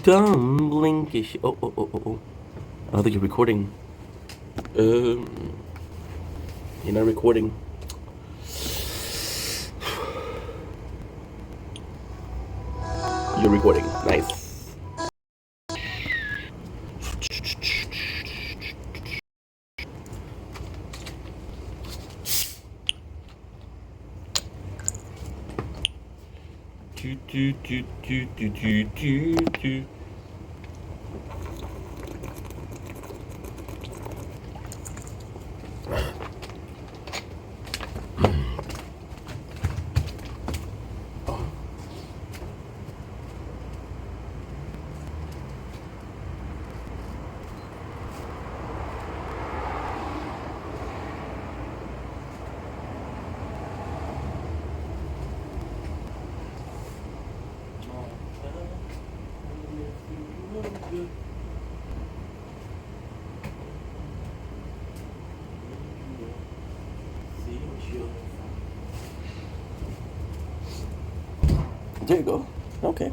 Dumblinkish. Oh. I don't think you're recording. You're not recording. You're recording. Nice. Do. There you go. Okay.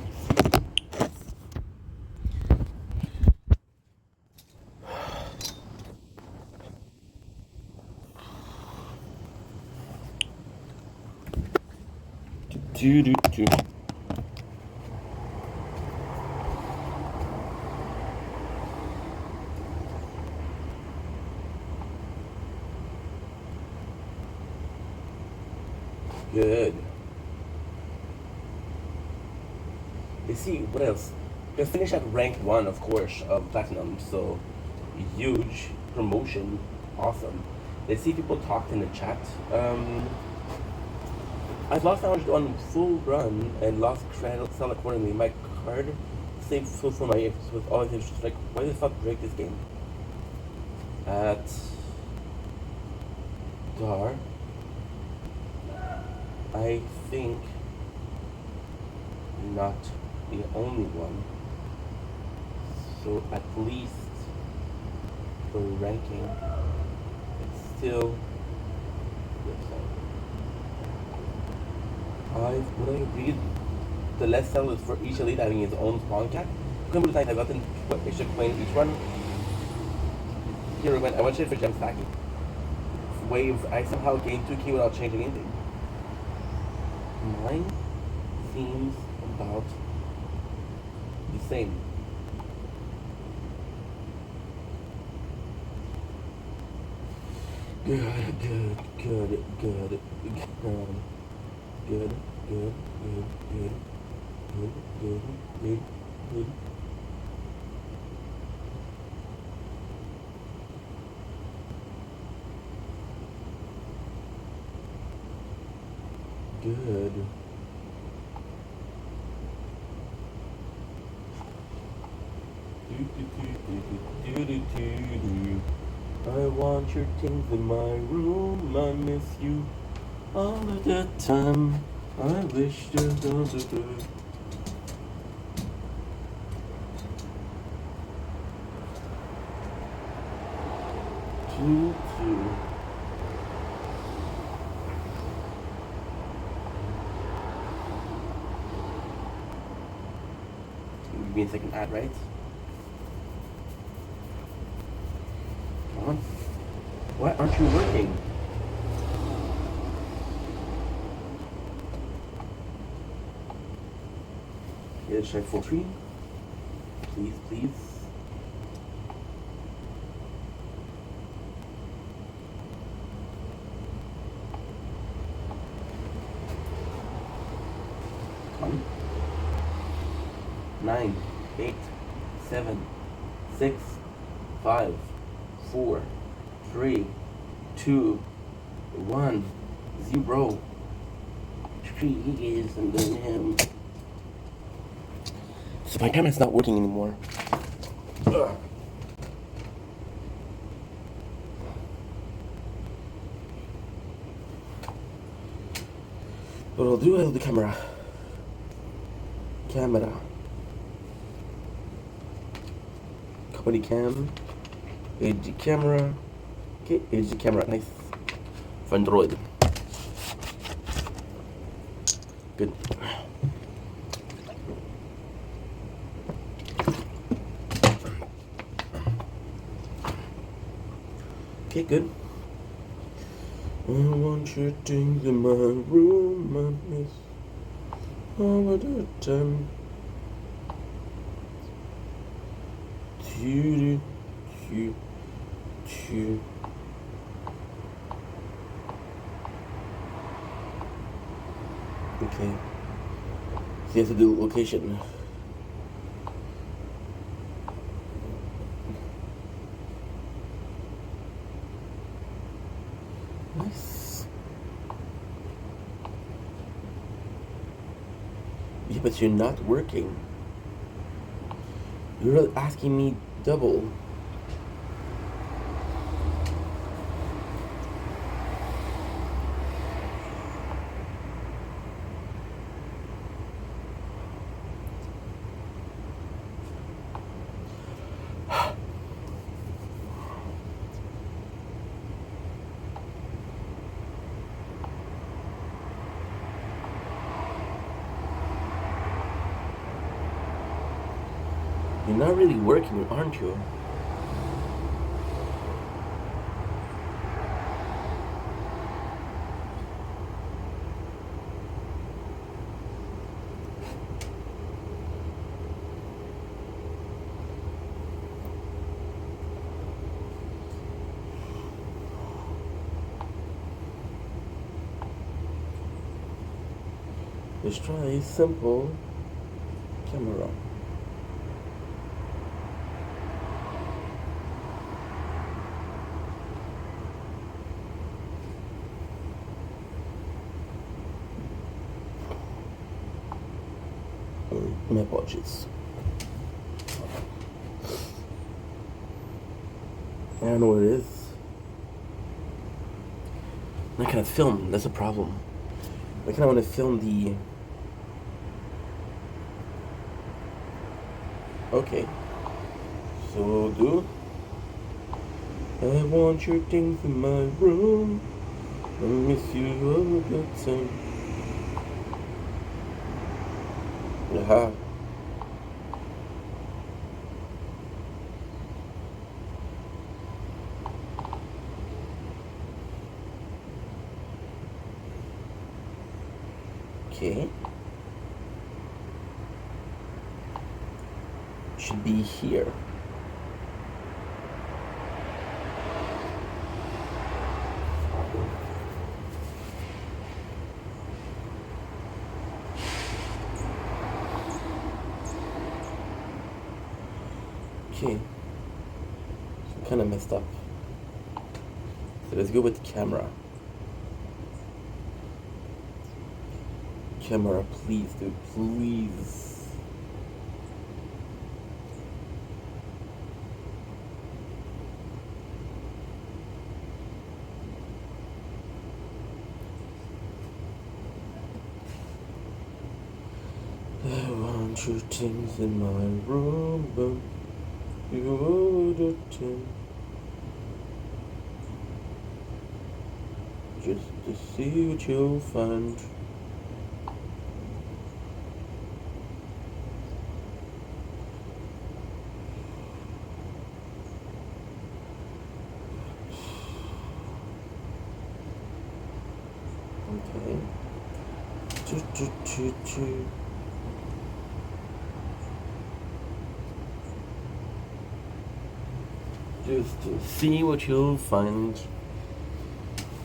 Do. Good. Let's see what else. We finished at rank 1, of course, of platinum. So huge promotion. Awesome. Let's see if people talked in the chat. I've lost knowledge on full run and lost credit sell accordingly. My card saved full for my with all of it. Just like, why the fuck break this game? At Dar, I think not the only one. So at least for ranking, it's still. Would I agree? The less sell is for each elite having his own spawn cap. Couldn't believe I've gotten what extra coin each one. Here I went straight for gem stacking. Wave, I somehow gained 2 key without changing anything. Mine seems about the same. Good. I want your things in my room. I miss you all of the time. I wish to do. Two. Give me a second ad, right? Come on. Why aren't you working? Let's try full screen. Please. Come on. 9, 8, 7, 6, 5, 4, 3, 2, 1, 0. Trees and then him. So my camera's not working anymore. Ugh. But I'll do the camera. Company cam. HD camera. Okay, HD camera. Nice. For Android. Good. Okay, good. I want your things in my room, I miss all of the time. Cute, cute, cute. Okay. So you have to do location. Nice. Yeah, but you're not working. You're asking me double. You're not really working, aren't you? Let's try a simple camera. My apologies. I don't know what it is. I kind of film. That's a problem. I kind of want to film the. Okay. So do. I want your things in my room. I miss you all the time. Aha. Okay. Should be here. Okay. So kind of messed up. So let's go with the camera. Camera, please, dude, please. I want your things in my room, but you wouldn't. Just to see what you'll find. Okay. Just to see what you'll find.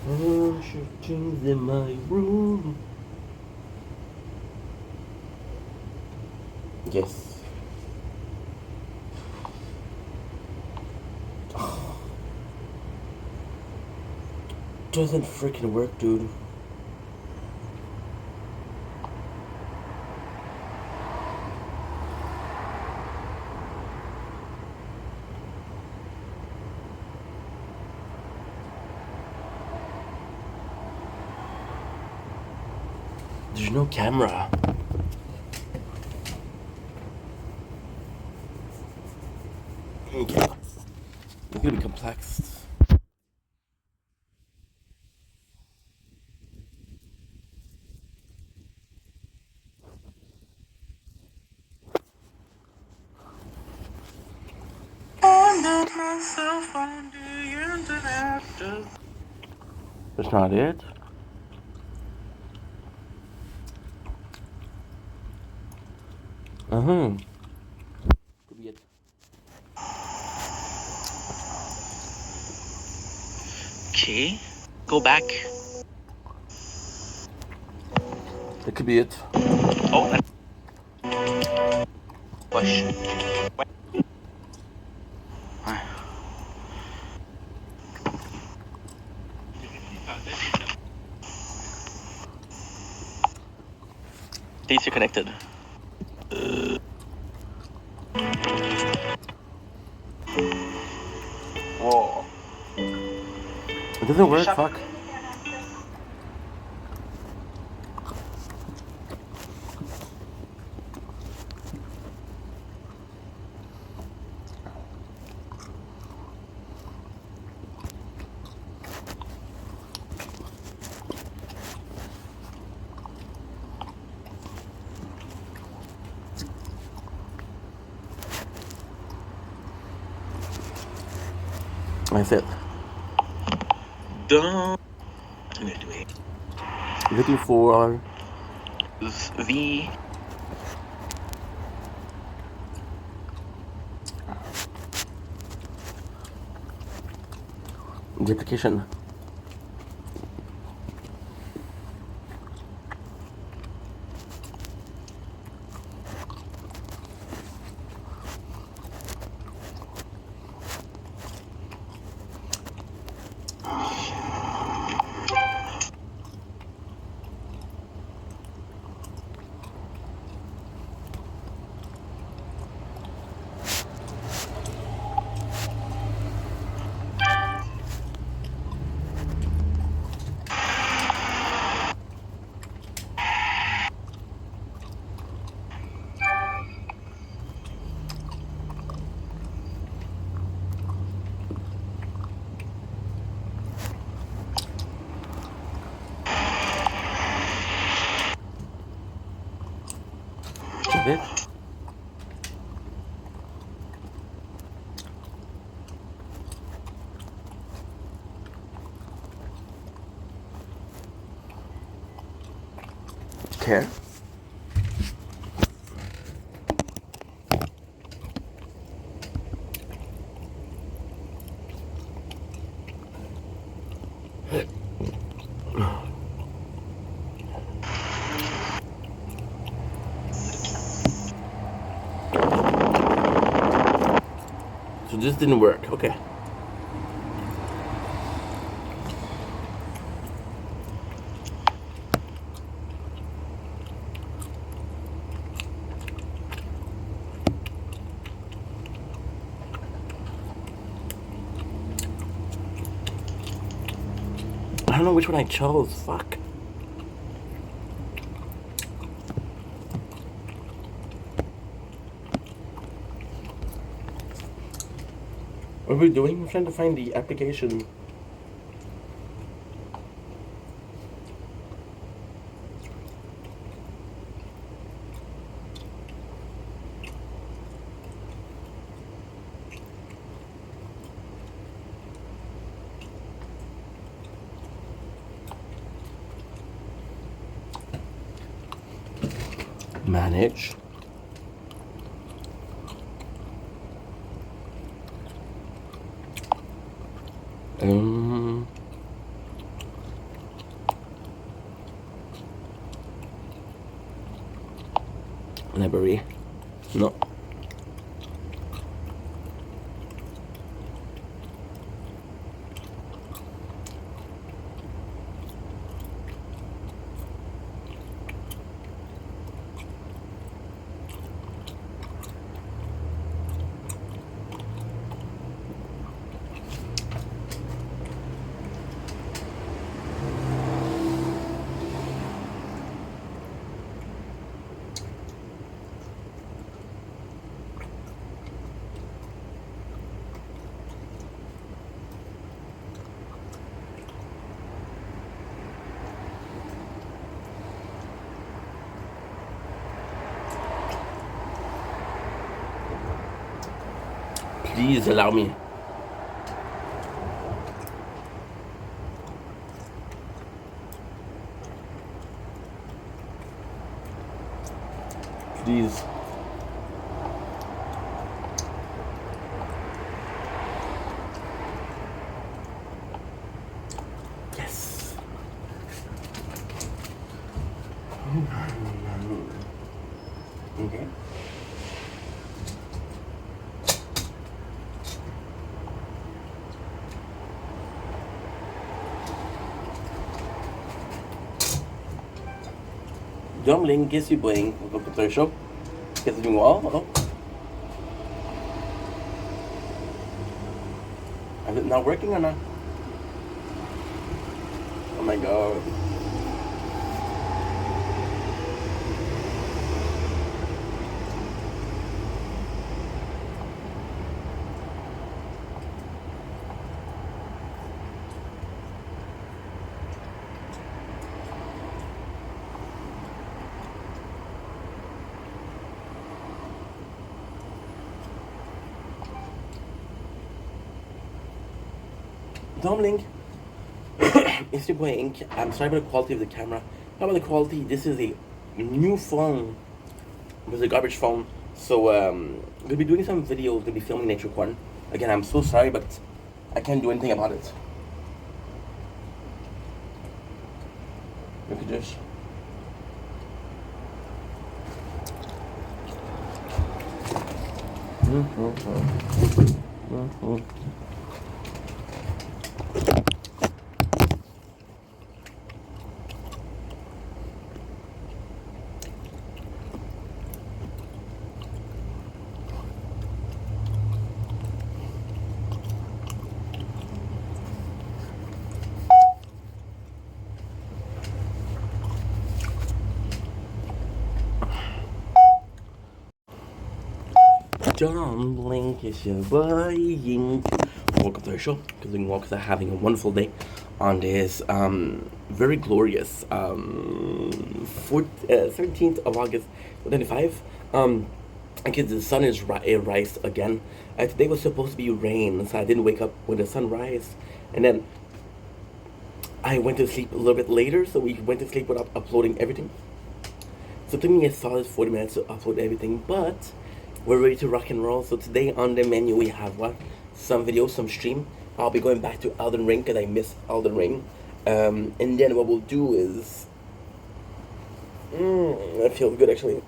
I want your things in my room. Yes. Doesn't freaking work, dude. There's no camera. Okay. It's gonna be complex. I let myself on the internet. That's not it. Could be it. Okay. Go back. It could be it. Oh, push. Please, you're connected. Whoa. It doesn't work. Fuck. That's it. Done. Looking for V. the application. It. Okay. So this didn't work. Okay. I don't know which one I chose. Fuck. What are we doing? I'm trying to find the application. Manage. Library. No. Please allow me. These. Yes. Okay. Dumpling, kiss you bling. Welcome to the show. Kiss you all. Oh. Is it not working or not? Oh my god. Dumpling. It's your boy Ink. I'm sorry about the quality of the camera. How about the quality? This is a new phone. It was a garbage phone. So gonna be doing some videos, gonna be filming Nature Corn. Again, I'm so sorry, but I can't do anything about it. Look at this. Dumpling, it's your boy Ying. Welcome to the show. Because Walkers are having a wonderful day on this very glorious 17th of August 2025. Because the sun is rise again. Today was supposed to be rain, so I didn't wake up when the sun rise. And then I went to sleep a little bit later, so we went to sleep without uploading everything. So it took me a solid 40 minutes to upload everything, but we're ready to rock and roll. So today on the menu we have what? Some videos, some stream. I'll be going back to Elden Ring because I missed Elden Ring. And then what we'll do is... that feels good actually.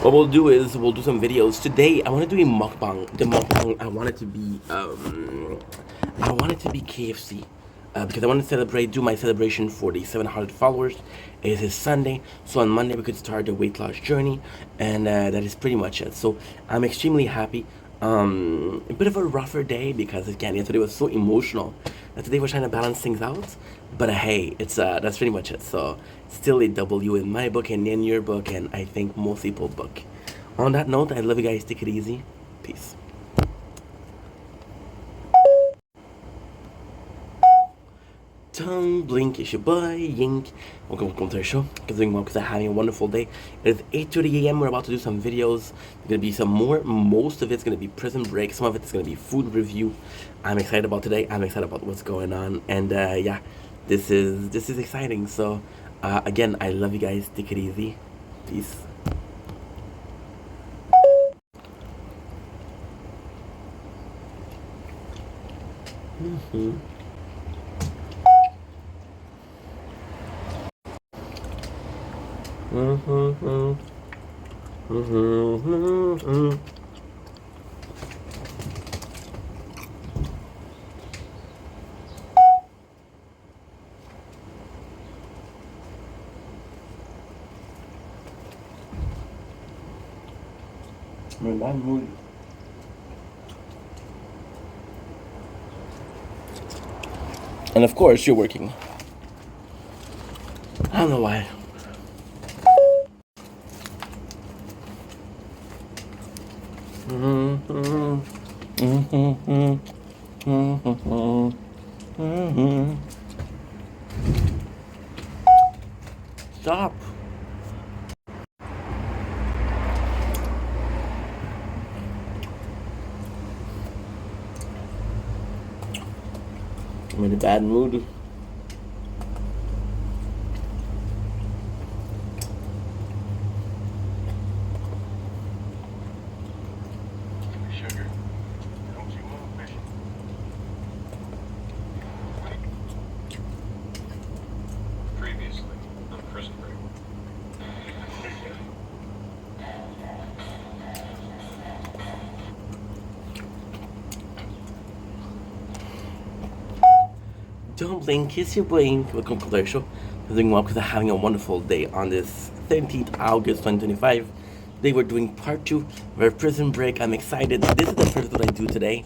What we'll do is we'll do some videos. Today I want to do a mukbang. The mukbang I want it to be KFC. Because I want to do my celebration for the 700 followers. It is Sunday, so on Monday we could start the weight loss journey, and that is pretty much it. So I'm extremely happy. A bit of a rougher day because again yesterday was so emotional. Today we're trying to balance things out, but hey, it's that's pretty much it. So still a W in my book and in your book, and I think most people's book. On that note, I love you guys. Take it easy. Peace. Blink, it's your boy Yink. Welcome to the show. Because I'm having a wonderful day. It is 8:30 a.m. We're about to do some videos. There's gonna be some more. Most of it's gonna be Prison Break. Some of it's gonna be food review. I'm excited about today. I'm excited about what's going on. And yeah, this is exciting. So again, I love you guys. Take it easy. Peace. And of course, you're working. I don't know why. Stop. I'm in a bad mood. Don't blink, it's your blink. Welcome to the show. I'm doing well because I'm having a wonderful day on this 13th August 2025. Today we're doing part 2 of our prison break. I'm excited. This is the first that I do today.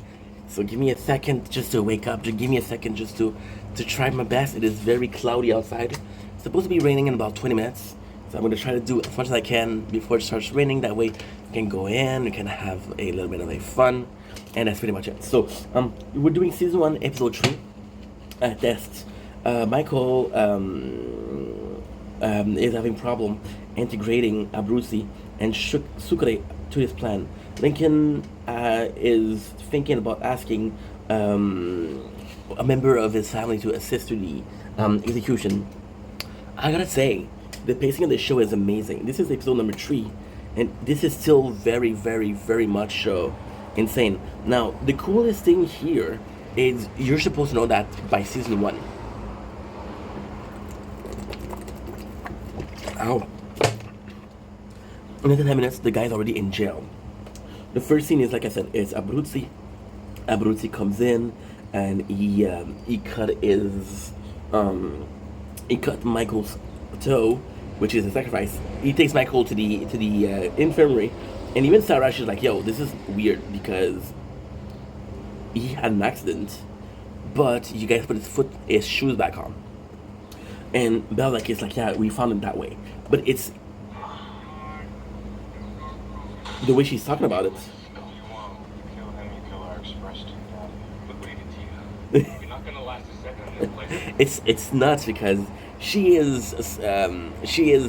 So give me a second just to wake up. Just give me a second just to try my best. It is very cloudy outside. It's supposed to be raining in about 20 minutes. So I'm going to try to do as much as I can before it starts raining. That way we can go in, we can have a little bit of a fun. And that's pretty much it. So we're doing season 1, episode 3. Tests. Michael is having problem integrating Abruzzi and Sucre to his plan. Lincoln is thinking about asking a member of his family to assist to the execution. I gotta say, the pacing of the show is amazing. This is episode number 3, and this is still very, very, very much insane. Now, the coolest thing here is you're supposed to know that by season 1. Ow. In 10 minutes, the guy's already in jail. The first scene is, like I said, is Abruzzi. Abruzzi comes in and he cut Michael's toe, which is a sacrifice. He takes Michael to the infirmary, and even Sarah, she's like, "Yo, this is weird because he had an accident, but you guys put his shoes back on." And Belle is like, "Yeah, we found him that way." But it's the way she's talking about it. It's nuts because she is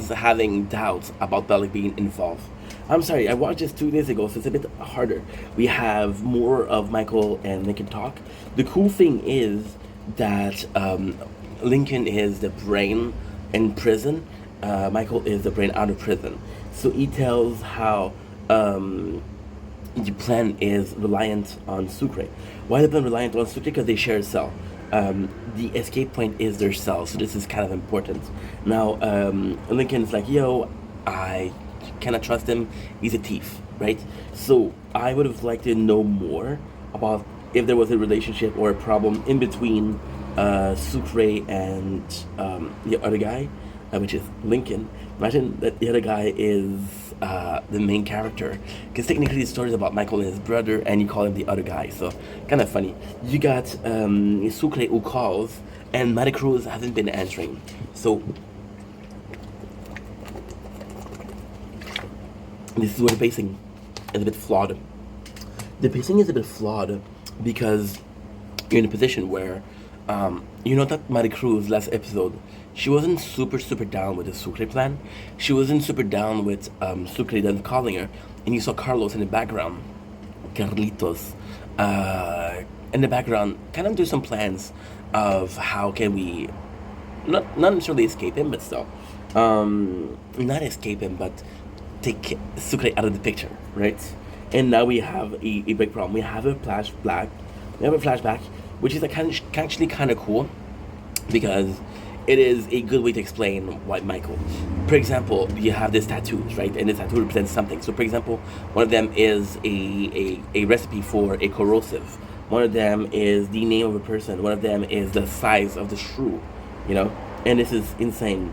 having doubts about Bellic being involved. I'm sorry, I watched this 2 days ago, so it's a bit harder. We have more of Michael and Lincoln talk. The cool thing is that Lincoln is the brain in prison. Michael is the brain out of prison. So he tells how the plan is reliant on Sucre. Why the plan reliant on Sucre? Because they share a cell. The escape point is their cell, so this is kind of important. Now, Lincoln's like, "Yo, I cannot trust him. He's a thief," right? So I would have liked to know more about if there was a relationship or a problem in between Sucre and the other guy, which is Lincoln. Imagine that the other guy is the main character, because technically the story is about Michael and his brother, and you call him the other guy, so kind of funny. You got Sucre who calls, and Maricruz hasn't been answering. So this is where the pacing is a bit flawed. The pacing is a bit flawed because you're in a position where you know that Maricruz last episode, she wasn't super down with the Sucre plan. She wasn't super down with Sucre then calling her, and you saw Carlos in the background, Carlitos, in the background, kind of do some plans of how can we not necessarily escape him, but still not escape him, but take Sucre out of the picture, right? And now we have a big problem. We have a flashback. Which is actually kind of cool, because it is a good way to explain why Michael. For example, you have these tattoos, right? And this tattoo represents something. So, for example, one of them is a recipe for a corrosive. One of them is the name of a person. One of them is the size of the shrew, you know? And this is insane.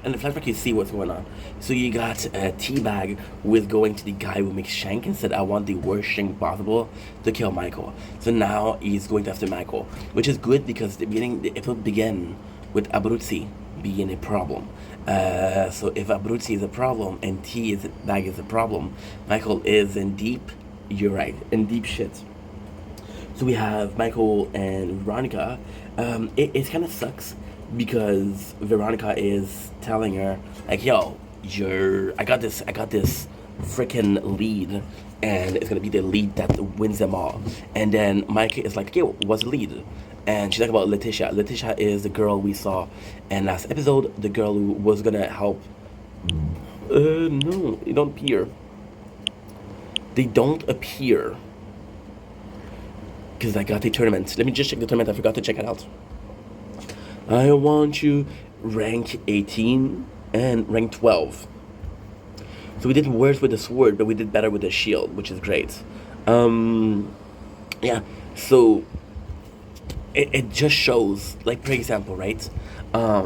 And the flashback, you see what's going on. So you got a Teabag with going to the guy who makes Shank and said, "I want the worst Shank possible to kill Michael." So now he's going after Michael, which is good because the episode began with Abruzzi being a problem. So if Abruzzi is a problem and Teabag is a problem, Michael is in deep, you're right, in deep shit. So we have Michael and Veronica. It kind of sucks because Veronica is telling her, like, "Yo, I got this freaking lead, and it's gonna be the lead that wins them all." And then Mike is like, "Yo, what's the lead?" And she's talking about Letitia. Letitia is the girl we saw in last episode, the girl who was gonna help. No, they don't appear. They don't appear. Because I got the tournament. Let me just check the tournament. I forgot to check it out. I want you rank 18 and rank 12. So we did worse with the sword, but we did better with the shield, which is great. Yeah, so it just shows, like, for example, right?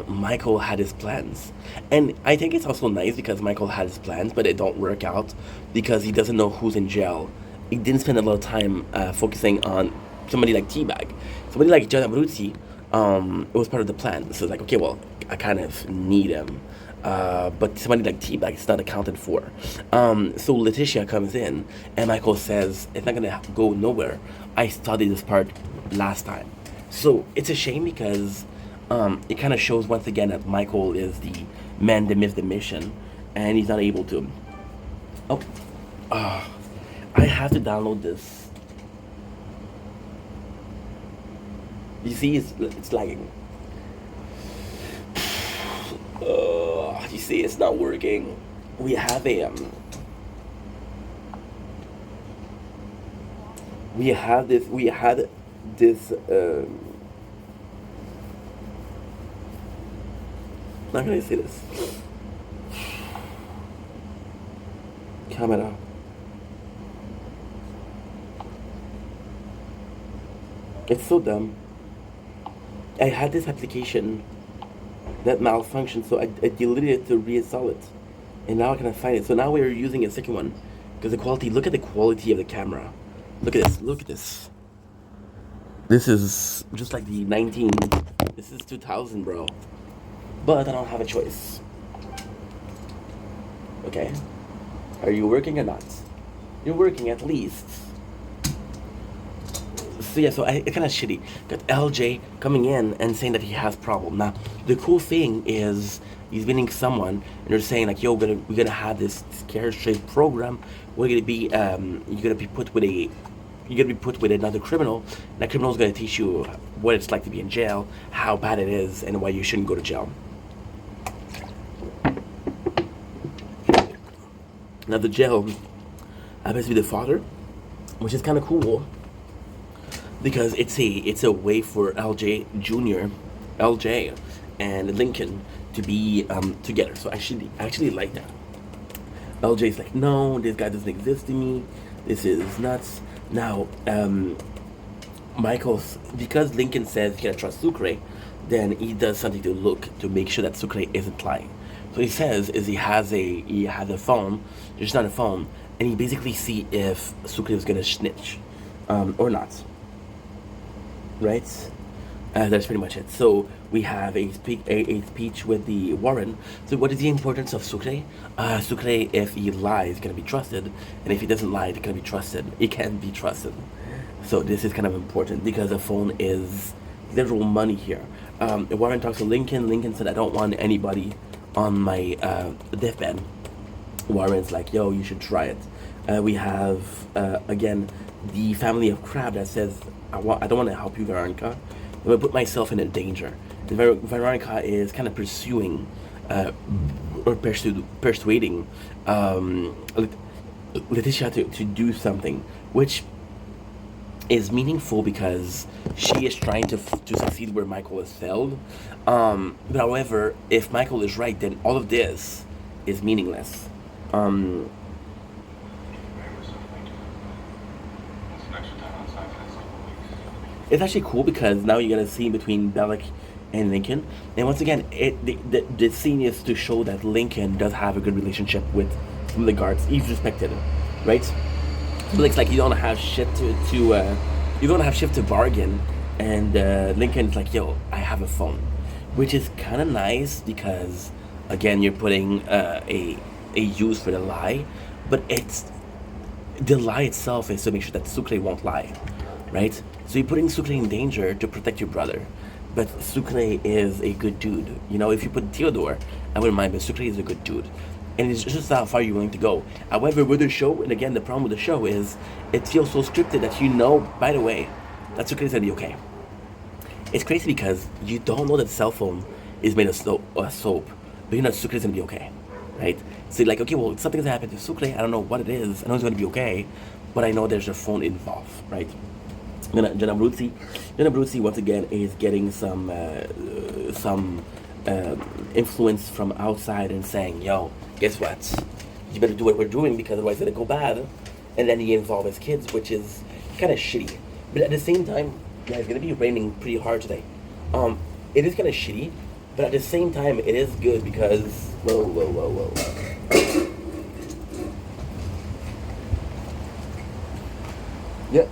Michael had his plans, and I think it's also nice because Michael had his plans, but it don't work out because he doesn't know who's in jail. He didn't spend a lot of time focusing on somebody like Teabag, somebody like John Abruzzi. It was part of the plan, so it's like, okay, well, I kind of need him. But somebody like Teabag is not accounted for. So Letitia comes in, and Michael says, it's not gonna go nowhere. I studied this part last time. So it's a shame because it kind of shows once again that Michael is the man that missed the mission, and he's not able to. Oh, I have to download this. You see, it's lagging. You see, it's not working. We have a we had this how can I say this? Camera. It's so dumb. I had this application that malfunctioned, so I deleted it to reinstall it, and now I cannot find it. So now we're using a second one because the quality. Look at the quality of the camera. Look at this. Look at this. This is just like the 19. This is 2000, bro. But I don't have a choice. Okay. Are you working or not? You're working at least. So yeah, so it's kind of shitty. Got LJ coming in and saying that he has problem. Now, the cool thing is he's meeting someone and they're saying like, yo, we're gonna have this scare straight program. We're gonna be you're gonna be put with another criminal. And that criminal's gonna teach you what it's like to be in jail, how bad it is, and why you shouldn't go to jail. Now the jail happens to be the father, which is kind of cool. Because it's a way for LJ Jr., LJ, and Lincoln to be together. So I actually like that. LJ's like, no, this guy doesn't exist to me. This is nuts. Now, because Lincoln says he can't trust Sucre, then he does something to make sure that Sucre isn't lying. So he says he has a phone, there's not a phone, and he basically see if Sucre is gonna snitch, or not. Right? That's pretty much it. So we have a speech with the Warren. So what is the importance of Sucre? Sucre, if he lies, can be trusted, and if he doesn't lie, it can be trusted. It can be trusted. So this is kind of important because the phone is literal money here. Warren talks to Lincoln. Lincoln said, "I don't want anybody on my deathbed." Warren's like, "Yo, you should try it." We have again the family of Crab that says, I don't want to help you, Veronica. I'm going to put myself in a danger. Veronica is kind of pursuing or persuading Letitia to do something, which is meaningful because she is trying to succeed where Michael has failed. But however, if Michael is right, then all of this is meaningless. It's actually cool because now you're gonna see between Bellick and Lincoln, and once again, the scene is to show that Lincoln does have a good relationship with some of the guards. He's respected, right? So it's like you don't have shit to bargain, and Lincoln's like, yo, I have a phone, which is kind of nice because again you're putting a use for the lie, but the lie itself is to make sure that Sucre won't lie, right? So you're putting Sucre in danger to protect your brother. But Sucre is a good dude. You know, if you put Theodore, I wouldn't mind, but Sucre is a good dude. And it's just how far you're willing to go. However, with the show, and again, the problem with the show is it feels so scripted that you know, by the way, that Sucre is going to be okay. It's crazy because you don't know that cell phone is made of soap, but you know Sucre is going to be okay, right? So you're like, okay, well, something's happened to Sucre. I don't know what it is. I know it's going to be okay, but I know there's a phone involved, right? Jenna Abruzzi once again is getting some influence from outside and saying, yo, guess what? You better do what we're doing because otherwise it's gonna go bad. And then he involves his kids, which is kind of shitty. But at the same time, Yeah, it's gonna be raining pretty hard today. Um, it is kind of shitty, but at the same time, it is good because whoa, whoa, whoa, whoa. Yeah,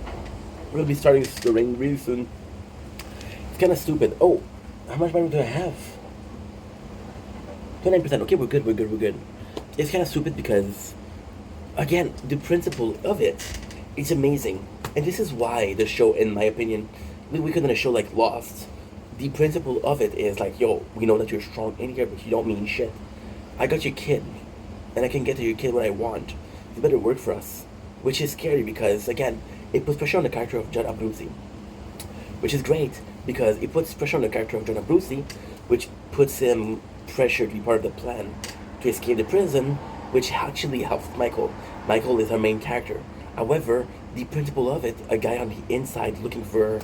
we'll be starting to rain really soon. It's kind of stupid. Oh, how much money do I have? 29%. Okay, we're good. We're good. We're good. It's kind of stupid because, again, the principle of it is amazing, and this is why the show, in my opinion, we could in a show like Lost. The principle of it is like, yo, we know that you're strong in here, but you don't mean shit. I got your kid, and I can get to your kid when I want. You better work for us, which is scary because again, it puts pressure on the character of John Abruzzi, which is great because it puts pressure on the character of John Abruzzi, which puts him pressure to be part of the plan to escape the prison, which actually helps Michael. Michael is our main character. However, the principle of it, a guy on the inside looking for,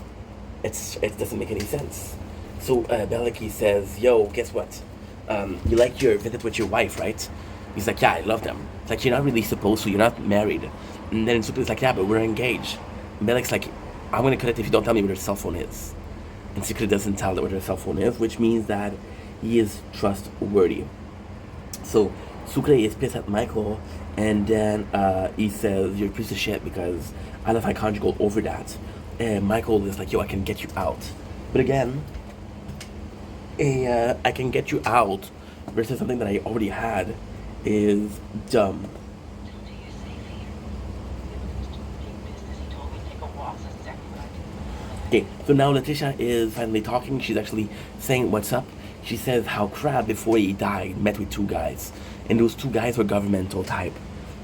it doesn't make any sense. So Bellicky says, "Yo, guess what? You like your visit with your wife, right?" He's like, "Yeah, I love them." It's like, "You're not really supposed to. You're not married." And then Sucre's like, "Yeah, but we're engaged." And Bellic's like, "I'm gonna cut it if you don't tell me where their cell phone is." And Sucre doesn't tell where their cell phone is, which means that he is trustworthy. So Sucre is pissed at Michael, and then he says, "You're a piece of shit because I left my conjugal over that." And Michael is like, "Yo, I can get you out." But again, I can get you out versus something that I already had is dumb. Okay, so now Letitia is finally talking. She's actually saying what's up. She says how Crab, before he died, met with two guys. And those two guys were governmental type,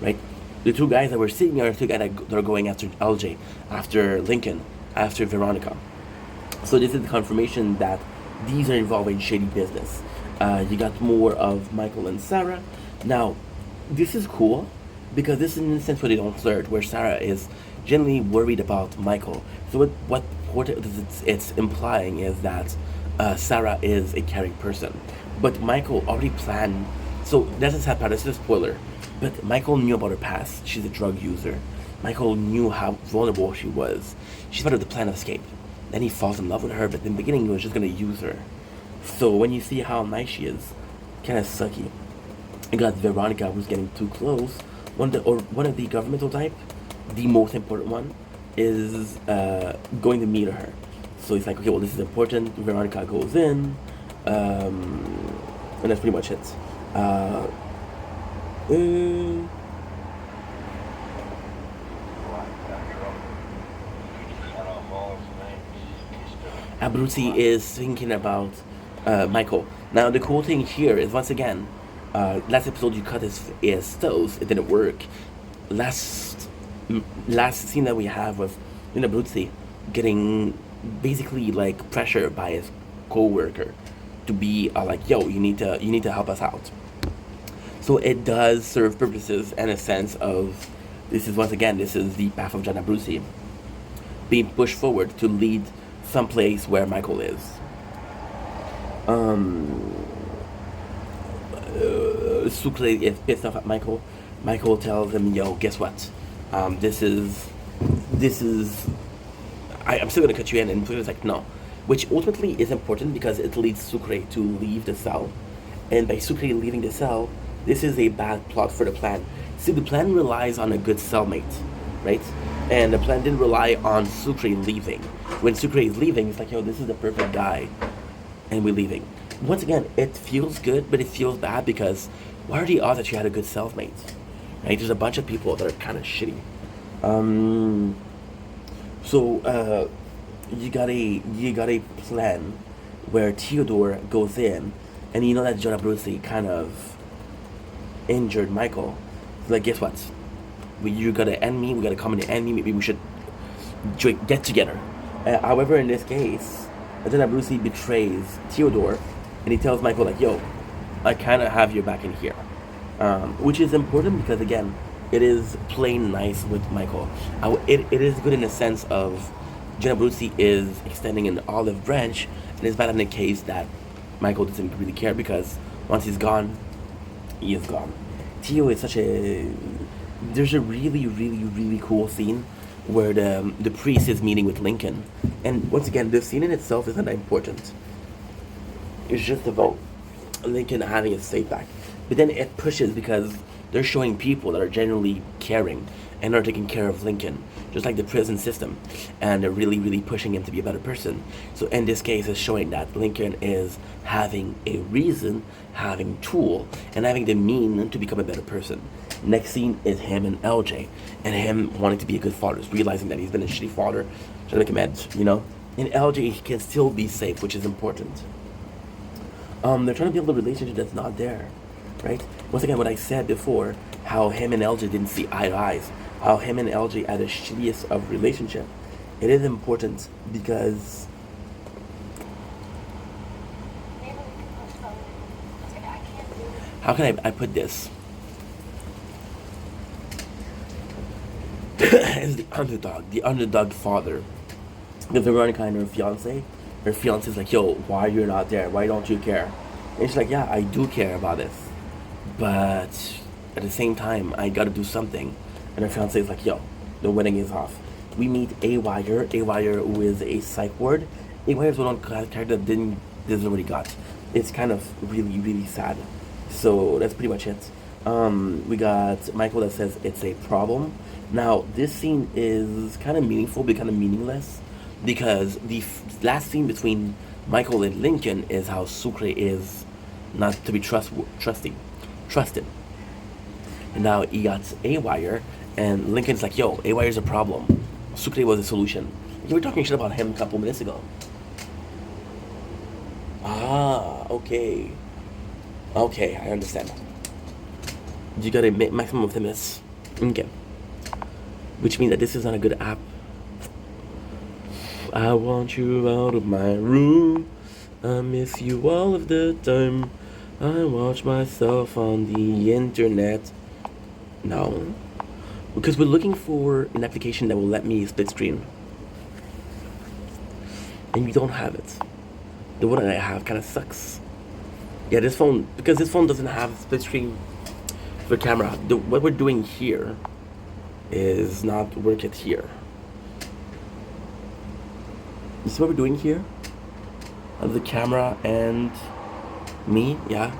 right? The two guys that were sitting are two guys that are going after LJ, after Lincoln, after Veronica. So this is the confirmation that these are involved in shady business. You got more of Michael and Sarah. Now, this is cool because this is an instance where they don't flirt, where Sarah is generally worried about Michael. So what it's implying is that Sarah is a caring person, but Michael already planned. So that's a sad part. This is a spoiler, but Michael knew about her past. She's a drug user. Michael knew how vulnerable she was. She's part of the plan of escape. Then he falls in love with her, but in the beginning he was just gonna use her. So when you see how nice she is, kind of sucky. You got Veronica who's getting too close. One of the governmental type, the most important one, is going to meet her. So he's like, okay, well, this is important. Veronica goes in, and that's pretty much it. Abruzzi is thinking about Michael. Now, the cool thing here is, once again, last episode you cut his toes, it didn't work. Last scene that we have with Abruzzi getting basically like pressure by his co-worker to be like, yo, you need to help us out. So it does serve purposes and a sense of this is the path of John Abruzzi being pushed forward to lead someplace where Michael is. Sucre is pissed off at Michael. Michael tells him, yo, guess what? This is I'm still gonna cut you in, and Sucre's like, no. Which ultimately is important because it leads Sucre to leave the cell. And by Sucre leaving the cell, this is a bad plot for the plan. See, the plan relies on a good cellmate, right? And the plan didn't rely on Sucre leaving. When Sucre is leaving, it's like, yo, this is the perfect guy, and we're leaving. Once again, it feels good, but it feels bad because what are the odds that you had a good cellmate? Right? There's a bunch of people that are kind of shitty. So you got a plan where Theodore goes in, and you know that John Abruzzi kind of injured Michael. He's like, guess what? You gotta end me. We gotta come in and end me. Maybe we should get together. However, in this case, John Abruzzi betrays Theodore, and he tells Michael like, yo, I kind of have your back in here, which is important because again, it is playing nice with Michael. It is good in the sense of John Abruzzi is extending an olive branch, and it's bad in the case that Michael doesn't really care because once he's gone, he is gone. Theo is there's a really, really, really cool scene where the priest is meeting with Lincoln. And once again, the scene in itself isn't that important. It's just about Lincoln having his faith back. But then it pushes because they're showing people that are genuinely caring and are taking care of Lincoln, just like the prison system. And they're really, really pushing him to be a better person. So in this case, it's showing that Lincoln is having a reason, having tool, and having the mean to become a better person. Next scene is him and LJ, and him wanting to be a good father, realizing that he's been a shitty father, trying to make amends, you know? In LJ, he can still be safe, which is important. They're trying to build a relationship that's not there, right? Once again, what I said before, how him and LJ didn't see eye to eyes, how him and LJ had the shittiest of relationship. It is important because how can I put this? As the underdog father. Because Veronica and her fiance's like, yo, why you're not there? Why don't you care? And she's like, yeah, I do care about this. But at the same time, I gotta do something. And her fiance is like, yo, the wedding is off. We meet A-Wire, who is a psych ward. A-Wire is one character that doesn't what he got. It's kind of really, really sad. So that's pretty much it. We got Michael that says it's a problem. Now, this scene is kind of meaningful, but kind of meaningless. Because the last scene between Michael and Lincoln is how Sucre is not to be trusted. And now he got A-Wire, and Lincoln's like, yo, A-Wire's a problem. Sucre was a solution. You were talking shit about him a couple minutes ago. Ah, okay. Okay, I understand. You got a maximum of 10 minutes. Okay. Which means that this is not a good app. I want you out of my room. I miss you all of the time. I watch myself on the internet. No. Because we're looking for an application that will let me split screen. And we don't have it. The one that I have kind of sucks. Yeah, this phone, because this phone doesn't have split screen for camera. What we're doing here is not work it here. You see what we're doing here? The camera and me? Yeah,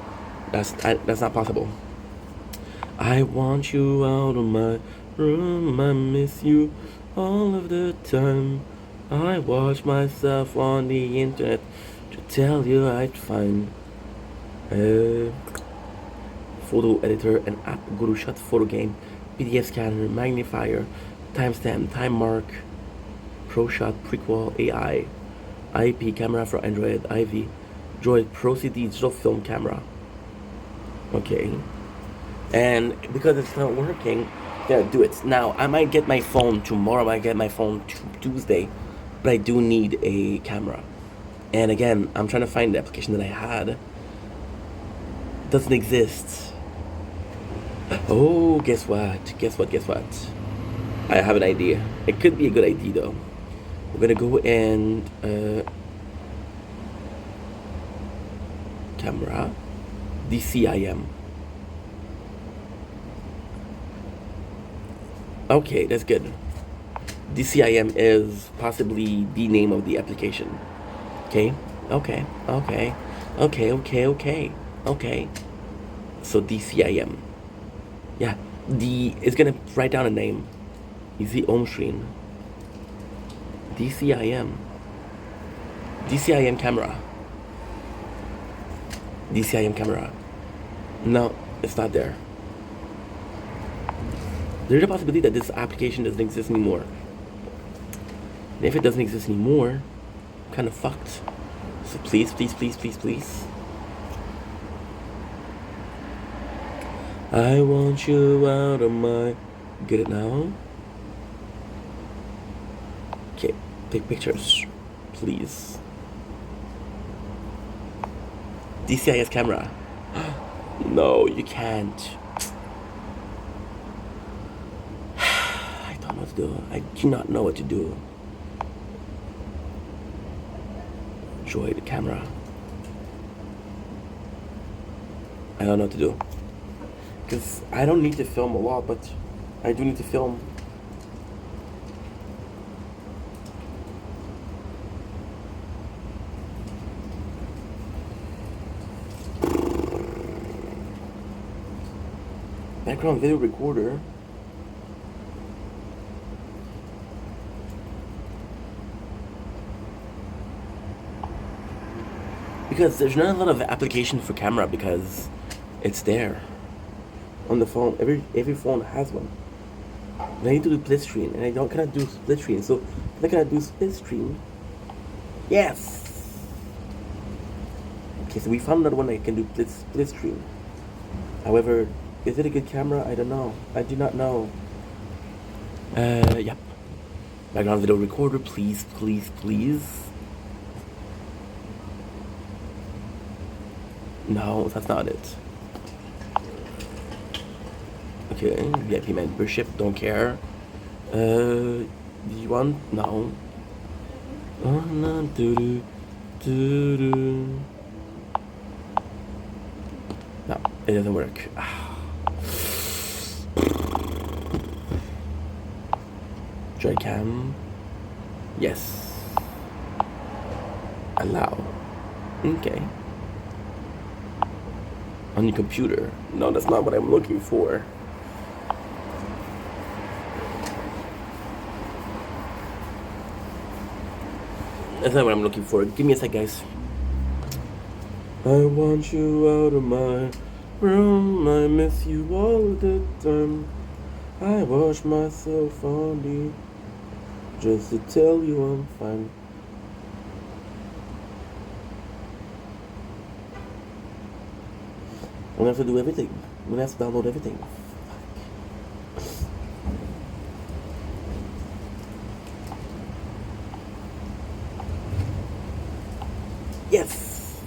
that's not possible. I want you out of my room. I miss you all of the time. I watch myself on the internet to tell you I'd find a photo editor, an app, go to shot photo game, PDF scanner, magnifier, timestamp, time mark, ProShot, Prequel, AI, IP camera for Android, Ivy, Droid Pro CD digital film camera. Okay. And because it's not working, gotta do it. Now, I might get my phone tomorrow, I might get my phone Tuesday, but I do need a camera. And again, I'm trying to find the application that I had. It doesn't exist. Oh, guess what? Guess what? I have an idea. It could be a good idea though. We're gonna go and camera DCIM. Okay, that's good. DCIM is possibly the name of the application. Okay. So DCIM. Yeah, it's gonna write down a name. You see home screen. DCIM camera. DCIM camera. No, it's not there. There's a possibility that this application doesn't exist anymore. And if it doesn't exist anymore, I'm kind of fucked. So please. I want you out of my... Get it now? Okay, take pictures, please. DCIS camera. No, you can't. I don't know what to do. I do not know what to do. Droid camera. I don't know what to do. Because I don't need to film a lot, but I do need to film. Background video recorder. Because there's not a lot of application for camera because it's there on the phone. Every phone has one. And I need to do split screen, and I don't cannot do split screen. So if I cannot do split screen, yes. Okay, so we found another one that can do split screen. However, is it a good camera? I don't know. I do not know. Yep. Background video recorder, please, please, please. No, that's not it. Okay, VIP membership, don't care. Do you want? No. Oh, no, No, it doesn't work. Joy cam. Yes. Allow. Okay. On your computer. No, that's not what I'm looking for. That's not what I'm looking for. Give me a sec, guys. I want you out of my room. I miss you all the time. I wash myself on me just to tell you I'm fine. I'm gonna have to do everything. I'm gonna have to download everything. Yes!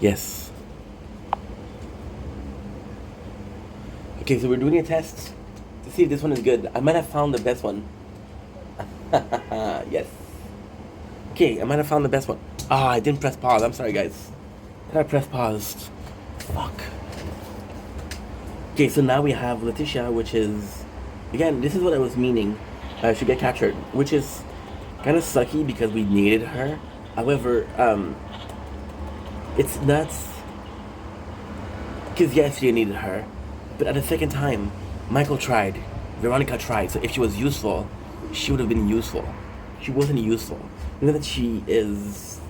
Yes. Okay, so we're doing a test to see if this one is good. I might have found the best one. Yes. Okay, I might have found the best one. Ah, I didn't press pause. I'm sorry, guys. I pressed pause. Fuck. Okay, so now we have Letitia, which is... Again, this is what I was meaning. She get captured, which is kind of sucky because we needed her. However, it's nuts. Because yes, you needed her. But at the second time, Michael tried. Veronica tried. So if she was useful, she would have been useful. She wasn't useful. You know that she is...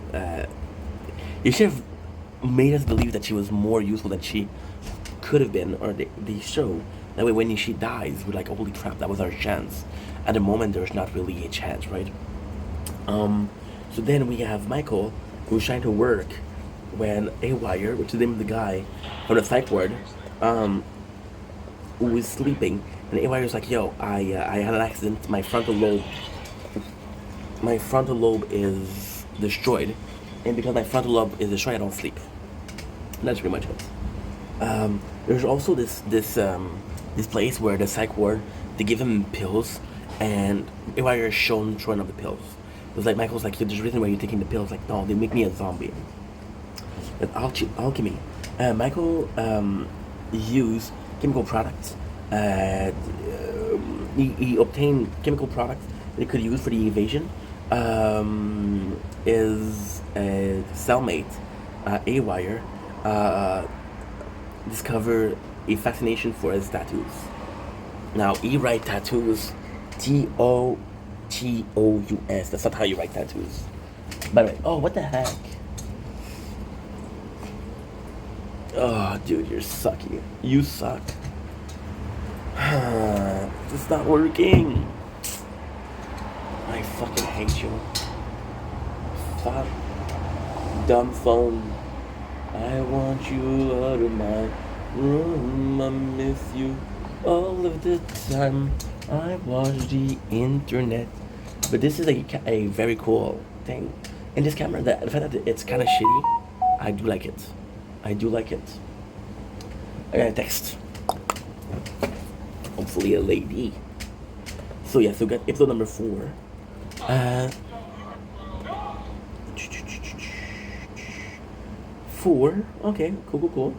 you should have made us believe that she was more useful than she could have been, or the show. That way when she dies, we're like, holy crap, that was our chance. At the moment, there's not really a chance, right? So then we have Michael, who's trying to work when A-Wire, which is the name of the guy from the psych ward, who is sleeping, and A-Wire's like, yo, I had an accident, my frontal lobe is destroyed, and because my frontal lobe is destroyed, I don't sleep. And that's pretty much it. There's also this place where the psych ward, they give him pills, and A-Wire is shown throwing up the pills. It was like, Michael's like, there's a reason why you're taking the pills. Like, no, they make me a zombie. Alchemy. Michael used chemical products. He obtained chemical products that he could use for the evasion. His cellmate, A-Wire, discovered a fascination for his tattoos. Now, he writes tattoos T-O-T-O-U-S. That's not how you write tattoos. By the way, oh, what the heck? Oh, dude, you're sucky. You suck. It's not working. I fucking hate you. Fuck. Dumb phone. I want you out of my room. I miss you all of the time. I watch the internet. But this is a very cool thing. And this camera, the fact that it's kind of shitty, I do like it. I do like it. I got a text. Hopefully a lady. So yeah, so we got episode number 4. 4. Okay, cool.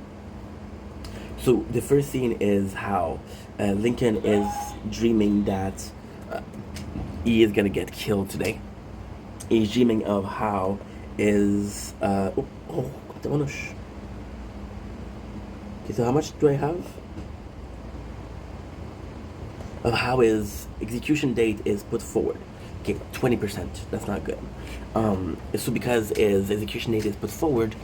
So the first scene is how Lincoln is dreaming that uh, he is gonna get killed today. He's dreaming of how is okay, so how much do I have? Of how his execution date is put forward. Okay, 20%. That's not good. So because his execution date is put forward,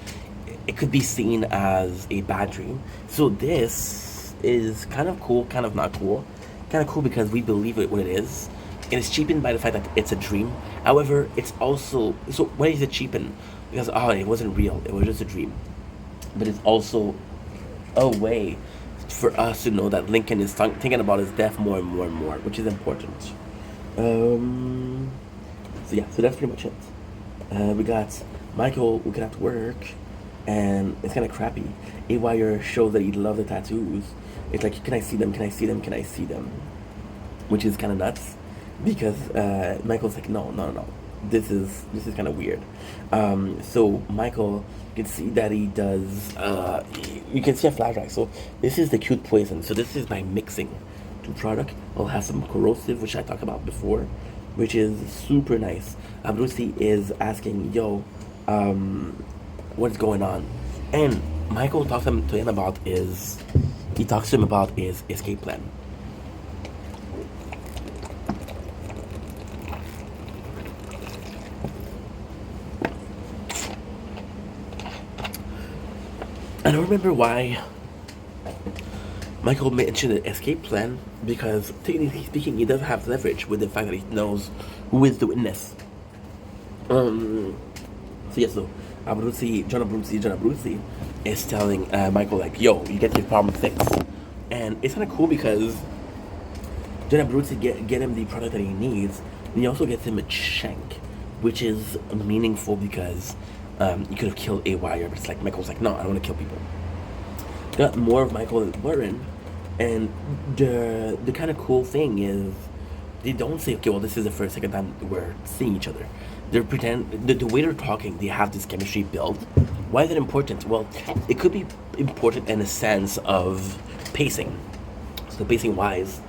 it could be seen as a bad dream. So this is kind of cool, kind of not cool. Kind of cool because we believe it what it is. And it's cheapened by the fact that it's a dream. However, it's also, so why is it cheapened? Because it wasn't real. It was just a dream. But it's also a way for us to know that Lincoln is thinking about his death more and more and more, which is important. So yeah, so that's pretty much it. We got Michael looking at work, and it's kind of crappy. A-Wire shows that he loves the tattoos. It's like, can I see them? Can I see them? Can I see them? Which is kind of nuts, because Michael's like, no. This is kind of weird. So Michael, you can see that he does. You can see a flashback. So this is the cute poison. So this is by mixing two product. I'll have some corrosive, which I talked about before, which is super nice. Brucey is asking, yo, what's going on? And Michael talks to him about his escape plan. I don't remember why Michael mentioned an escape plan, because technically speaking, he does have leverage with the fact that he knows who is the witness. So John Abruzzi is telling Michael like, yo, you get your problem fixed. And it's kind of cool because John Abruzzi get him the product that he needs, and he also gets him a shank, which is meaningful because you could have killed A-Wire, but it's like Michael's like, no, I don't want to kill people. Got more of Michael and Warren, and the kind of cool thing is they don't say, okay, well, this is the first, second time we're seeing each other. They're the way they're talking, they have this chemistry built. Why is it important? Well, it could be important in a sense of pacing. So pacing wise,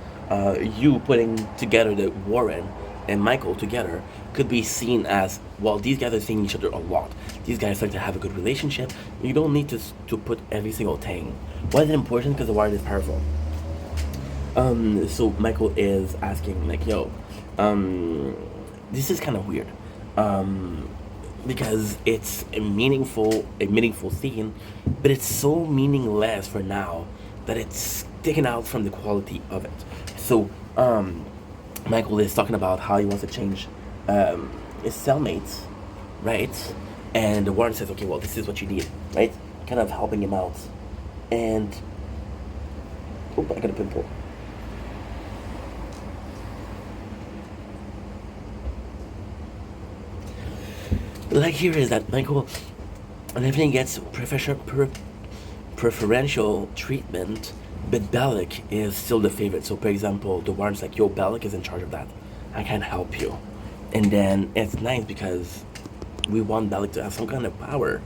you putting together the Warren and Michael together could be seen as, well, these guys are seeing each other a lot. These guys like to have a good relationship. You don't need to put every single thing. Why is it important? Because the Warren is powerful. So Michael is asking like, yo, this is kind of weird. Because it's a meaningful scene, but it's so meaningless for now that it's taken out from the quality of it. So, Michael is talking about how he wants to change his cellmates, right? And Warren says, okay, well, this is what you need, right? Kind of helping him out. And, I got a pimple. Like here is that Michael and everything gets preferential treatment, but Bellic is still the favorite. So for example, the Warren's like, yo, Bellic is in charge of that. I can't help you. And then it's nice because we want Bellic to have some kind of power.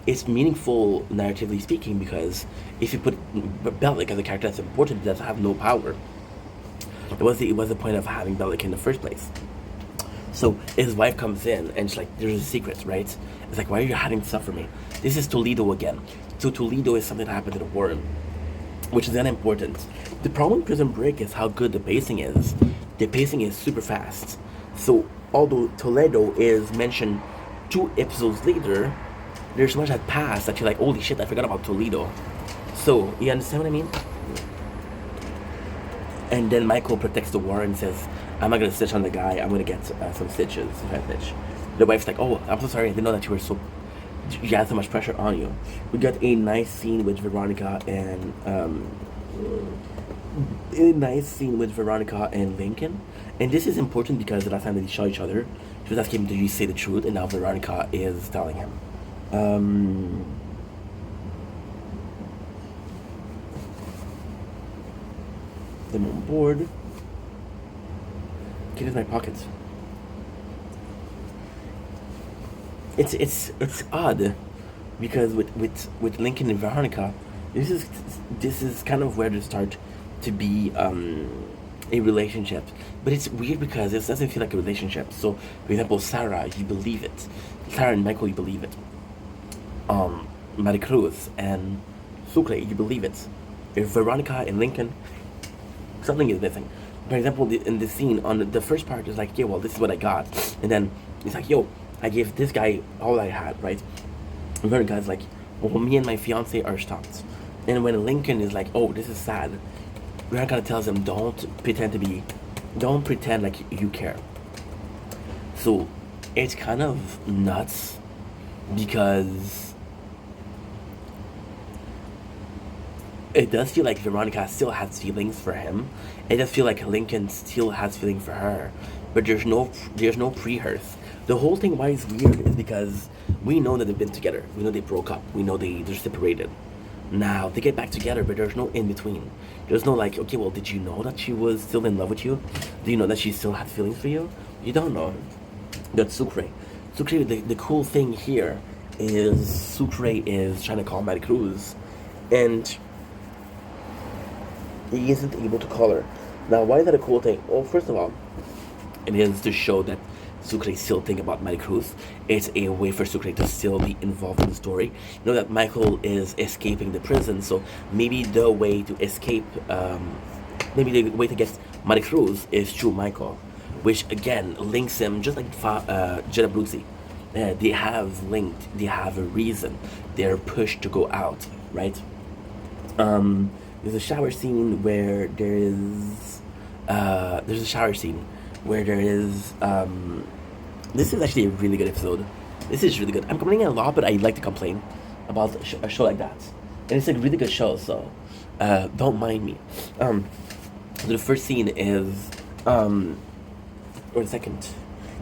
It's meaningful narratively speaking, because if you put Bellic as a character that's important, doesn't have no power. It was the point of having Bellic in the first place. So his wife comes in and she's like, there's a secret, right? It's like, why are you hiding stuff from me? This is Toledo again. So Toledo is something that happened to the Warren, which is unimportant. The problem with Prison Break is how good the pacing is. The pacing is super fast. So although Toledo is mentioned 2 episodes later, there's so much that passed that you're like, holy shit, I forgot about Toledo. So, you understand what I mean? And then Michael protects the Warren and says, I'm not gonna stitch on the guy, I'm gonna get some stitches if I stitch. The wife's like, oh, I'm so sorry, I didn't know that you had so much pressure on you. We got a nice scene with Veronica and Lincoln. And this is important because the last time that they saw each other, she was asking him, did you say the truth? And now Veronica is telling him. Them on board. Get in my pockets. It's odd because with Lincoln and Veronica, this is this is kind of where to start to be a relationship, but it's weird because it doesn't feel like a relationship. So, for example, Sarah, you believe it. Sarah and Michael, you believe it. Maricruz and Sucre, you believe it. If Veronica and Lincoln, something is missing. For example, in the scene on the first part, it's like, yeah, well, this is what I got, and then it's like, yo, I gave this guy all I had, right? And Veronica's like, well, me and my fiance are stopped. And when Lincoln is like, oh, this is sad, Veronica tells him, don't pretend like you care. So it's kind of nuts because it does feel like Veronica still has feelings for him. It does feel like Lincoln still has feelings for her, but there's no pre-hearth. The whole thing why it's weird is because we know that they've been together. We know they broke up. We know they're separated. Now they get back together, but there's no in between. There's no like, okay, well, did you know that she was still in love with you? Do you know that she still had feelings for you? You don't know. That's Sucre. Sucre, the cool thing here is Sucre is trying to call Maricruz, and he isn't able to call her. Now, why is that a cool thing? Well, first of all, it is to show that Sucre still think about Maricruz. It's a way for Sucre to still be involved in the story. You know that Michael is escaping the prison, so maybe the way to escape, maybe the way to get Maricruz is through Michael, which again links him just like Jenna Bruzzi. They have linked, they have a reason. They're pushed to go out, right? There's a shower scene where there's a shower scene where there is this is actually a really good episode. This is really good. I'm complaining a lot, but I like to complain about a show like that, and it's a really good show, so don't mind me. So the first scene is or the second,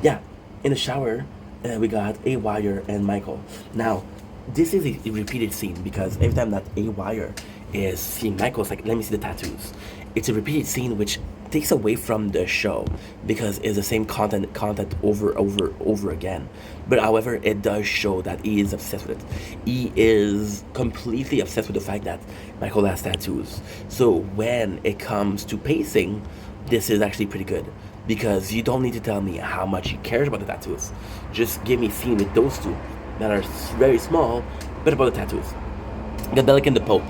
yeah, in the shower we got A Wire and Michael. Now this is a repeated scene because every time that A Wire is seeing Michael, it's like, let me see the tattoos. It's a repeated scene which takes away from the show because it's the same content over again. But however, it does show that he is obsessed with it. He is completely obsessed with the fact that Michael has tattoos. So when it comes to pacing, this is actually pretty good because you don't need to tell me how much he cares about the tattoos. Just give me a scene with those two that are very small, but about the tattoos. The Bellic and the Pope.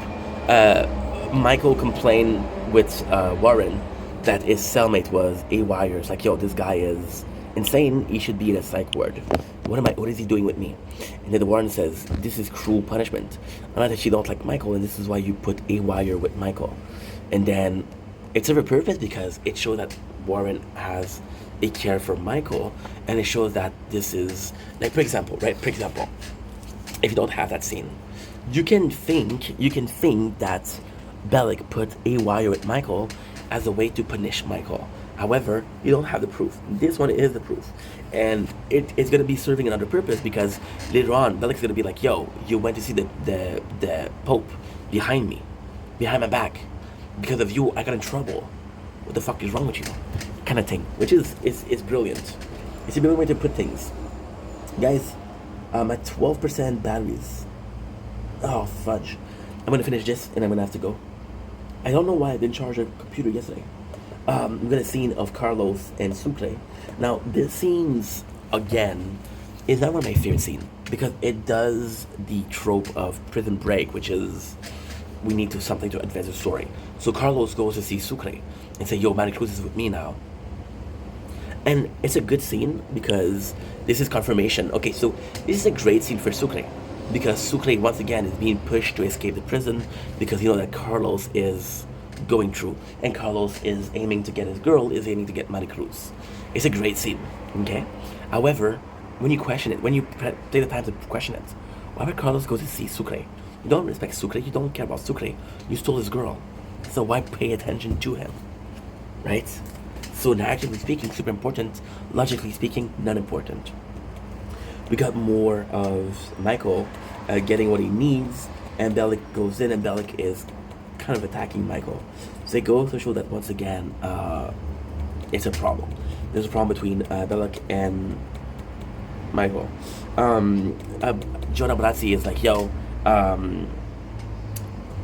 Michael complained with Warren that his cellmate was A Wire. It's like, yo, this guy is insane. He should be in a psych ward. What is he doing with me? And then the Warren says, this is cruel punishment. I know that you don't like Michael, and this is why you put A Wire with Michael. And then it serves a purpose because it shows that Warren has a care for Michael, and it shows that this is, like, for example, if you don't have that scene, you can think that Bellic put A Wire with Michael as a way to punish Michael. However, you don't have the proof. This one is the proof. And it's going to be serving another purpose because later on, Bellic's going to be like, yo, you went to see the Pope behind my back. Because of you, I got in trouble. What the fuck is wrong with you? Kind of thing. Which is brilliant. It's a brilliant way to put things. Guys, I'm at 12% batteries. Oh, fudge. I'm going to finish this and I'm going to have to go. I don't know why I didn't charge a computer yesterday. We got a scene of Carlos and Sucre. Now, this scene's, again, is not one of my favorite scenes because it does the trope of Prison Break, which is we need to something to advance the story. So Carlos goes to see Sucre and say, yo, Maricruz is with me now. And it's a good scene because this is confirmation. Okay, so this is a great scene for Sucre because Sucre, once again, is being pushed to escape the prison because you know that Carlos is going through, and Carlos is aiming to get his girl, is aiming to get Maricruz. It's a great scene, okay? However, when you question it, when you take the time to question it, why would Carlos go to see Sucre? You don't respect Sucre, you don't care about Sucre, you stole his girl. So why pay attention to him, right? So narratively speaking, super important. Logically speaking, not important. We got more of Michael getting what he needs, and Bellic goes in, and Bellic is kind of attacking Michael. So it goes to show that once again, it's a problem. There's a problem between Bellic and Michael. Jonah Brazzi is like, yo,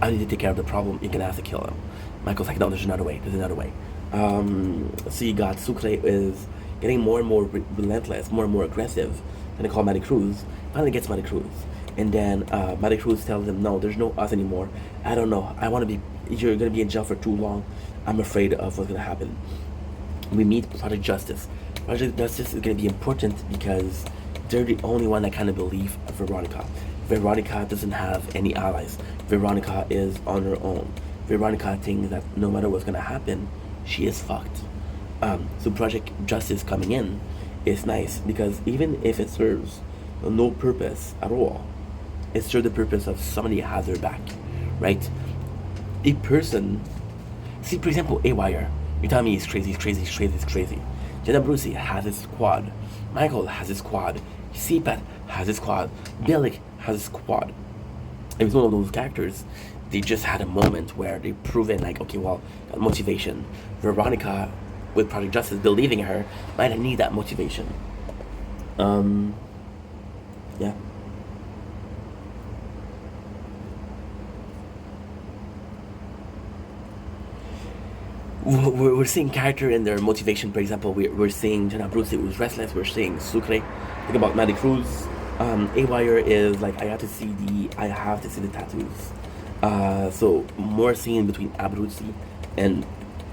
I need to take care of the problem. You're gonna have to kill him. Michael's like, no, there's another way. There's another way. So you got Sucre is getting more and more relentless, more and more aggressive. Gonna call Maricruz. Finally gets Maricruz, and then Maricruz tells him, no, there's no us anymore. I don't know. I want to be. You're gonna be in jail for too long. I'm afraid of what's gonna happen. We meet Project Justice. Project Justice is going to be important because they're the only one that kind of believe Veronica. Veronica doesn't have any allies. Veronica is on her own. Veronica thinks that no matter what's going to happen, she is fucked. So Project Justice coming in is nice because even if it serves no purpose at all, it serves the purpose of somebody has their back, right? A person, see, for example, A-Wire. You're telling me he's crazy, he's crazy, he's crazy, he's crazy. Jenna Brucey has his squad. Michael has his squad. CPAT has his squad. Billick has his squad. It was one of those characters. They just had a moment where they proven like, okay, well, got motivation. Veronica, with Project Justice, believing her, might need that motivation. Yeah. We're seeing character and their motivation. For example, we're seeing Jenna Brucey who's restless. We're seeing Sucre. Think about Maricruz. A-Wire is like I have to see the tattoos. So more scene between Abruzzi and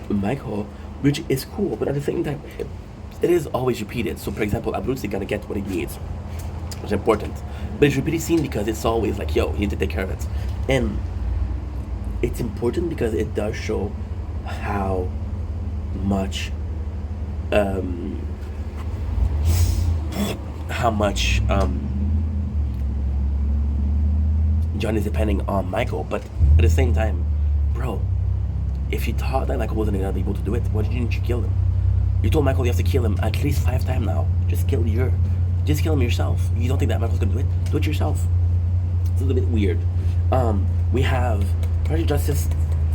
Michael, which is cool, but at the same time, it is always repeated. So for example, Abruzzi gonna get what he needs, which is important. But it's repeated scene because it's always like, yo, you need to take care of it, and it's important because it does show how much John is depending on Michael, but at the same time, bro, if you thought that Michael wasn't gonna be able to do it, why didn't you kill him? You told Michael you have to kill him at least 5 times now. Just kill him yourself. You don't think that Michael's gonna do it? Do it yourself. It's a little bit weird. We have Project Justice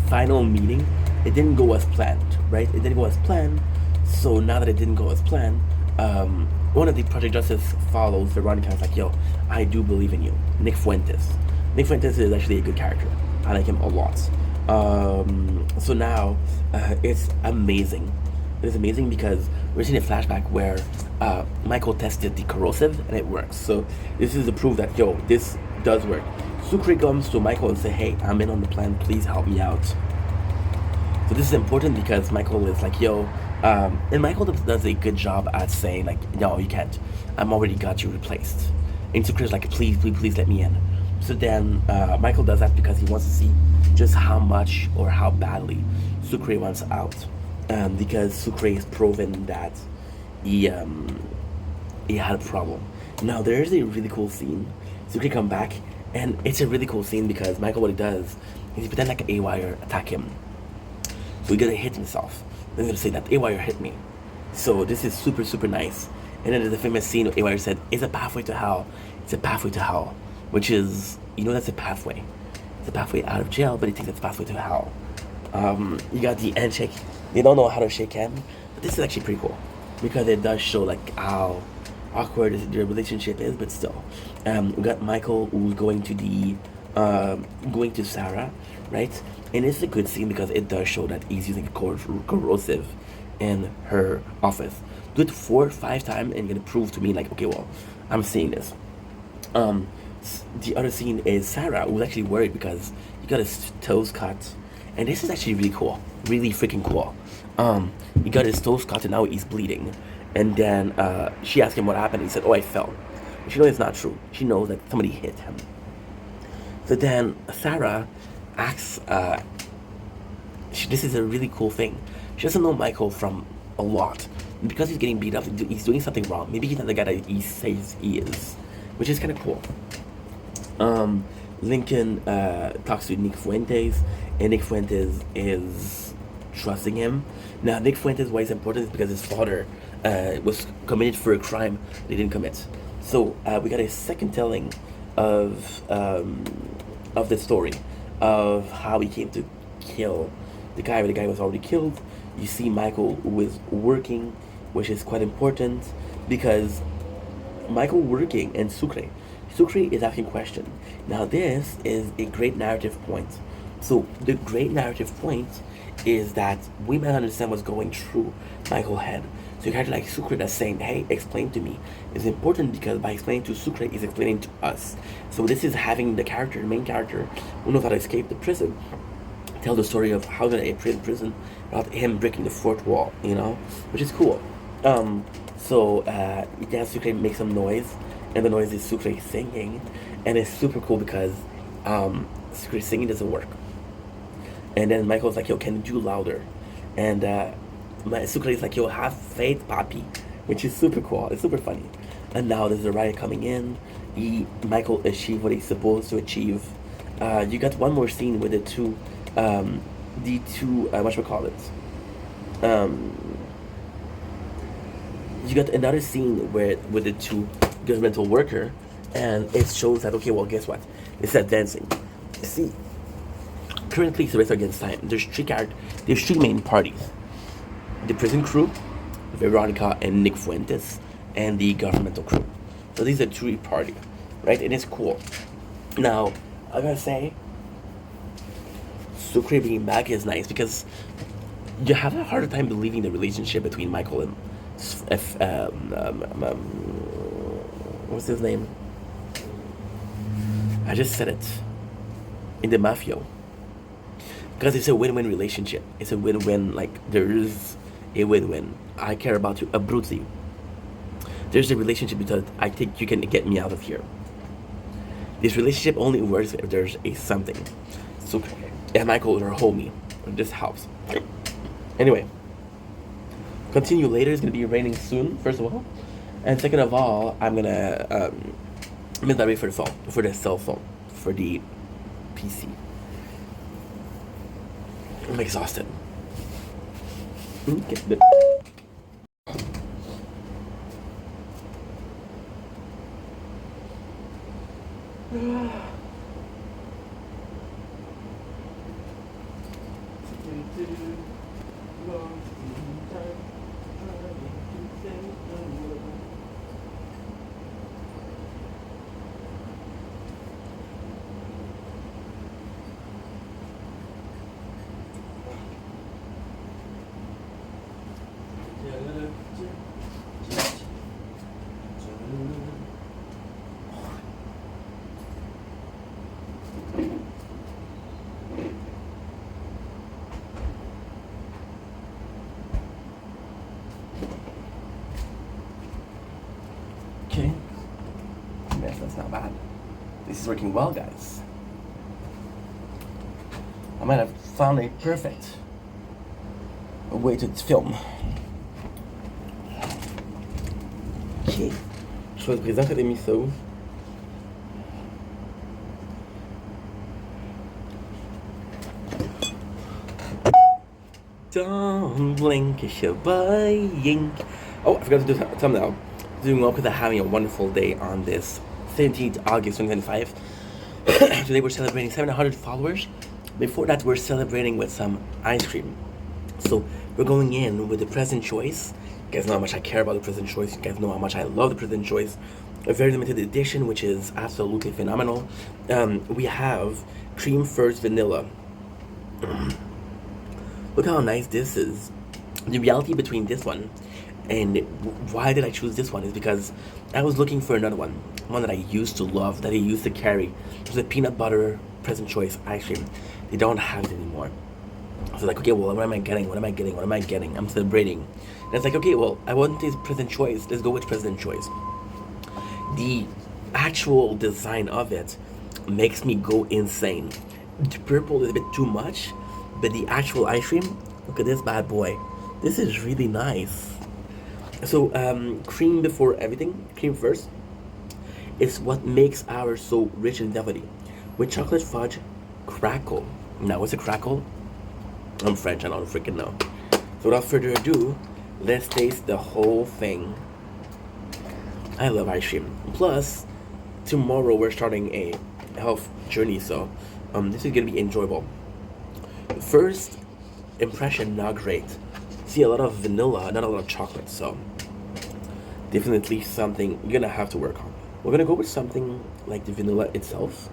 final meeting. It didn't go as planned, right? It didn't go as planned. So now that it didn't go as planned, one of the Project Justice follows Veronica. Is like, yo, I do believe in you. Nick Fuentes. Nick Fuentes is actually a good character. I like him a lot. So now it's amazing. It's amazing because we're seeing a flashback where Michael tested the corrosive and it works. So this is the proof that, yo, this does work. Sucre comes to Michael and say, hey, I'm in on the plan. Please help me out. So this is important because Michael is like, yo, and Michael does a good job at saying like, no, you can't. I'm already got you replaced. And Sucre's like, please let me in. So then Michael does that because he wants to see just how much or how badly Sucre wants out. Because Sucre has proven that he had a problem. Now there's a really cool scene. Sucre come back, and it's a really cool scene because Michael, what he does is he pretend like A-Wire attack him. So he's gonna hit himself. Then he's gonna say that A-Wire hit me. So this is super, super nice. And then there's a famous scene where A-Wire said, it's a pathway to hell. It's a pathway to hell. Which is, that's a pathway. It's a pathway out of jail, but he thinks it's a pathway to hell. You got the handshake. They don't know how to shake hands. But this is actually pretty cool. Because it does show like how awkward their relationship is, but still. We got Michael who's going to Sarah, right? And it's a good scene because it does show that he's using corrosive in her office. Do it 4 or 5 times and you're gonna prove to me like, okay, well, I'm seeing this. The other scene is Sarah, who's actually worried because he got his toes cut. And this is actually really cool. Really freaking cool. He got his toes cut and now he's bleeding. And then she asked him what happened. He said, oh, I fell. But she knows it's not true. She knows that somebody hit him. So then Sarah asks, this is a really cool thing. She doesn't know Michael from a lot. And because he's getting beat up, he's doing something wrong. Maybe he's not the guy that he says he is. Which is kind of cool. Lincoln talks to Nick Fuentes. And Nick Fuentes is trusting him. Now, Nick Fuentes, why it's important is because his father was committed for a crime they didn't commit. So we got a second telling of the story of how he came to kill the guy. The guy was already killed. You see Michael who is working, which is quite important because Michael working and Sucre is asking questions. Now this is a great narrative point So the great narrative point is that we might understand what's going through Michael's head. So you kind of like Sucre that's saying, "Hey, explain to me." It's important because by explaining to Sucre, is explaining to us. So this is having the character, the main character, who knows how to escape the prison, tell the story of how to escape the prison without him breaking the fourth wall. Which is cool. Yeah, Sucre makes some noise, and the noise is Sucre singing, and it's super cool because Sucre singing doesn't work. And then Michael's like, "Yo, can you do louder?" And Sucre is like, "Yo, have faith, Papi," which is super cool. It's super funny. And now there's a riot coming in. Michael achieved what he's supposed to achieve. You got one more scene with whatchamacallit. You got another scene with the two governmental worker, and it shows that, okay, well, guess what? It's advancing. See, currently it's the rest against time. There's three main parties: the prison crew, Veronica and Nick Fuentes, and the governmental crew. So these are three parties, right? And it's cool. Now, I gotta say, Sucre being back is nice because you have a harder time believing the relationship between Michael and what's his name? I just said it. In the Mafia. Because it's a win-win relationship. It's a win-win, like, there's a win-win. I care about you, Abruzzi. There's a relationship because I think you can get me out of here. This relationship only works if there's a something. So, and Michael are homie. This helps. Anyway. Continue later. It's going to be raining soon, first of all. And second of all, I'm going to make that ready for the phone. For the cell phone. For the PC. I'm exhausted. Okay. Okay. Yes, that's not bad. This is working well, guys. I might have found a perfect way to film. Ok. Je vais présenter l'émission. Don't blink, it's your buying. Oh, I forgot to do thumbnail. Doing well because I'm having a wonderful day on this 17th August 2025. Today we're celebrating 700 followers. Before that, we're celebrating with some ice cream. So we're going in with the present choice. You guys know how much I care about the present choice. You guys know how much I love the present choice. A very limited edition, which is absolutely phenomenal. We have cream first vanilla. Look how nice this is. The reality between this one and why did I choose this one is because I was looking for another one that I used to love, that I used to carry. It was a peanut butter present choice ice cream. They don't have it anymore. So like, okay, well, what am I getting? I'm celebrating. And it's like, okay, well, I want this present choice. Let's go with present choice. The actual design of it makes me go insane. The purple is a bit too much, but the actual ice cream, look at this bad boy. This is really nice. So, cream before everything, cream first. It's what makes ours so rich and velvety. With chocolate fudge crackle. Now, what's a crackle? I'm French, I don't freaking know. So without further ado, let's taste the whole thing. I love ice cream. Plus, tomorrow we're starting a health journey, so this is gonna be enjoyable. First impression, not great. See a lot of vanilla, not a lot of chocolate, so definitely something you're gonna have to work on. We're gonna go with something like the vanilla itself.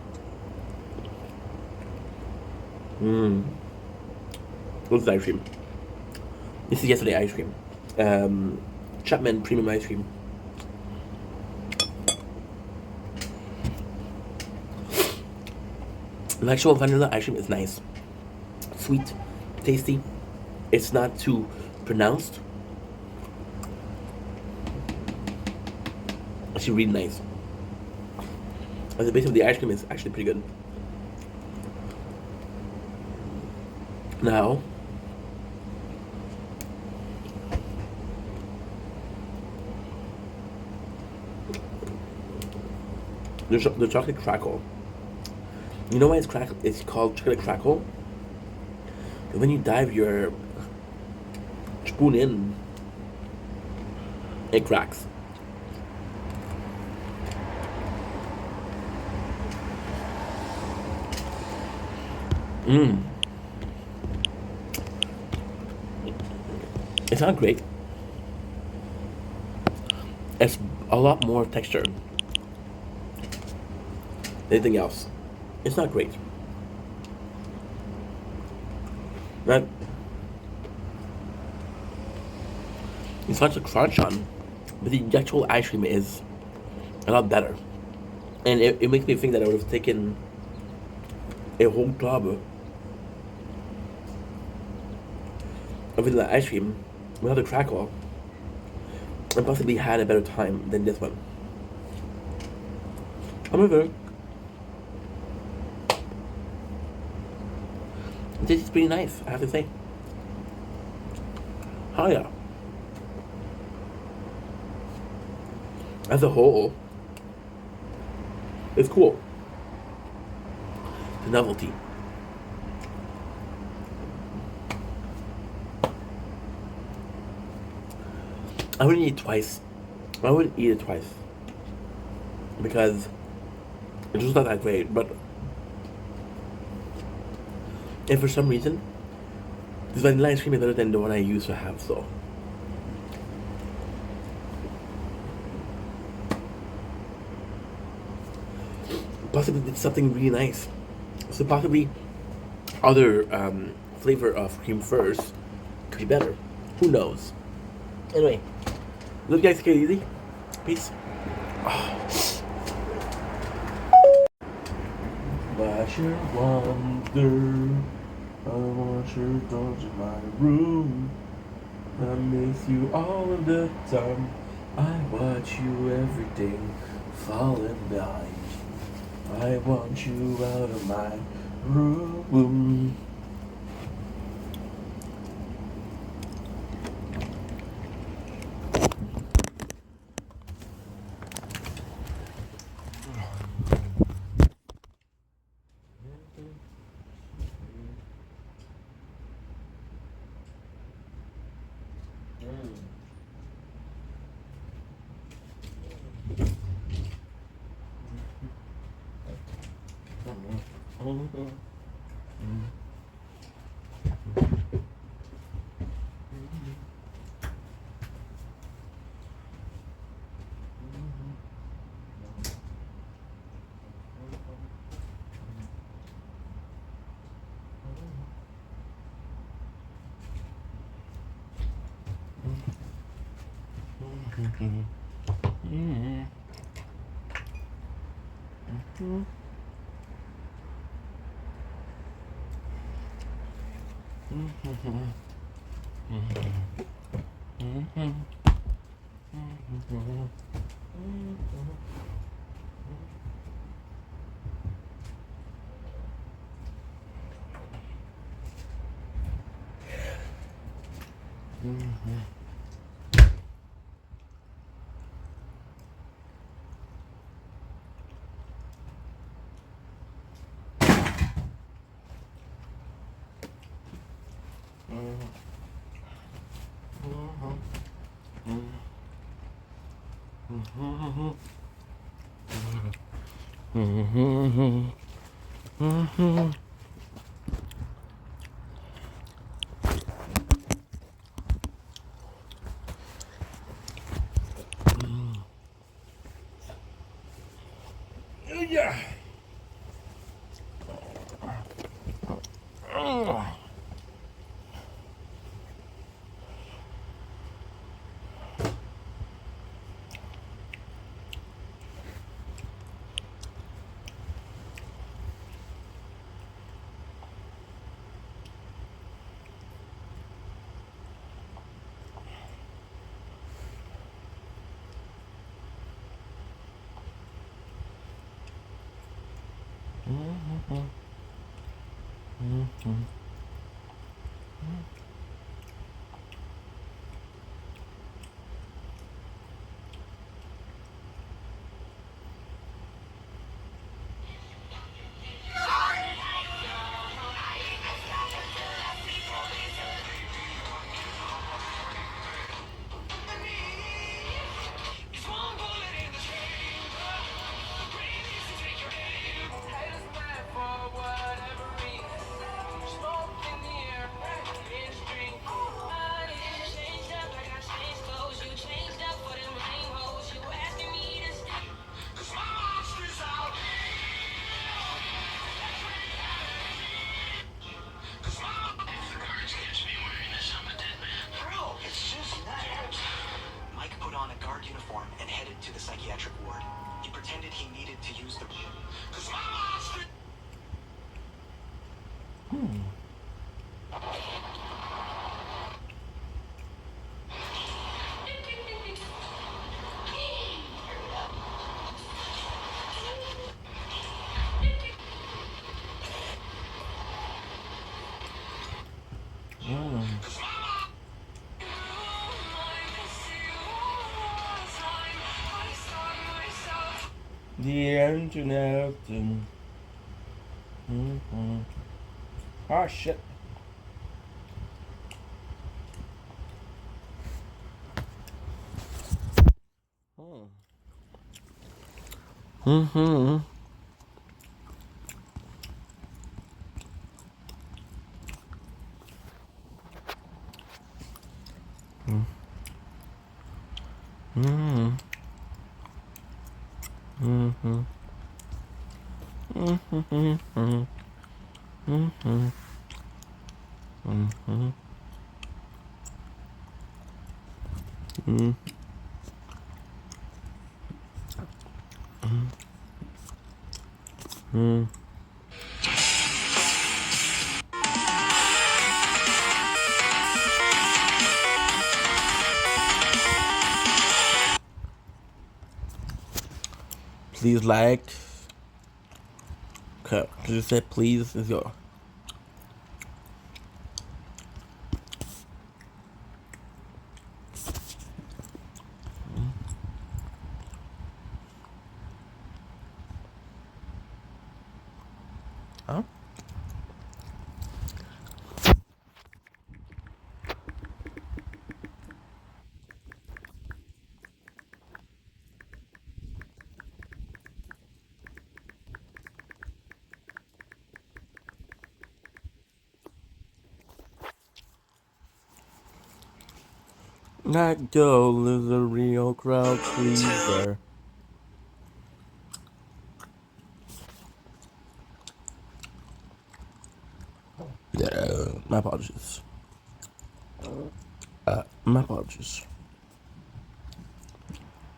What's the ice cream? This is yesterday ice cream. Chapman premium ice cream. The actual vanilla ice cream is nice. Sweet, tasty. It's not too pronounced. Actually really nice. And the base of the ice cream is actually pretty good. Now, the chocolate crackle. You know why it's called chocolate crackle? When you dive your spoon in, it cracks. It's not great. It's a lot more texture than anything else. It's not great. But it's hard to crunch on, but the actual ice cream is a lot better. And it makes me think that I would have taken a whole tub of vanilla ice cream without the crackle and possibly had a better time than this one. However, this is pretty nice, I have to say. Oh yeah. As a whole, it's cool. The novelty. I wouldn't eat it twice. I wouldn't eat it twice. Because it's just not that great, but if for some reason this vanilla ice cream is better than the one I used to have, so possibly it's something really nice. So possibly other flavor of cream furs could be better. Who knows? Anyway, love you guys, take it easy. Peace. Wash your wonder. I want your dogs in my room. I miss you all of the time. I watch you every day, falling behind. I want you out of my room. Yeah. Mike put on a guard uniform and headed to the psychiatric ward. He pretended he needed to use the... The internet. Ah, shit. Please like. Okay, you said please is your. Huh? That girl is a real crowd pleaser. Yeah, my apologies. My apologies.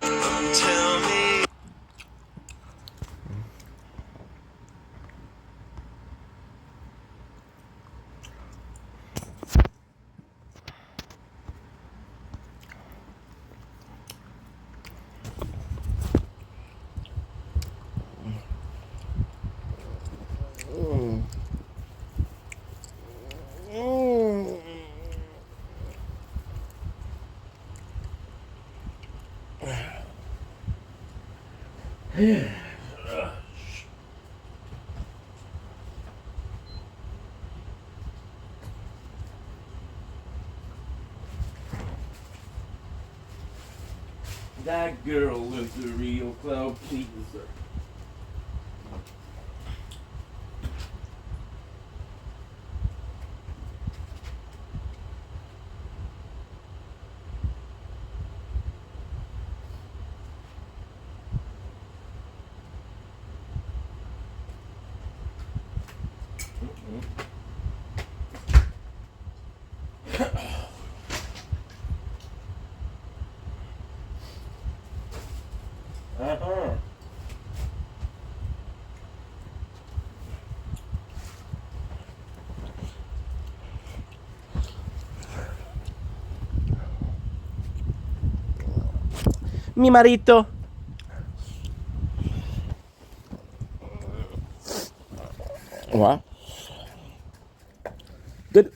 Tell me. That girl is the real crowd pleaser. Mi marito. Good.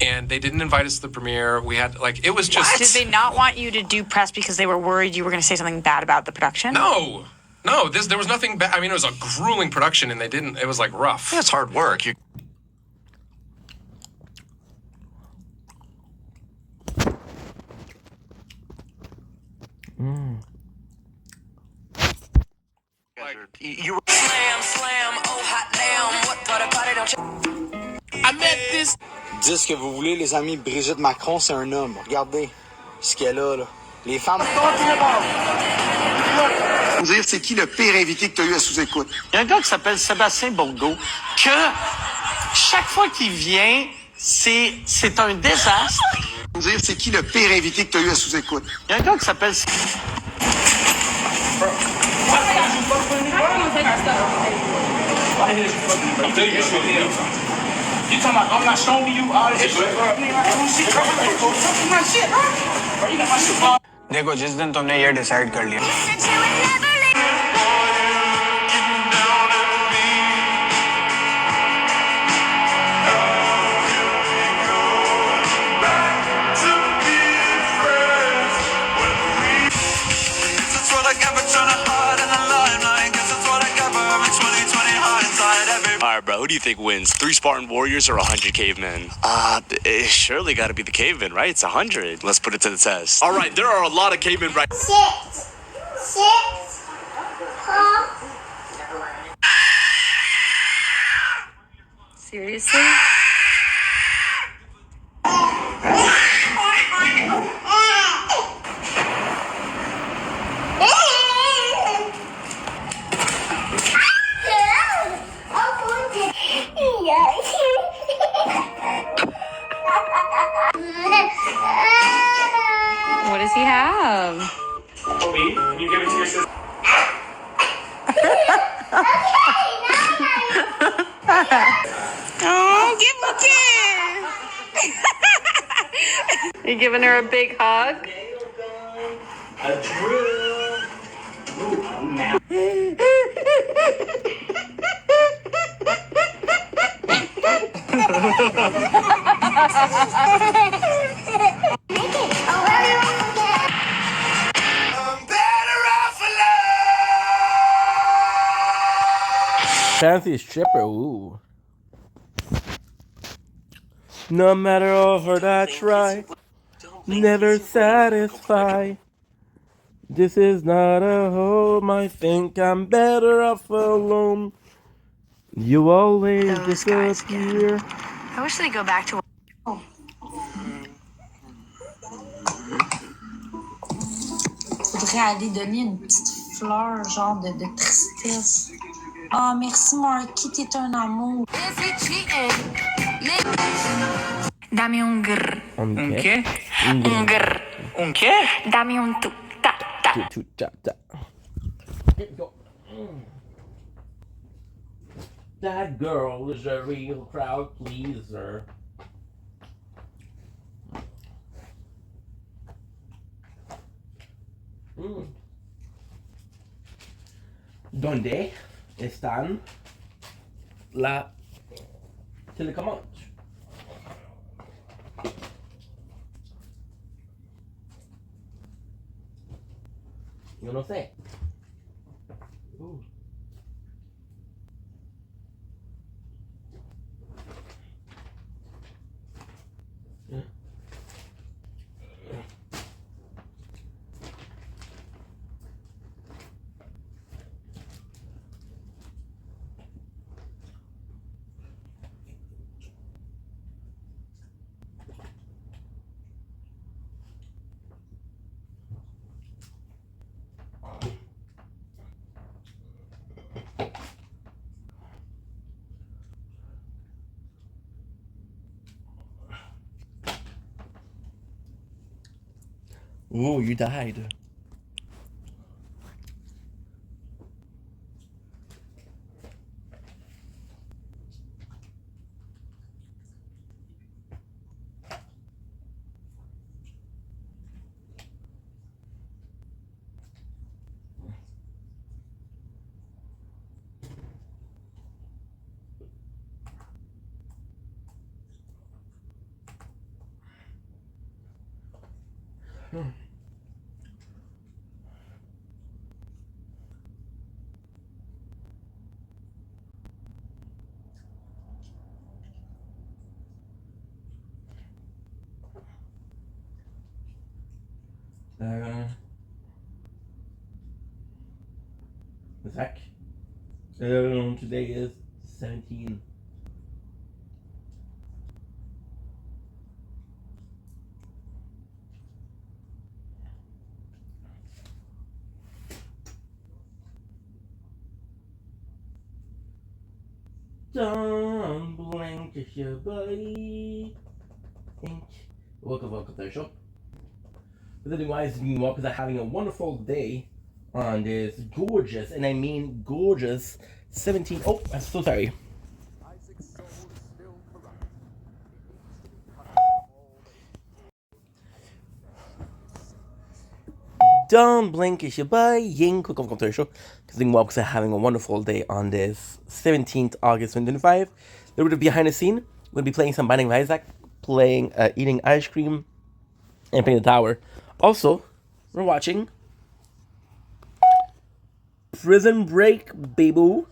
And they didn't invite us to the premiere. We had it was just. Did they not want you to do press because they were worried you were going to say something bad about the production? No. There was nothing bad. I mean, it was a grueling production, and they didn't. It was rough. That's hard work. You Slam, oh hot damn, what part of party don't you... I met this... Dis ce que vous voulez, les amis. Brigitte Macron, c'est un homme. Regardez ce qu'elle a, là. Les femmes... Dire c'est qui le pire invité que tu as eu à sous-écoute? Il y a un gars qui s'appelle Sébastien Bourgault, que chaque fois qu'il vient, c'est un désastre. Dire c'est qui le pire invité que tu as eu à sous-écoute? Il y a un gars qui s'appelle... You talking about I'm not showing you all this shit? My shit, bro. You got my shit, bro. देखो जिस दिन तुमने ये decide कर लिया Alright, bro, who do you think wins? 3 Spartan warriors or 100 cavemen? It surely gotta be the cavemen, right? It's 100. Let's put it to the test. Alright, there are a lot of cavemen right... Seriously? What does he have? Obi, can you give it to your sister? Oh, give him a kiss. You giving her a big hug? A drill. Fancy stripper, ooh. No matter how hard I try, never satisfy. This is not a home, I think I'm better off alone. You always Those guys disappear. I wish they'd go back to... Faudrait aller donner une petite fleur, genre de tristesse. Oh, merci, Marky, t'es un amour. Dame un grr. Un qué? Un grr. Un qué? Dame un tu. Ta, ta. That girl is a real crowd pleaser. ¿Dónde están la telecomando? Yo no sé. Oh, you died. Zach. Today is 17. Don't blink if your buddy think. Welcome to the show. But otherwise, you walk is having a wonderful day on this gorgeous, and I mean gorgeous, 17. Oh, I'm so sorry. Don't blink if you buy Ying quick welcome to the show. Because Walks are having a wonderful day on this 17th August 2025. A little bit of behind the scene. We'll be playing some Binding of Isaac, playing eating ice cream, and playing the tower. Also, we're watching Prison Break, baby.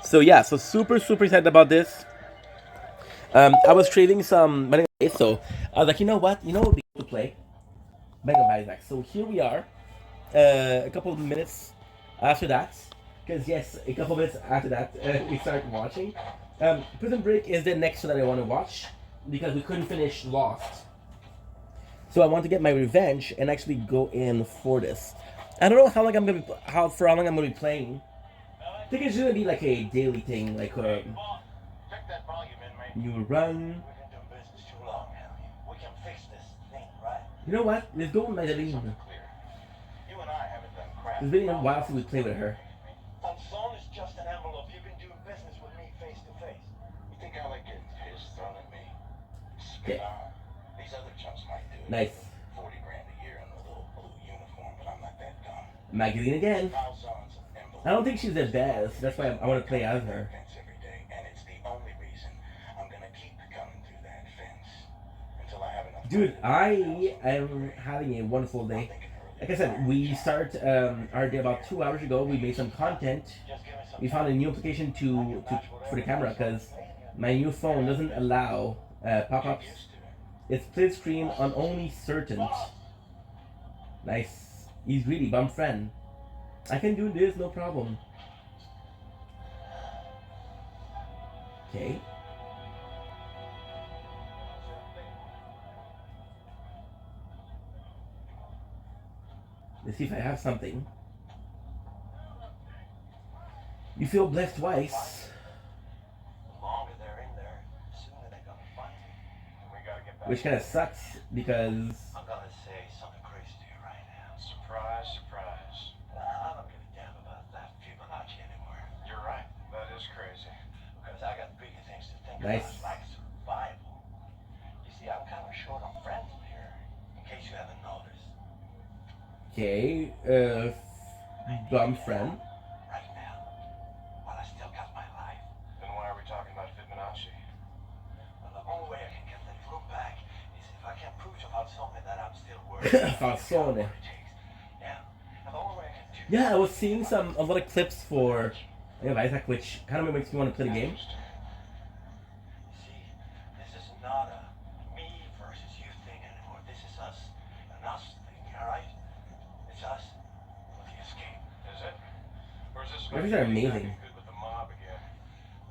So yeah, so super excited about this. I was trading some Binding of Isaac, so I was like, you know what? You know what would be cool to play? Binding of Isaac. So here we are. A couple of minutes after that, because yes, a couple of minutes after that, we start watching. Prison Break is the next one that I want to watch because we couldn't finish Lost. So I want to get my revenge and actually go in for this. I don't know how long I'm gonna be, how long I'm gonna be playing. I think it's gonna be like a daily thing, like you run. You know what? Let's go with Madeline. It's been a while since we played with her. Phone is just an envelope. You've been doing business with me face to face. You think I like getting his thrown at me? Spit on. These other chumps might do it. Nice. 40 grand a year in a little blue uniform, but I'm not that dumb. Magdalene again. I don't think she's the best. That's why I want to play as her. Every day, and it's the only reason I'm gonna keep coming through that fence until I have enough. Dude, I am having a wonderful day. Like I said, we start our day about 2 hours ago. We made some content. We found a new application for the camera because my new phone doesn't allow pop-ups. It's split screen on only certain. Nice. He's greedy, bum friend. I can do this, no problem. Okay. Let's see if I have something. You feel blessed twice. Which kind of sucks because I'm gonna say something crazy to you right now. Surprise, surprise. I don't give a damn about that Fibonacci anymore. You're right. That is crazy. Because I got bigger things to think nice. About, like survival. You see, I'm kind of short on friends here, in case you haven't noticed. Okay. Bum friend. Right now, while I still got my life. Then why are we talking about Fibonacci? Well, the only way I can get that room back is if I can prove to Falsone that I'm still working. Falsone. Yeah. And the only way I can do Yeah, I was seeing a lot of clips for Isaac, which kind of makes me want to play the game. You see, this is not a me versus you thing anymore. This is us and us thing, alright? It's us or the escape. Is it? Or is this Graphics are amazing. good with the mob again?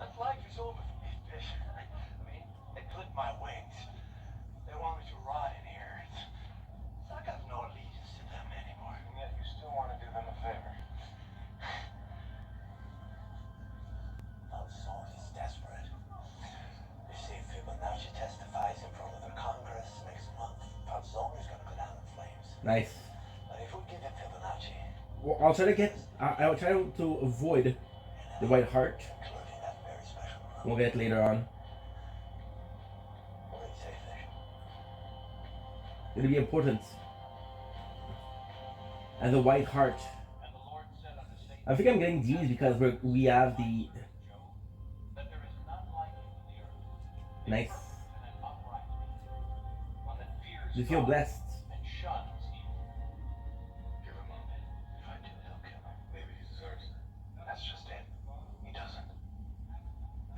That life is over for me, fish. I mean, they clipped my wings. They want me to rot in here. I got no allegiance to them anymore. And yet you still want to do them a favor. Falsone is desperate. You see, Fibonacci testifies in front of the Congress next month. Falsone is going to go down in flames. Nice. But if we give it Fibonacci, Well, I'll try to get. I'll try to avoid the White Heart. including that very special room, We'll get it later on. what do you say, Fish? It'll be important. And the White Heart. And the Lord said unto Satan, I think I'm getting these because we have the that there is none like you in the earth, nice. and an upright, one that fears You feel God blessed. and shuns evil. Give him up. If I do, he'll kill him. Maybe he deserves it. That's just it. He doesn't.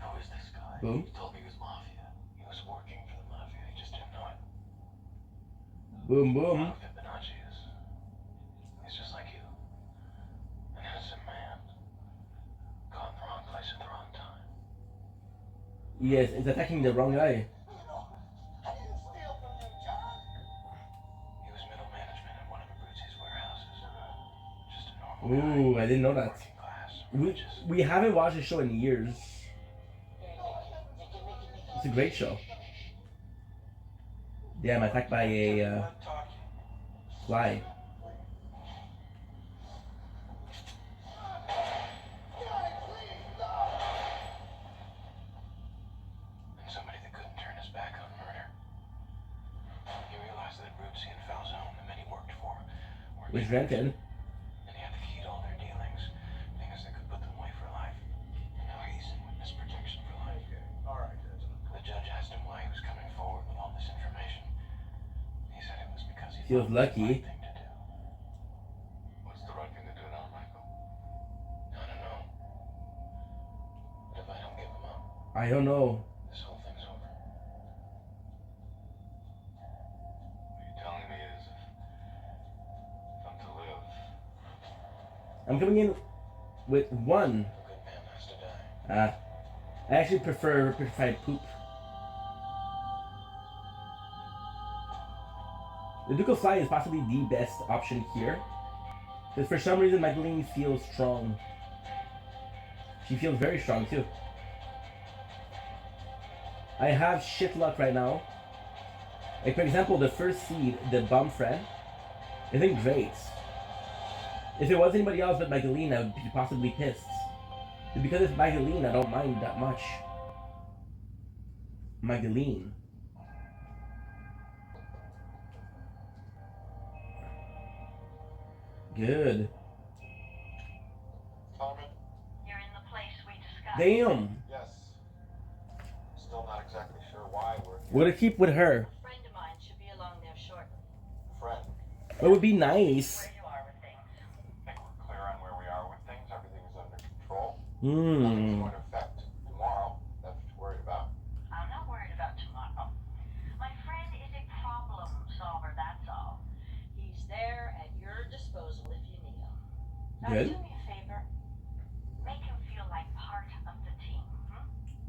Who is this guy? Boom. He told me he was mafia. He was working for the mafia. He just didn't know it. Boom, boom. Fibonacci is. He's just like you. An innocent man. Caught in the wrong place at the wrong time. Yes, it's attacking the wrong guy. He was middle management in one of Abruzzi's warehouses. Just a normal Ooh, I didn't know that. working class. We haven't watched the show in years. It's a great show. Yeah, I'm attacked by a fly. And somebody that couldn't turn his back on murder. He realized that Abruzzi and Falzone, the men he worked for, were Which rented. and he had the key to all their dealings, things that could put them away for life. And now he's in witness protection for life. Alright, the judge asked him why he was coming forward with all this information. He said it was because he Feels thought it was the lucky. right thing to do. What's the right thing to do now, Michael? I don't know. But if I don't give him up, I don't know. this whole thing's over. What you're telling me is if I'm to live, I'm coming in with one. a good man has to die. I actually prefer petrified poop. The Duke of Fly is possibly the best option here. Because for some reason Magdalene feels strong. She feels very strong too. I have shit luck right now. Like for example, the first seed, the bum friend, isn't great. If it was anybody else but Magdalene, I would be possibly pissed. But because it's Magdalene, I don't mind that much. Magdalene. Good. Carmen? You're in the place we discussed. Damn. Yes. Still not exactly sure why we're here. What to keep with her? A friend of mine should be along there shortly. Friend. It would be nice. Where you are with things. I think we're clear on where we are with things. Everything is under control. Nothing's Hmm. going to affect tomorrow. That's what you're worried about. I'm not worried about tomorrow. My friend is a problem solver, that's all. He's there at your disposal if you need him. Now Good. do me a favor. Make him feel like part of the team.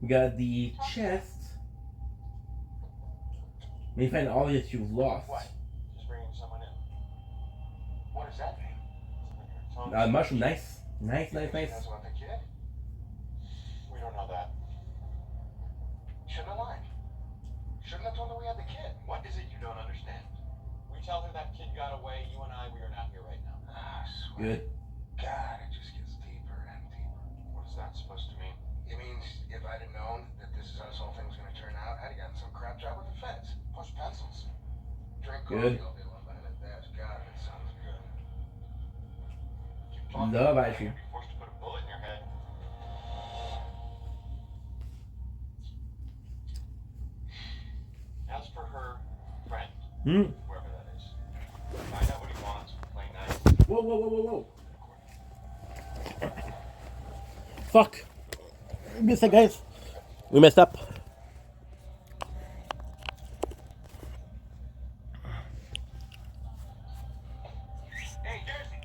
We got the chest. May find all that you've lost. What? Just bringing someone in. What does that mean? Something you're telling Mushroom, nice. Nice, You nice, think nice. she knows about the kid? We don't know that. Shouldn't have lied. Shouldn't have told her we had the kid. What is it you don't understand? We tell her that kid got away, you and I, we are not here right now. I swear. Good. God, it just gets deeper and deeper. What is that supposed to mean? It means if I'd have known that this is how this whole thing's gonna turn out, I'd have gotten some crap job with the feds. Push pencils. Drink Good. coffee all day long behind that desk. God, that sounds good. Love ice cream. Be forced to put a bullet in your head. As for her friend, whoever that is, find out what he wants. Play nice. Whoa, whoa, whoa, whoa, whoa. Fuck. Missed it, guys. We messed up. Hey, Jersey,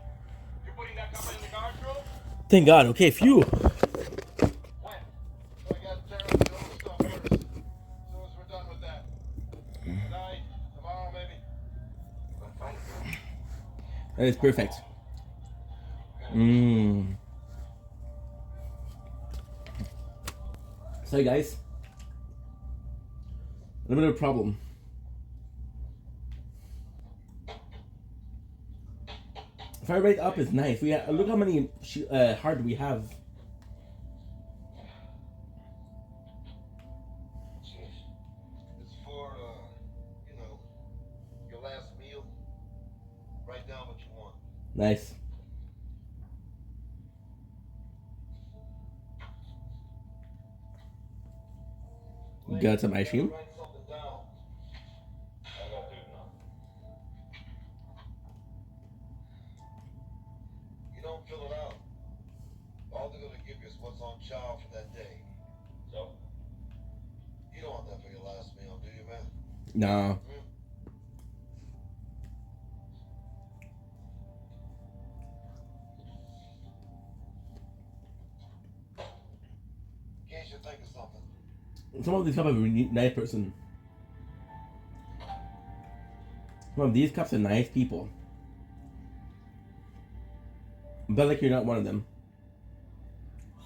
you're putting that comment in the guard room? Thank God. Okay, phew. When? So I got Sarah to do all the stuff first. As soon as we're done with that. Tonight, tomorrow, maybe. But fight. That is perfect. Sorry, guys. A little bit of a problem. Fire rate up is nice. We look how many heart we have. It's for, your last meal. Write down what you want. Nice. Got some ice cream. Write something down. I got to now. You don't fill it out. All they're gonna give you is what's on chow for that day. So? You don't want that for your last meal, do you, man? No. In case you think of something. Some of these cups are a really nice person. Some of these cups are nice people. But like you're not one of them.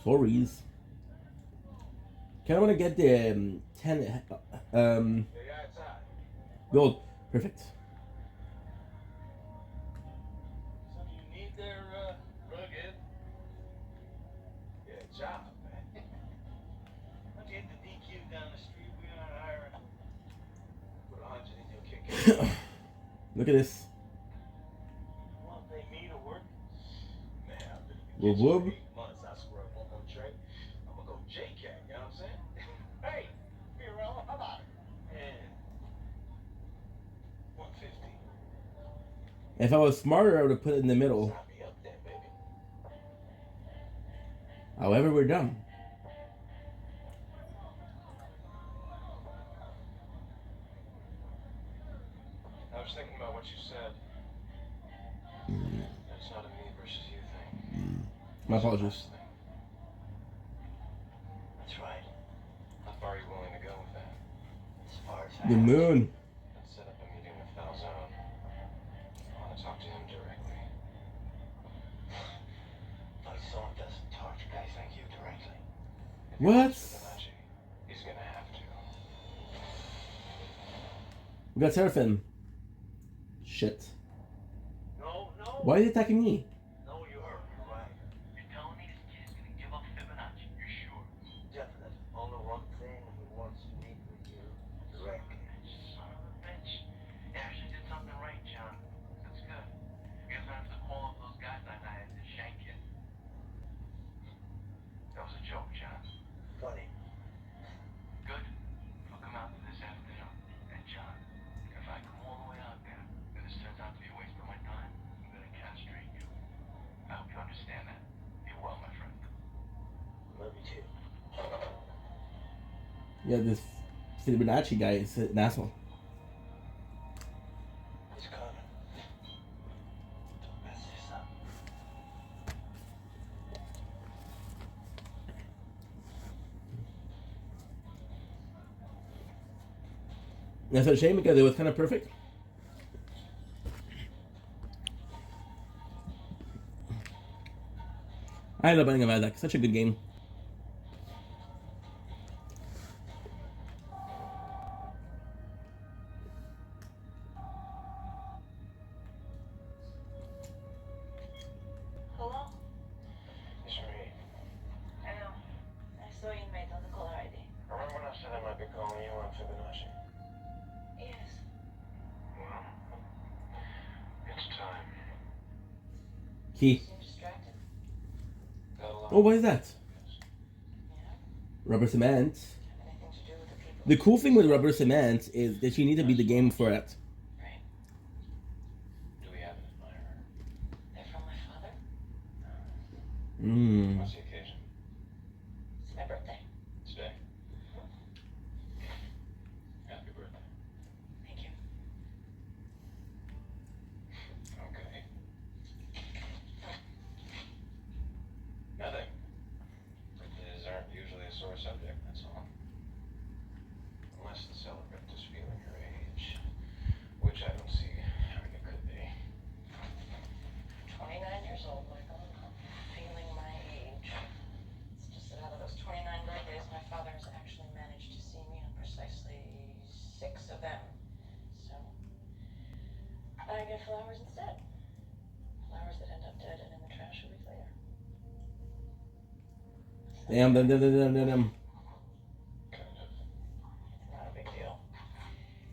Sorries. Kind of want to get the 10 gold. Perfect. Something you need there, rugged? Yeah, job, man. I'll get the DQ down the street. We aren't hiring. Put 100 in your kick. Look at this. You want to pay me to work? Man, I've been in the Whoop, kitchen whoop. for 8 months. I swear, one more tray. I'm gonna go J-Cat, you know what I'm saying? Hey, here, how about it? And 150. If I was smarter, I would have put it in the middle. Sign me up there, baby. However, we're dumb. I was thinking about what you said. It's not a me versus you thing. My apologies. That's right. How far are you willing to go with that? As far as The moon. Let's set up a meeting with Falzone. I want to talk to him directly. Falzone doesn't talk to guys like you directly. What? He's gonna have to. We got Seraphim. Shit. No. Why are they attacking me? No, you're right. You're telling me this kid's gonna give up Fibonacci. You're sure? Definite. Only one thing, he wants to meet with you directly. Son of a bitch. He actually did something right, John. That's good. You guys don't have to call up those guys that night to shank you. That was a joke, John. Funny. Good. I'll come out this afternoon. And John, if I come all the way out there, and this turns out to be a waste of my time, I'm gonna castrate you. I hope you understand that. Be well, my friend. Love you too. Yeah, this Fibonacci guy is an asshole. He's coming. Don't mess this up. That's a shame because it was kind of perfect. I love Binding of Isaac. Such a good game. Hello? It's me. I know. I saw your mate on the caller ID. Remember when I said I might be calling you on Fibonacci? Yes. Well, it's time. Key. Seem distracted. Oh, what is that? Rubber cement. The cool thing with rubber cement is that you need to beat the game for it. Do we have an admirer? They're from my father. What's the occasion? It's my birthday. Today. Happy birthday. Thank you. Okay. Nothing. Birthdays aren't usually a sore subject, that's all. Unless the celebrant is feeling her age. Which I don't see how it could be. 29 years old, Michael. I'm feeling my age. It's just that out of those 29 birthdays, my father has actually managed to see me on precisely 6 of them. So, I get flowers instead. Flowers that end up dead and in the trash a week later. Damn. It's not a big deal.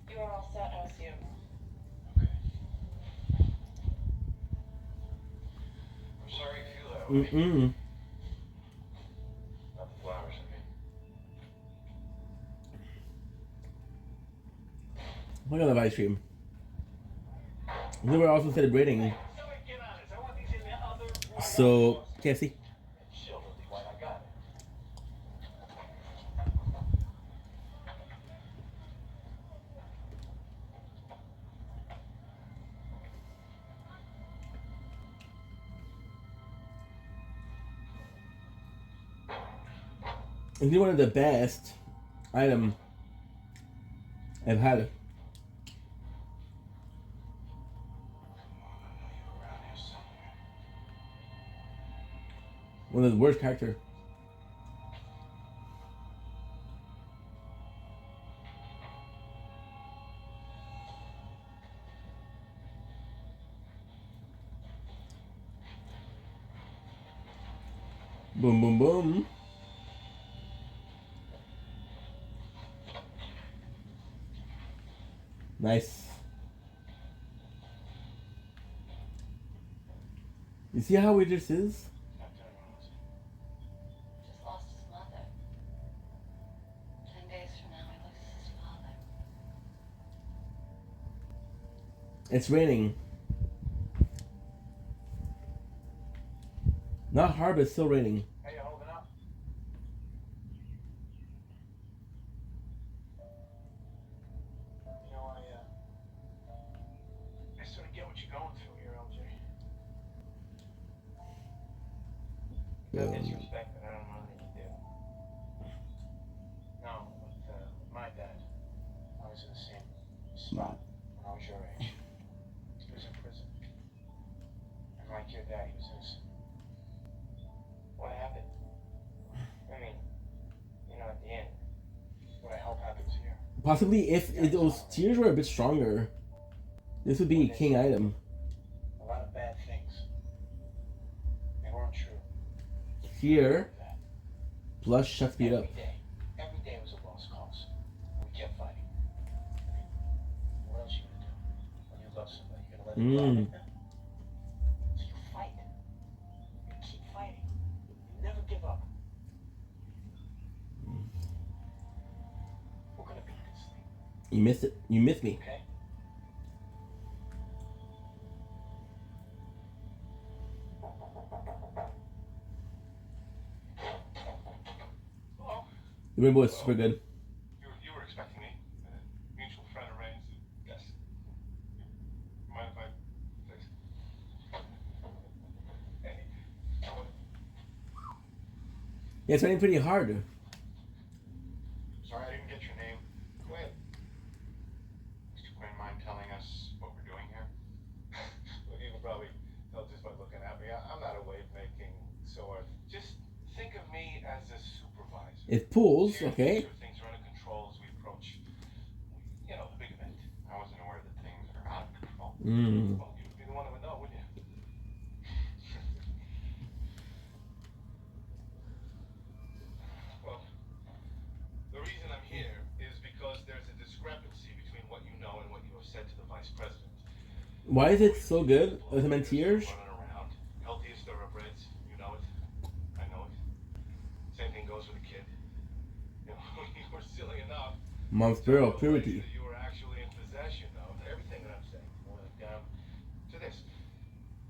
You are all set. I'll see you tomorrow. I'm sorry you feel that way. Not the flowers, I mean. Look at the ice cream. We were also celebrating. So, KFC. She'll really why I got it. It's one of the best item I've had. One of the worst character. Boom, boom, boom. Nice. You see how it just is? Just lost his mother. 10 days from now, he loses his father. It's raining. Not hard, but it's still raining. How you holding up? You know, I sort of get what you're going through here, LJ. No disrespect, but I don't know that you do. No, but my dad, I was in the same spot when I was your age. He was in prison. And like your dad, he was innocent. What happened? I mean, you know, at the end, what I hope happens here. Possibly if those tears were a bit stronger, this would be a king item. A lot of bad things. They weren't true. Here, plus shut speed up. Every day was a lost cause. We kept fighting. I mean, what else you gonna do? When you love somebody, you gonna let them go like that? So you fight. You keep fighting. You never give up. We're gonna beat this thing. You missed it. You missed me. Okay? The rainbow is super good. You were expecting me. Mutual friend arranged. Yes. Mind if I fix it? Hey. Yeah, it's raining pretty hard. Sorry I didn't get your name. Quinn. Mr. Quinn, mind telling us what we're doing here? Well, you can probably tell just by looking at me. I'm not a wave-making sort. Just think of me as a supervisor. It pulls, okay. Sure things are under control as we approach, you know, the big event. I wasn't aware that things are out of control. Well, you'd be the one who would know, wouldn't you? Well, the reason I'm here is because there's a discrepancy between what you know and what you have said to the vice president. Why is it so good? As I meant tears? Running around, healthy as thoroughbreds. You know it. I know it. Mom's purity. You were actually in possession of everything that I'm saying. Boiling down to this.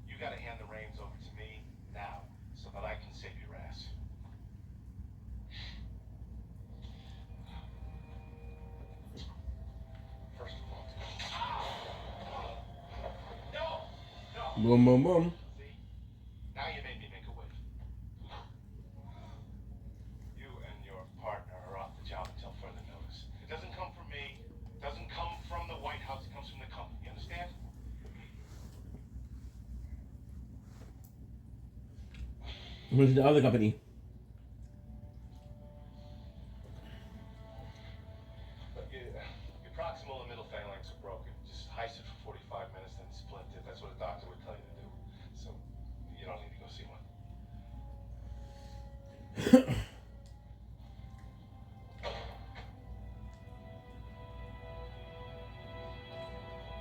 You gotta hand the reins over to me now so that I can save your ass. First of all, no! Boom, boom, boom. See? Now you made me make a wish. You and your partner are off the job until further notice. It doesn't come from me. It doesn't come from the White House. It comes from the company. You understand? Where's the other company? But your proximal and middle phalanx are broken. Just heist it for 45 minutes, then splint it. That's what a doctor would tell you to do. So you don't need to go see one.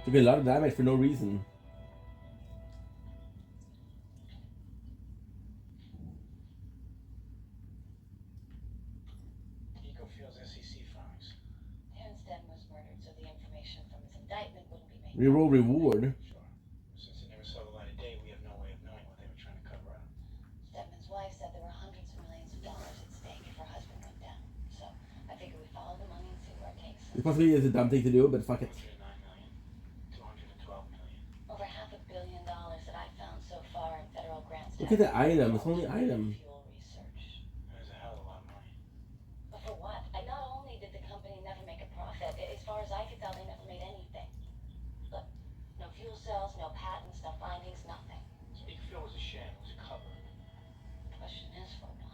Took a lot of damage for no reason. Eco feels SEC filings. Terrence Denton was murdered, so the information from his indictment wouldn't be made. Reroll reward. Sure. Since it never saw the light of day, we have no way of knowing what they were trying to cover up. Stedman's wife said there were hundreds of millions of dollars at stake if her husband went down. So I figure we follow the money and see where it takes us. It possibly is a dumb thing to do, but fuck it. 109 million. 212 million. Over $500 million that I found so far in federal grants. Look at the item. It's only item. Fuel research. That is a hell of a lot of money. But for what? And not only did the company never make a profit, as far as I could tell, they never made anything. Look, no fuel cells, no patents, no findings, nothing. Ecofuel was a sham. It was a cover. The question is for what?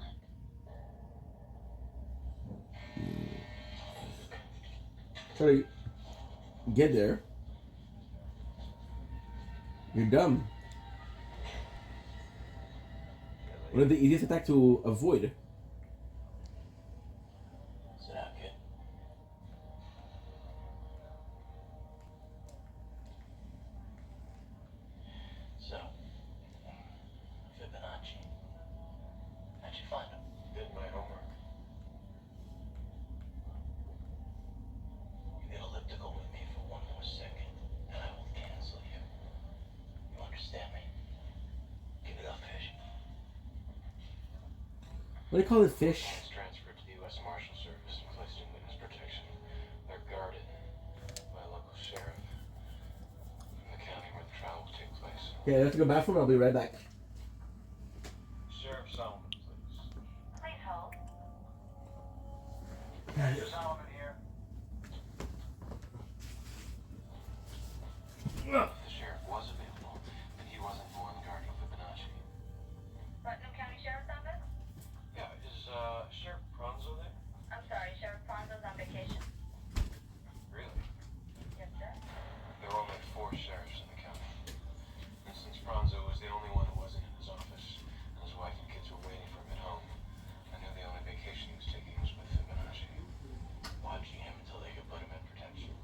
Try to get there. You're dumb. One of the easiest attack to avoid. Sit down, kid. So, Fibonacci. How'd you find him? Did my homework. You get elliptical with me for one more second, and I will cancel you. You understand me? Give it up, fish. What do you call it, fish? It's transferred to the U.S. Marshal Service and placed in witness protection. They're guarded by a local sheriff from the county where the trial will take place. Okay, I have to go bathroom. I'll be right back. Sheriff Solomon, please. Please hold. Mr. Solomon here. The sheriff was available, but he wasn't the one guarding Fibonacci. Putnam County Sheriff's Office? Yeah, is Sheriff Pronzo there? I'm sorry, Sheriff Ponzo's on vacation. Really? Yes, sir. There were only 4 sheriffs in the county. And since Pronzo was the only one who wasn't in his office, and his wife and kids were waiting for him at home, I knew the only vacation he was taking was with Fibonacci, watching him until they could put him in protection.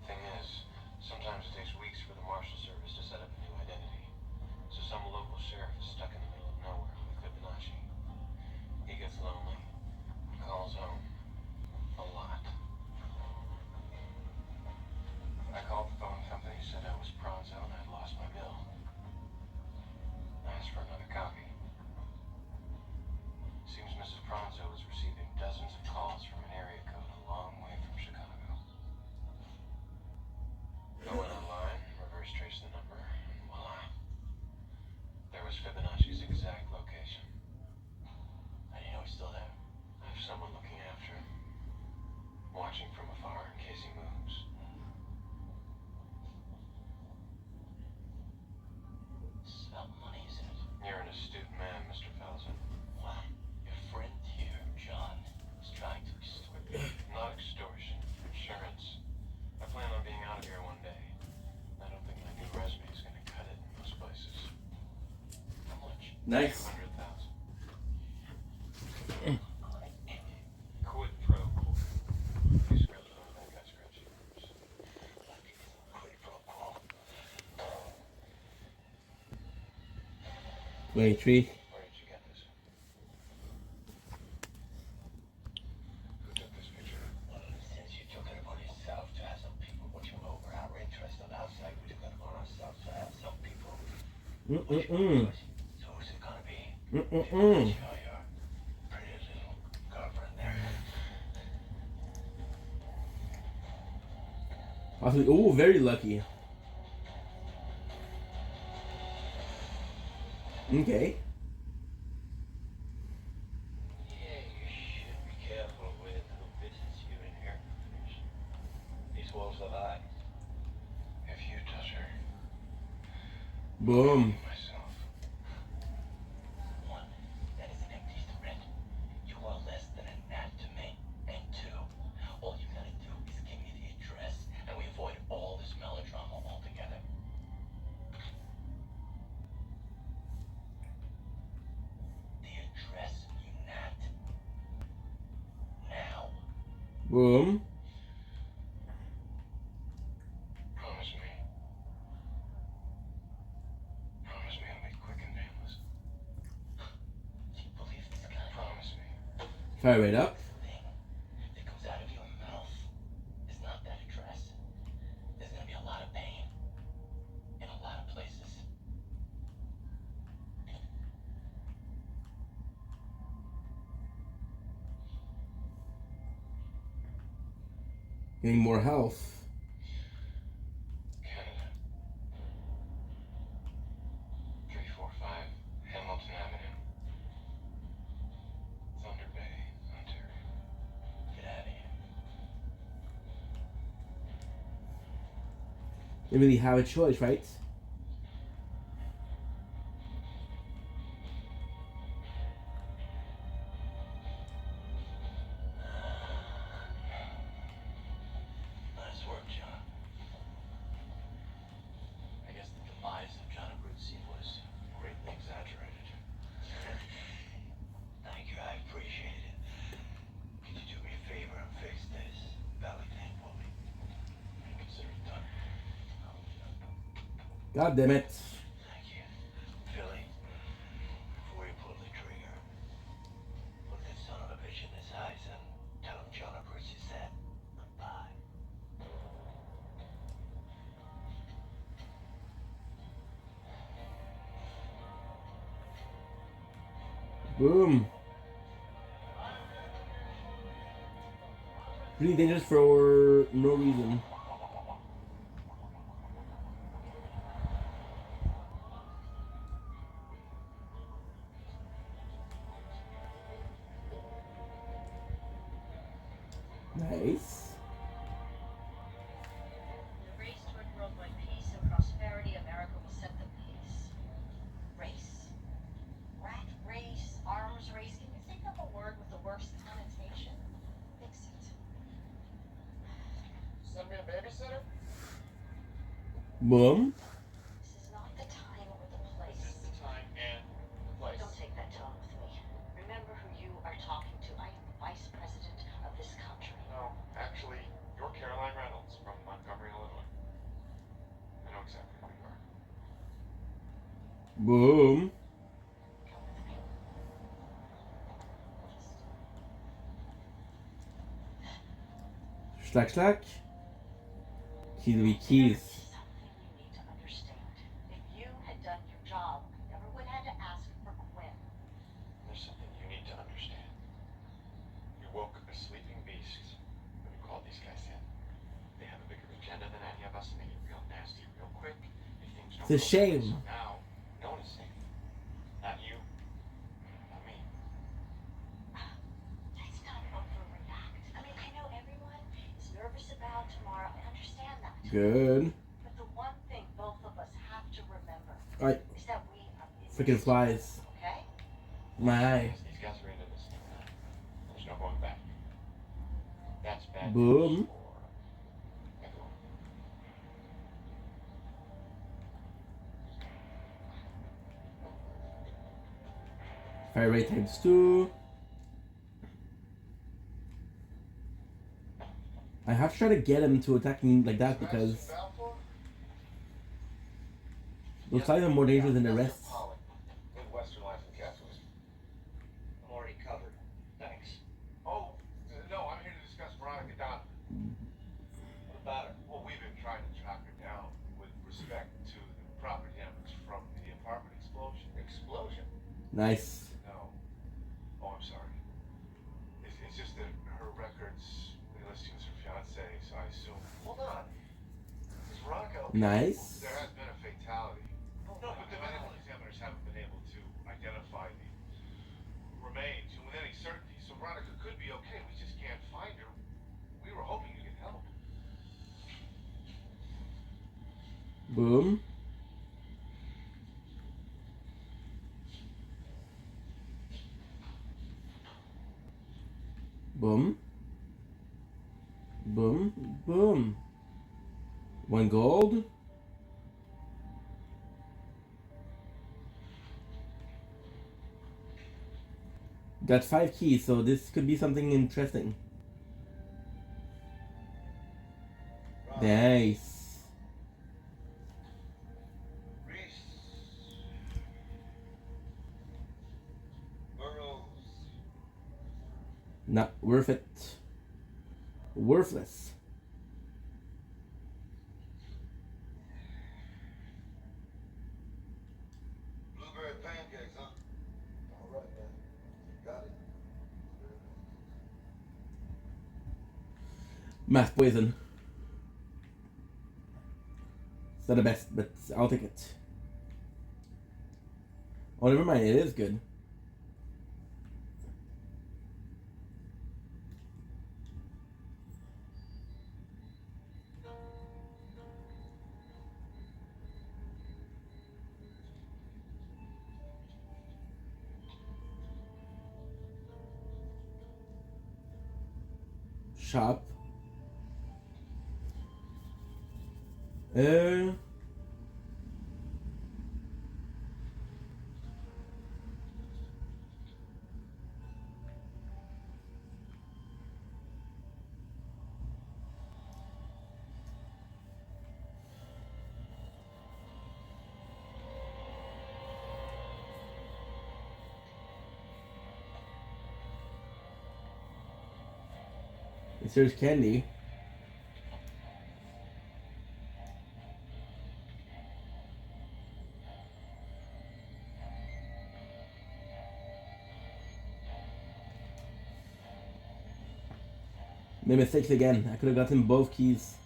Thing is, sometimes it takes weeks for the Marshal Service to set up a new identity. So some local sheriff is stuck in the middle of nowhere with Fibonacci. He gets lonely and calls home a lot. I called the phone company, said I was Pronzo and I'd lost my bill. I asked for another copy. Seems Mrs. Pronzo was receiving dozens of calls from an area code a long way from Chicago. I went online, reverse traced the number, and voila. There was Fibonacci's exact location. I didn't know he's still there. I have someone looking after him, watching from afar in case he moves. This is about money, isn't it? You're an astute man, Mr. Felsen. Well, your friend here, John, is trying to extort me. Not extortion, insurance. I plan on being out of here one day. I don't think my new resume is going to cut it in most places. How much? Nice. 200,000. Quid pro quo. You scrub it on, I got scratchy ears. Quid pro quo. 23. Where did you get this? Who took this picture? One of the Mm-mm-mm. So who's it gonna be? Mm-mm-mm. Show your pretty little girlfriend there. Possibly. Oh, very lucky. Okay. Yeah, you should be careful with who visits you in here. These wolves have eyes. If you touch her, Boom. myself. One, that is an empty threat. You are less than a gnat to me. And two, all you gotta do is give me the address, and we avoid all this melodrama altogether. The address, you gnat. Now. Boom. Promise me. Promise me I'll be quick and painless. Do you believe this guy? Promise me. Fire rate up. Thing that comes out of your mouth is not that address. There's gonna be a lot of pain in a lot of places. Getting more health. Canada. 345 Hamilton Avenue. Thunder Bay, Ontario. Get out of here. They really have a choice, right? Nice work, John. I guess the demise of John Abruzzi was greatly exaggerated. Thank you, I appreciate it. Could you do me a favor and fix this valley thing for me? I consider it done. God damn it. Thank you. Philly, before you pull the trigger, look that son of a bitch in his eyes and tell him John Abruzzi said goodbye. Boom. Really dangerous for no reason. Nice. The race toward worldwide peace and prosperity, America will set the pace. Race. Rat race, arms race. Can you think of a word with the worst connotation? Fix it. Send me a babysitter? Boom. This is not the time or the place. This is the time and the place. Don't take that tone with me. Remember who you are talking to. I am the vice president of this country. No, actually, you're Caroline Reynolds from Montgomery, Illinois. I know exactly who you are. Boom. Come with me. Just Slack, slack. Keys will be keys. There's something you need to understand. If you had done your job, I never would have had to ask for Quinn. There's something you need to understand. You woke a sleeping beast when you called these guys in. They have a bigger agenda than any of us, and they get real nasty real quick if things don't It's a go shame. well. So now, no one is safe. Not you, not me. Let's not overreact. I mean, I know everyone is nervous about tomorrow. I understand that. Good. But the one thing both of us have to remember Alright. is that we are in Freaking this flies. together, okay? My eye. These guys are into this thing now. There's no going back. That's bad Boom. news for everyone. Fire rate times 2. I have to try to get him to attack me like that because those flies are more dangerous than the rest. Midwestern Life and Castles. I'm already covered. Thanks. Oh, no, I'm here to discuss Veronica Donovan. What about her? Well, we've been trying to track her down with respect to the property damage from the apartment Nice. No. Oh, I'm sorry. It's just that her records, they list you as her fiance, so I assume. Hold on. Is Veronica okay? Nice. There has been a fatality. No, but the medical examiners haven't been able to identify the remains with any certainty, so Veronica could be okay. We just can't find her. We were hoping you could help. Boom. Boom. Boom. Boom. 1 gold. Got 5 keys, so this could be something interesting. Nice. Not worth it. Worthless. Blueberry pancakes, huh? All right, man. Got it. Math poison. It's not the best, but I'll take it. Oh, never mind. It is good. Shop. There's candy. Made mistakes again. I could have gotten both keys.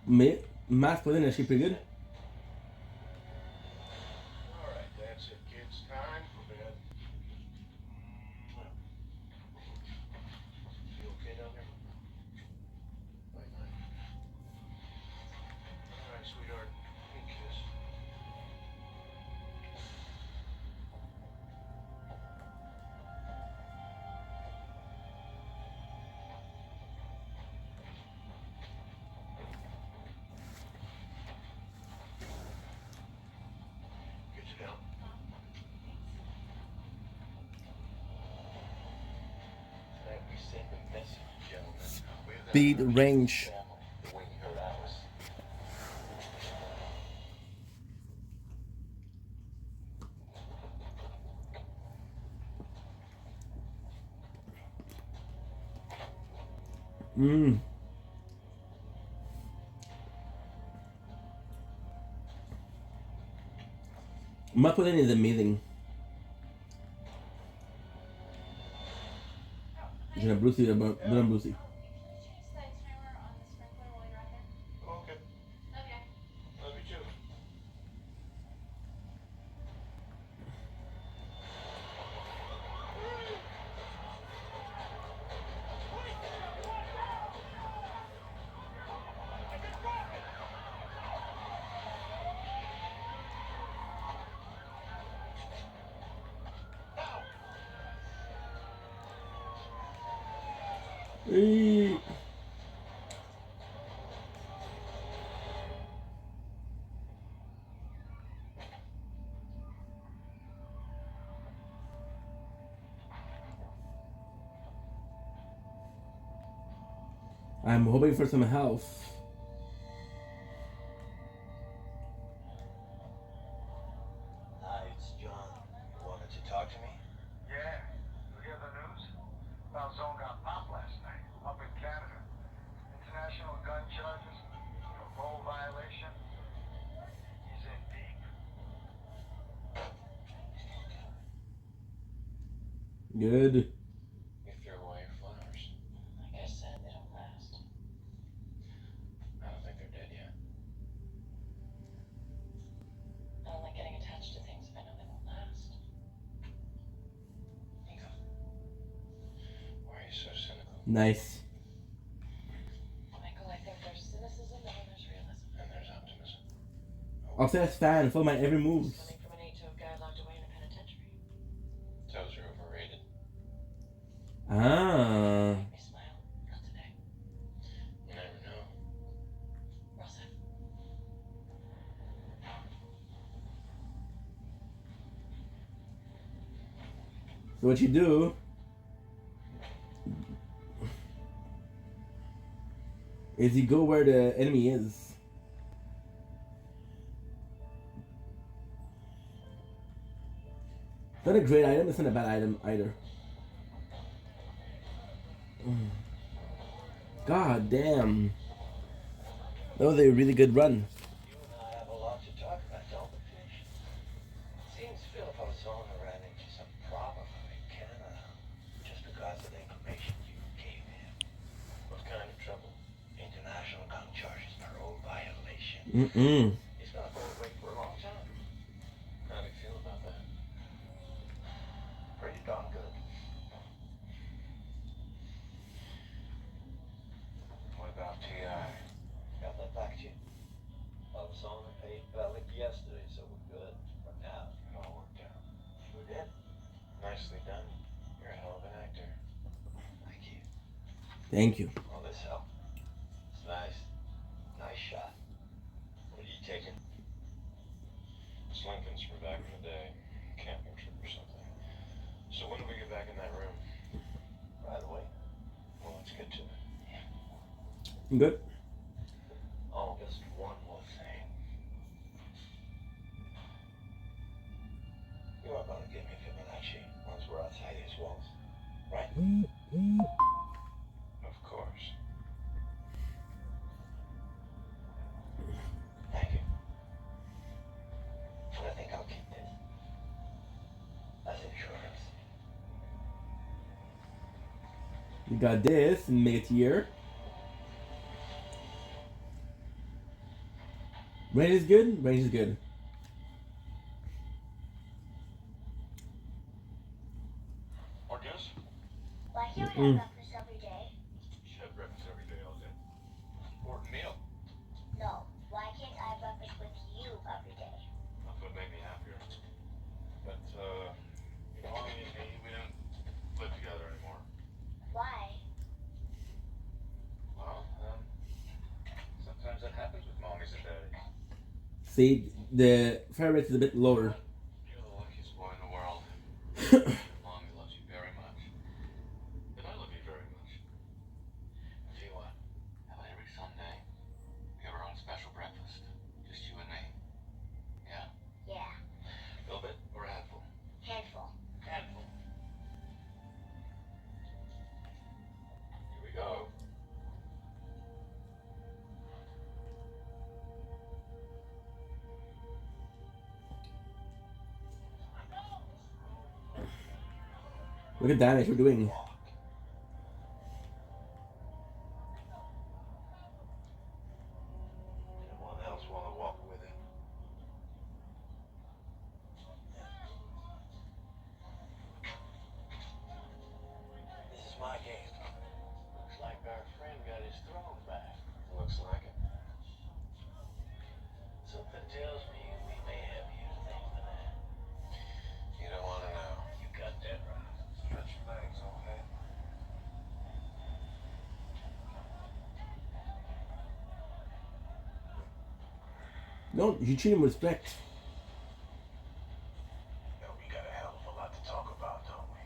Mais math poison is actually pretty good. All right, that's it, kids. Time for bed. You okay down there? Night. All right, sweetheart. Give me a kiss. Get you down. Tonight we send a message, gentlemen. We're gonna Speed hurt range. your family the way you hurt ours. Math poison is amazing. Gonna Brucey, Brucey. Okay. Love you too. Hey. I'm hoping for some health. Hi, it's John. You wanted to talk to me? Yeah. You hear the news? Falzone got popped last night, up in Canada. International gun charges, parole violation. He's in deep. Good. You threw away your flowers. Like I said, they don't last. I don't think they're dead yet. I don't like getting attached to things if I know they won't last. Nico, why are you so cynical? Nice. Michael, I think there's cynicism and then there's realism. And there's optimism. Obsessed fan, follow my every move. Coming from an A2 guy locked away in a penitentiary. Those are overrated. Ah. Make me smile. Not today. You never know. Rosa. So what you do is you go where the enemy is. It's not a great item, it's not a bad item either. God damn. That was a really good run. You and I have a lot to talk about, don't we, Fish? Seems Philip Falzone ran into some problem in Canada just because of the information you gave him. What kind of trouble? International gun charges, parole violation. He's gonna go away for a long time. How do you feel about that? Pretty darn good. What about T.I.? Got that back to you. Falzone paid Bellick yesterday, so we're good for now. It all worked out. Sure did. Nicely done. You're a hell of an actor. Thank you. Thank you. All this help. It's nice. Nice shot. What are you taking? It's Lincoln's from back in the day. Camping trip or something. So when do we get back in that room? Right away. Well, let's get to it. Good. Oh, just one more thing. You are gonna give me Fibonacci once we're outside these walls, right? Of course. Thank you. And I think I'll keep this as insurance. You got this, make it here. Range is good? Range is good. Orcas? Why can't we have breakfast every day? Should have breakfast every day all day. Important meal. No. Why can't I have breakfast with you every day? That's what made me happier. But, Mommy and me, we don't live together anymore. Why? Well, sometimes that happens with mommies and daddies. See, the fire rate is a bit lower. You're the luckiest boy in the world. Mommy loves you very much. And I love you very much. I'll tell you what, how about every Sunday, we have our own special breakfast. Just you and me. Yeah? Yeah. A little bit or a handful? Handful. Handful. Here we go. Look at damage we're doing. Anyone else want to walk with him? This is my game. Looks like our friend got his throne back. Looks like it. Something tells me we may have you to thank for that. You don't want to know. You got that right. Stretch your legs, okay? No, you treat him with respect. Yo, we got a hell of a lot to talk about, don't we?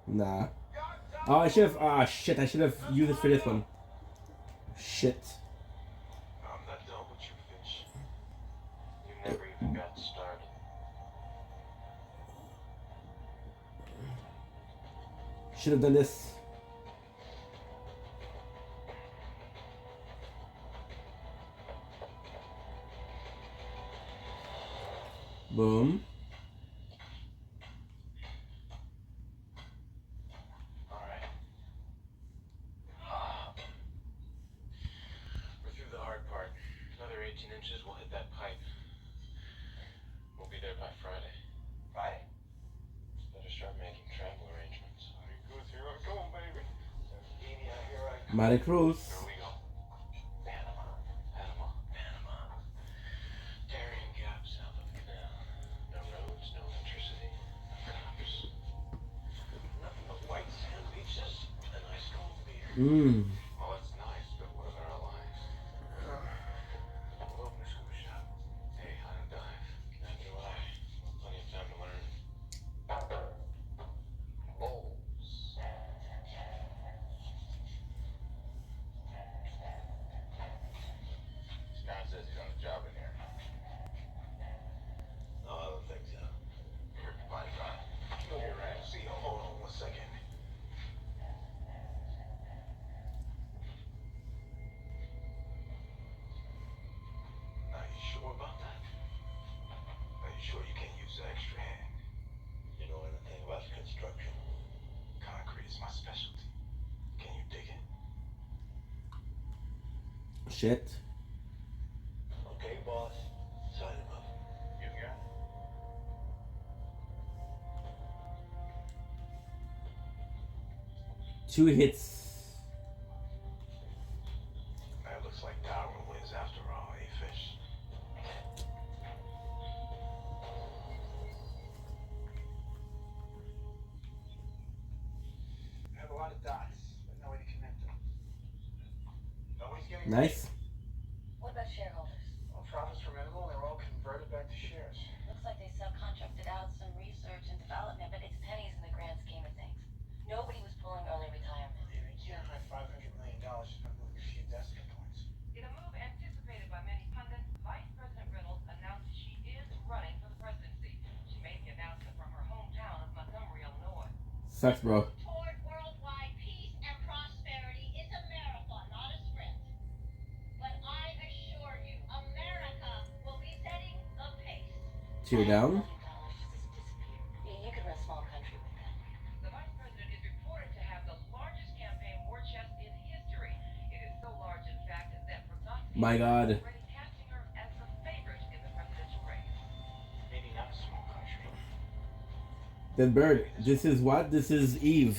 Nah. Oh, I should have. Ah, shit. I should have used it for this one. Shit. I'm not done with you, Finch. You never even got started. Should have done this. Boom. Alright. We're through the hard part. Another 18 inches, we'll hit that pipe. We'll be there by Friday. Friday? Better start making travel arrangements. Here I go, baby. Sardinia, here I come. Mighty Cruz. Here we go. Panama. Darien Gap, south of the canal. No roads, no electricity, no cops. Nothing but white sand beaches and ice cold beer. Well, that's nice, but what about our lives? We'll open a scuba shop. Hey, I don't dive. Neither do I. Plenty of time to learn. Bowls. Scott says he's on a job in here. No, I don't think so. Here, fine, Ron. You're right. See you. Hold on 1 second. Are you sure about that? Are you sure you can't use the extra hand? You know anything about construction? Concrete is my specialty. Can you dig it? Shit. Okay, boss. Sign him up. You got it. 2 hits. That looks like Darwin wins after all, eh, Fish? I have a lot of dots, but no way to connect them. Nobody's getting Nice. What about shareholders? Well, profits were minimal, and they were all converted back to shares. Looks like they subcontracted out some research and development, but it's pennies in the grand scheme of things. Nobody was pulling early retirement. You can't hide $500 million just by moving a few decimal points. In a move anticipated by many pundits, Vice President Reynolds announced she is running for the presidency. She made the announcement from her hometown of Montgomery, Illinois. Sucks, bro. Toward worldwide peace and prosperity is a marathon, not a sprint. But I assure you, America will be setting the pace. Tear down. You could run a small country with that. The vice president is reported to have the largest campaign war chest in history. It is so large, in fact, that prognosticators My God. are already casting her as the favorite in the presidential race. Maybe not a small country. Then Bird. This is what? This is Eve.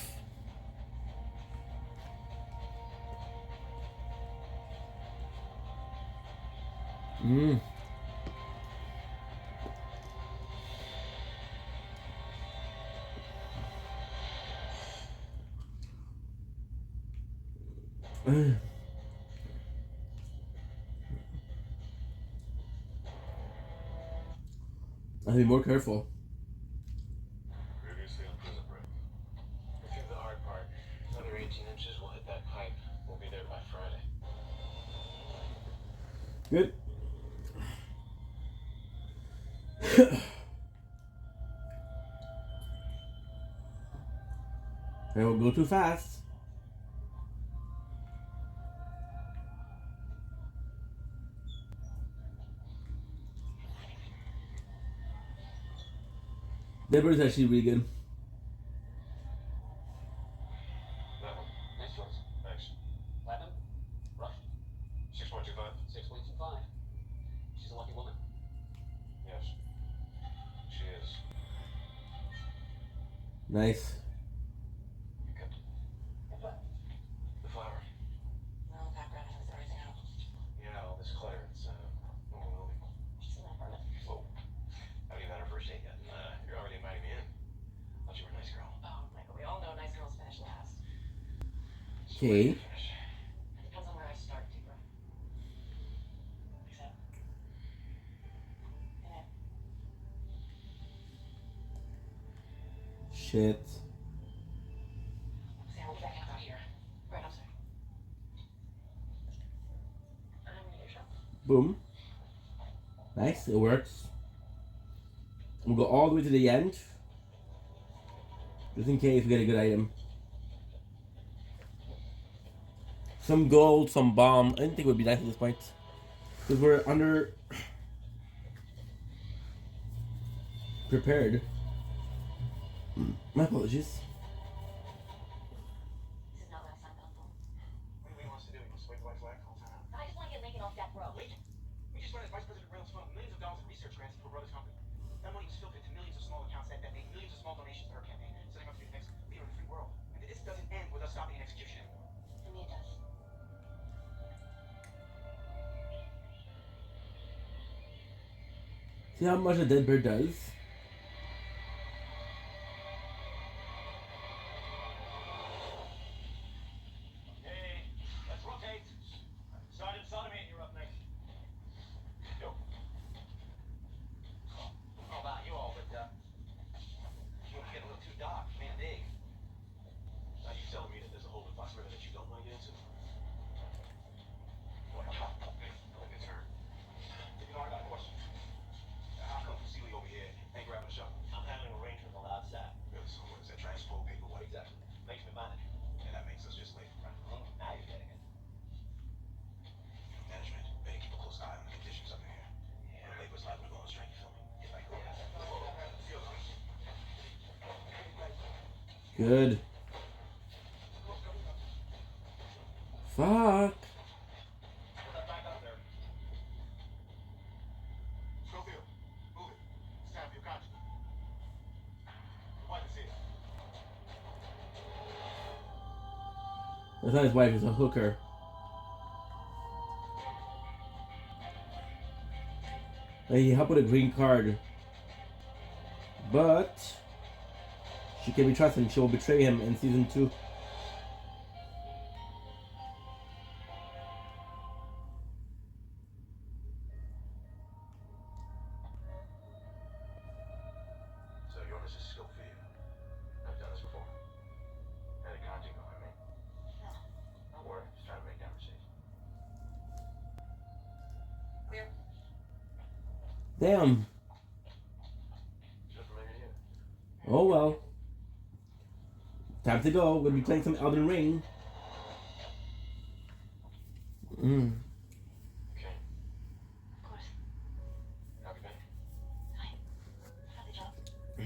I'll be more careful. Previously on prison break. We're through the hard part. Another 18 inches, we'll hit that pipe. We'll be there by Friday. Good. It will go too fast. That bird's actually really good. That one. Nice choice. Thanks. Platinum? Rough? 6.25? 6.25. She's a lucky woman. Yes. She is. Nice. You kept it. The flower. No, background has everything else. Yeah, all this clutter. It's overwhelming. She's an apartment. Whoa. Haven't even had our first date yet. You're already inviting me in. Thought you were a nice girl. Oh, Michael, we all know nice girls finish last. Okay. Depends on where I start, Deeper. Except. Shit. Boom. Nice, it works. We'll go all the way to the end. Just in case we get a good item. Some gold, some bomb. I didn't think it would be nice at this point. Because we're under... prepared. My apologies. This is not what I signed up for. What do you want us to do? You want us to wave the white flag the whole time? I just want to get Lincoln off that road. Lincoln? We just run as Vice President Reynolds Fund millions of dollars in research grants to a brothers company. That money was filtered to millions of small accounts that made millions of small donations to her campaign, setting up to be the next leader of the free world. And this doesn't end with us stopping an execution anymore. To me, it does. See how much a dead bird does? Hey, let's rotate. Sergeant Sodomy, you're up next. Yo. I don't know about you all, but you get a little too dark, man, big. Are you telling me that there's a hole in Fox River that you don't want to get into? Well, hey, look, it's her. You know, I got a question. How come Celie over here ain't grabbing a shovel? I'm handling arrangements on the outside. Really? So what is that, transport paperwork? Exactly. Makes me manager. And that makes us just labor, right? Now you're getting it. Management, better keep a close eye on the conditions up in here. Yeah. The labor's liable to go on strike, you feel me? If I go. Good. Fuck. Back up there. Schofield, move it. It's time for your conscience. Your wife is here. That's not his wife, it's a hooker. Like, he helped with a green card. But she can be trusted and she will betray him in season 2. So you're Mrs. Schofield. I've done this before. Had a contact on me. No. Don't worry, just trying to make conversation. Clear. Damn. Just from here. Oh well. Time to go. We'll be playing some Elden Ring. Okay. Of course. How have you been? Fine. How'd the job? I'm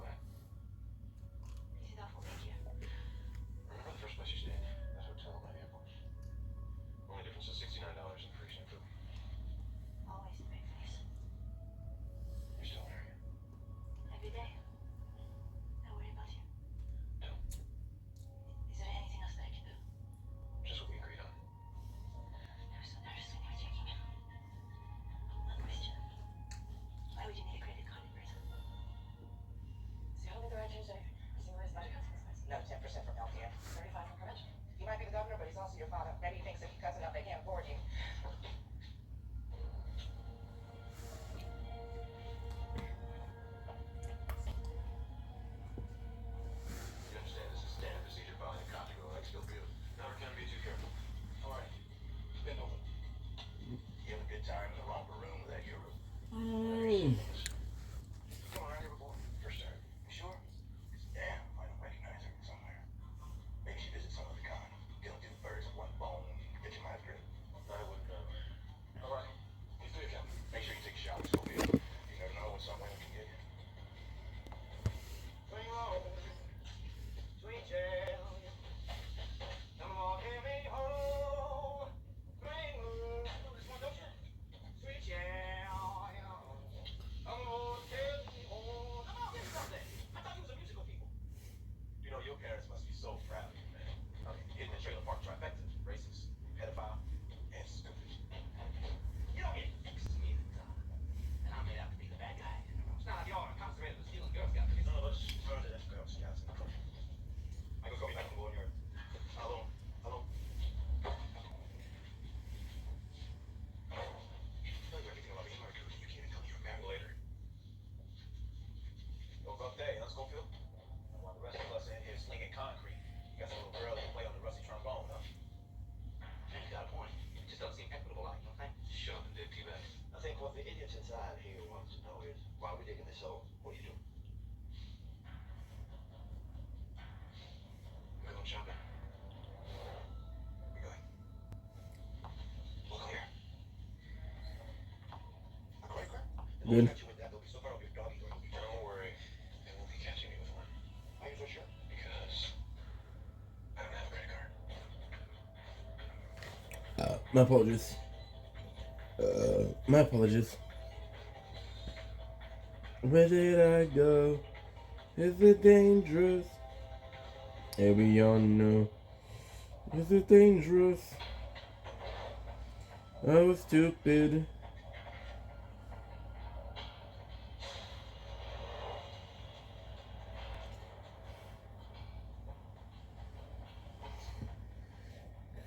glad. Easy enough, we'll make you. Remember the first place you stayed? That hotel by the airport. Only difference is $69 in free shampoo. Always the big face. You're still married. Every day. I worry about you. No. Is there anything else that I can do? Just what we agreed on. I was so nervous when you were checking in. One question. Why would you need a credit card in prison? So only the renters are personalized medical expenses. No, 10% from LPN. 35 from prevention. He might be the governor, but he's also your father. Maybe he thinks if you cussing up, they can't afford you. You understand this is standard procedure following the cop to go like Schofield. Never can be too careful. All right. Bend over. You have a good time in the romper room with that hero. Come on, I never before. First time. You sure? Damn, I don't recognize her somewhere. Maybe she visits some other con. Killing 2 birds with 1 bone. Get your mind straight. I wouldn't know. All right. You do your count. Make sure you take a shower, Schofield. You never know when someone can get you. Swing low. Sweet child. Come on, give me home. Swing low. This one, don't you? Sweet child. Come on, take me home. Come on, give me something. I thought you was a musical people. You know, your parents must be so proud of you, man. I mean, getting the trailer park trifecta. Racist, pedophile, and stupid. You don't get fixed to me at the time. And I made out to be the bad guy. It's not like y'all are incarcerated for stealing Girl Scouts. None of us burned it as Girl Scouts. I can go back and go in your alone. Alone. Tell you everything about me and my crew. You can't tell me you're married later. Yo, fuck day, huh, Schofield? And while the rest of us in here slinging concrete, you got some little girl that play on the rusty trombone, huh? Man, you got a point. It just doesn't seem equitable, like, you know what I'm saying? shut up and dig tea bags. I think what the idiots inside here wants to know is why we're digging this hole. What are you doing? We're going shopping. We're going. Look here. Good. Don't worry. They won't be catching me with one. Are you so sure? Because I don't have a credit card. My apologies. My apologies. Where did I go? Is it dangerous? And we all know. Is it dangerous? I was stupid.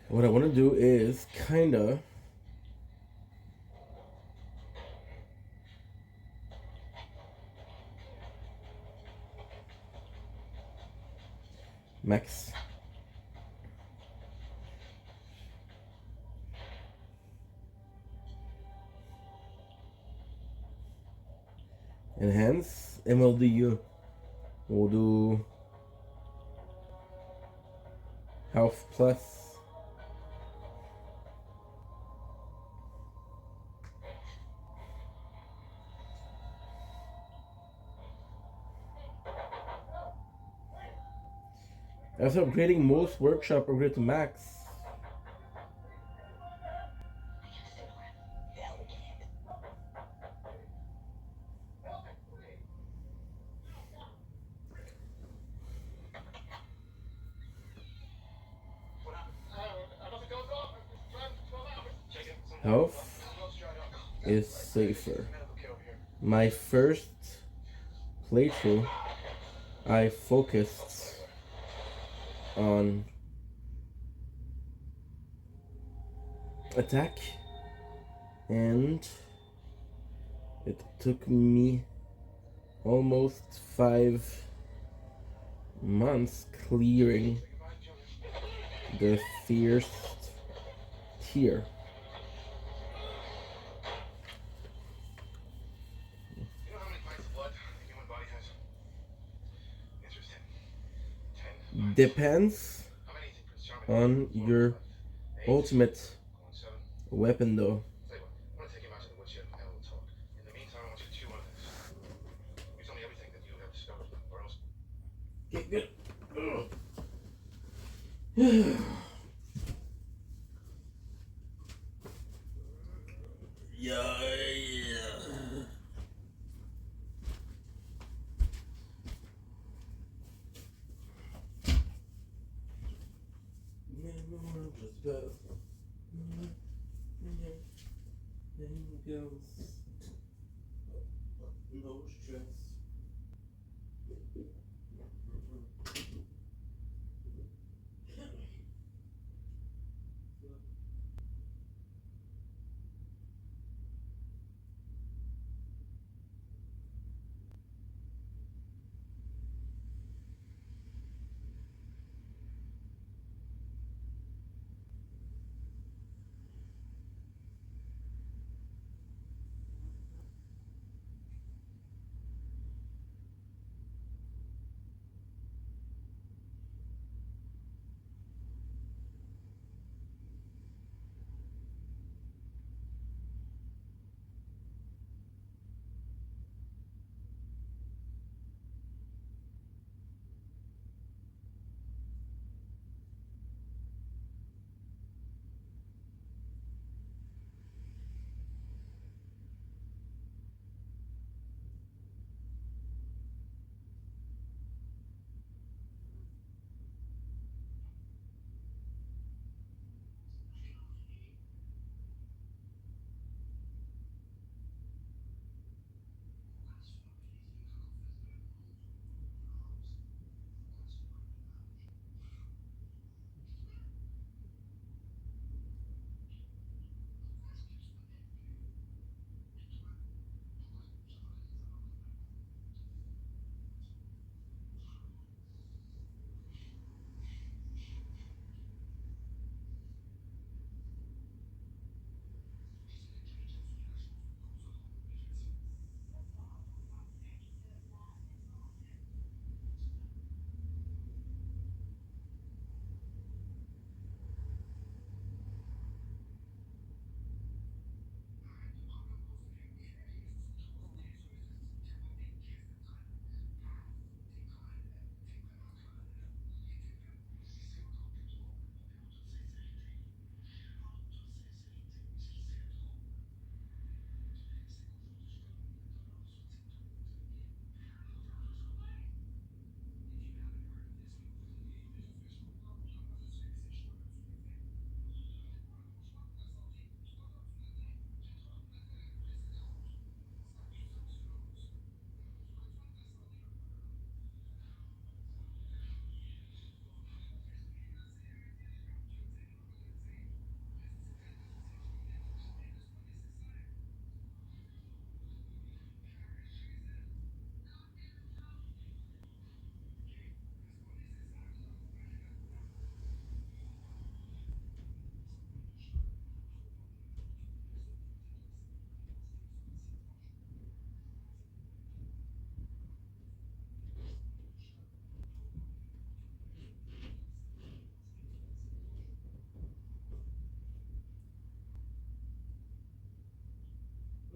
What I want to do is kinda max enhance MLDU. We'll do health plus. After upgrading most workshop, upgrade to max. Health is safer. My first playthrough, I focused on attack, and it took me almost 5 months clearing the first tier. You know how many pints of blood the human body has? The answer is 10. 10. Depends on your ultimate weapon though. Tell you what, I'm gonna take him out to the woodshed and have a little talk. In the meantime, I want you to chew on this. You tell me everything that you have discovered, or else. Get good. Yeah. No stress.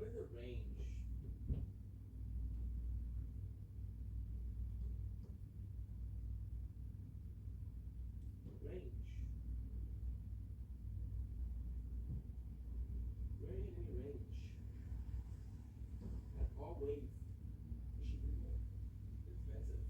What is the range? Range. Where is the range? At all waves. It should be more expensive.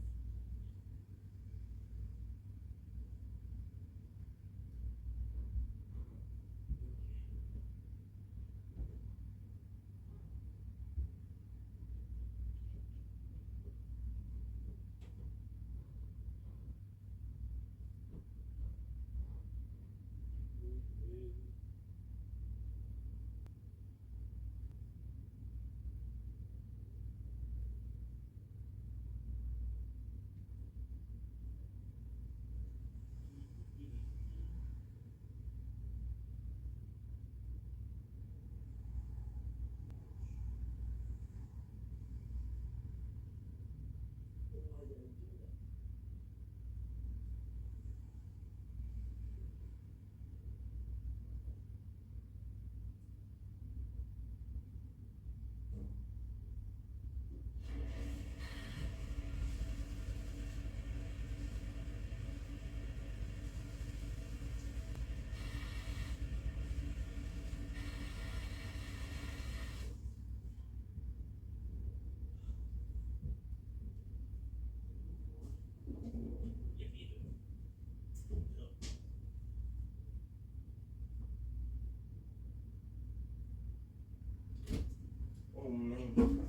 Oh man.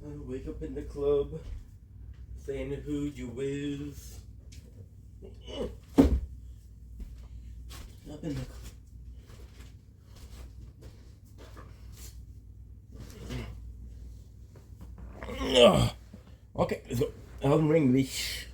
I wake up in the club saying who you is. Up in the club. Okay, let's go. Elden Ring this.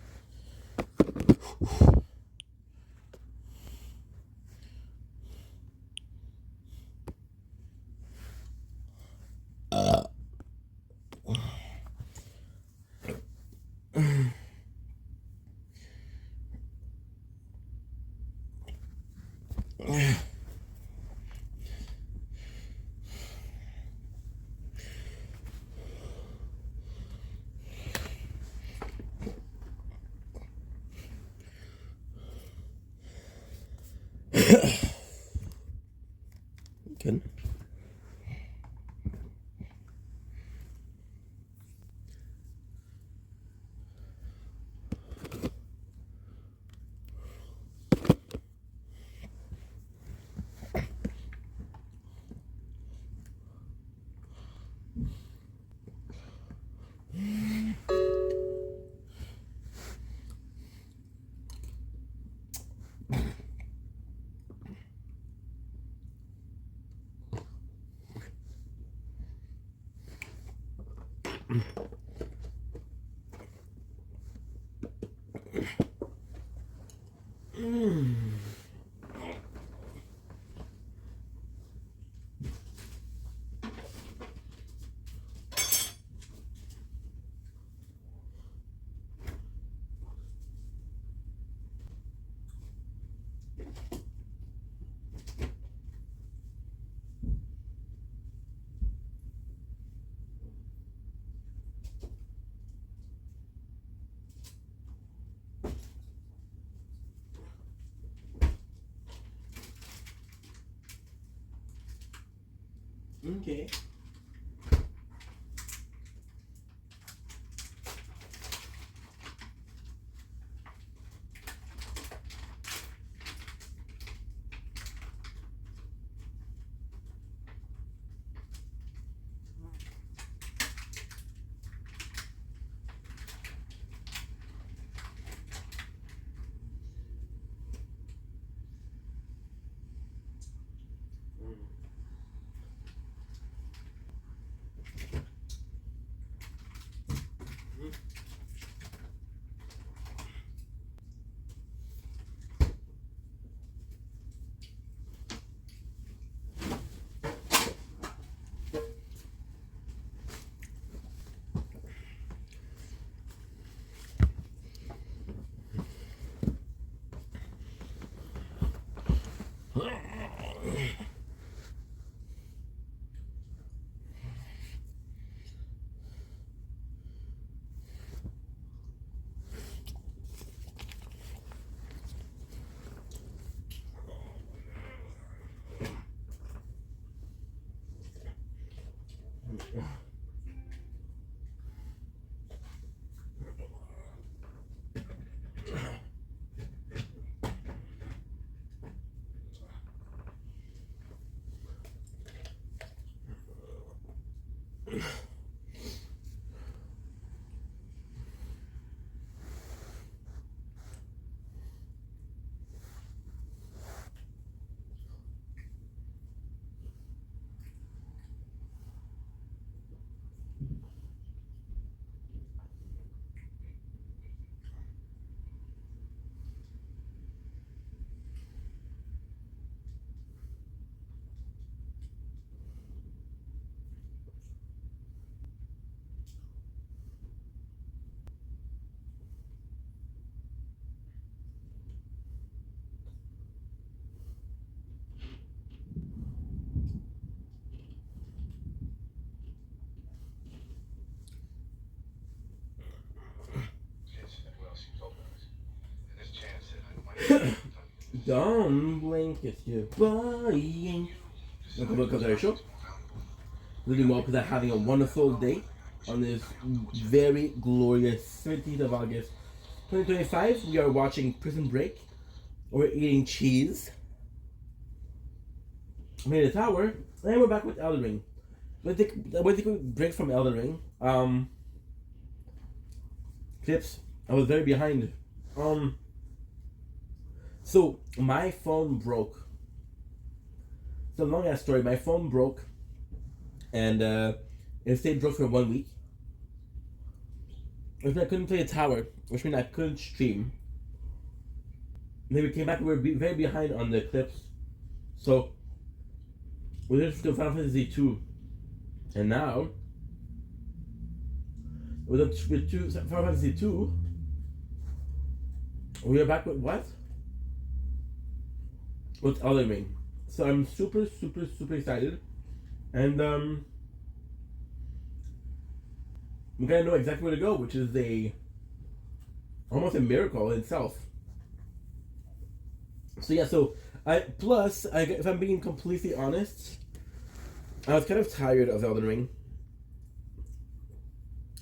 Good. Okay. Don't blink, it's your body. Welcome to our show. Doing well because I'm having a wonderful day on this very glorious 17th of August 2025. We are watching Prison Break. We're eating cheese. Made a tower. And we're back with Elden Ring. We'll take a break from Elden Ring. Clips. I was very behind. So my phone broke. It's a long ass story. My phone broke, and it stayed broke for 1 week. Which means I couldn't play a tower, which means I couldn't stream. And then we came back. We were very behind on the clips, so we went to Final Fantasy 2, and now with Final Fantasy 2, we are back with what? With Elden Ring. So I'm super excited, and we gotta know exactly where to go, which is almost a miracle in itself. So yeah, if I'm being completely honest, I was kind of tired of Elden Ring.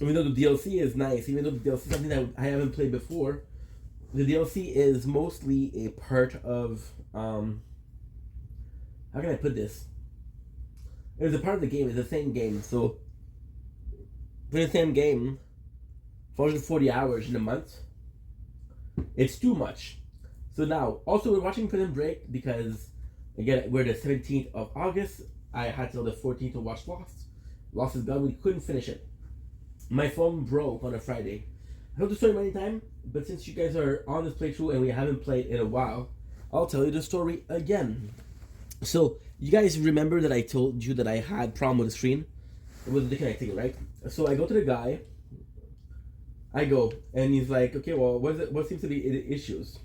Even though the DLC is nice, even though the DLC is something that I haven't played before, the DLC is mostly a part of how can I put this? It's a part of the game. It's the same game. So for the same game, 440 hours in a month, it's too much. So now, also we're watching Prison Break because again we're the 17th of August. I had till the 14th to watch Lost. Lost is gone. We couldn't finish it. My phone broke on a Friday. I told the story many times, but since you guys are on this playthrough and we haven't played in a while, I'll tell you the story again. So, you guys remember that I told you that I had problem with the screen? It was disconnecting, right? So I go to the guy, and he's like, okay, well, what seems to be the issues?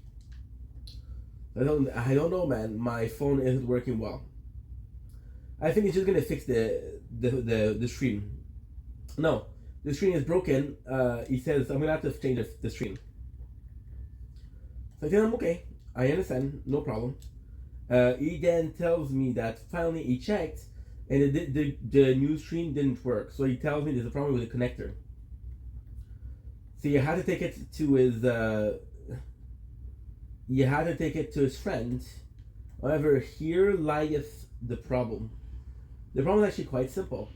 I don't know, man. My phone isn't working well. I think he's just gonna fix the screen. No, the screen is broken. He says, I'm gonna have to change the screen. So I tell him, okay, I understand, no problem. He then tells me that finally he checked and the new screen didn't work. So he tells me there's a problem with the connector. So you had to take it to his friend. However, here lieth the problem. The problem is actually quite simple.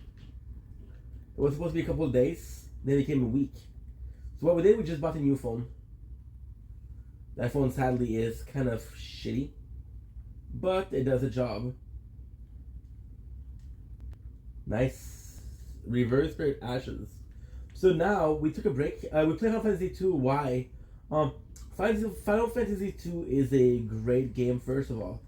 It was supposed to be a couple of days, then it became a week. So what we did, we just bought a new phone. That phone sadly is kind of shitty, but it does a job. Nice. Reverse Spirit Ashes. So now we took a break. We played Final Fantasy 2. Why? Final Fantasy 2 is a great game, first of all,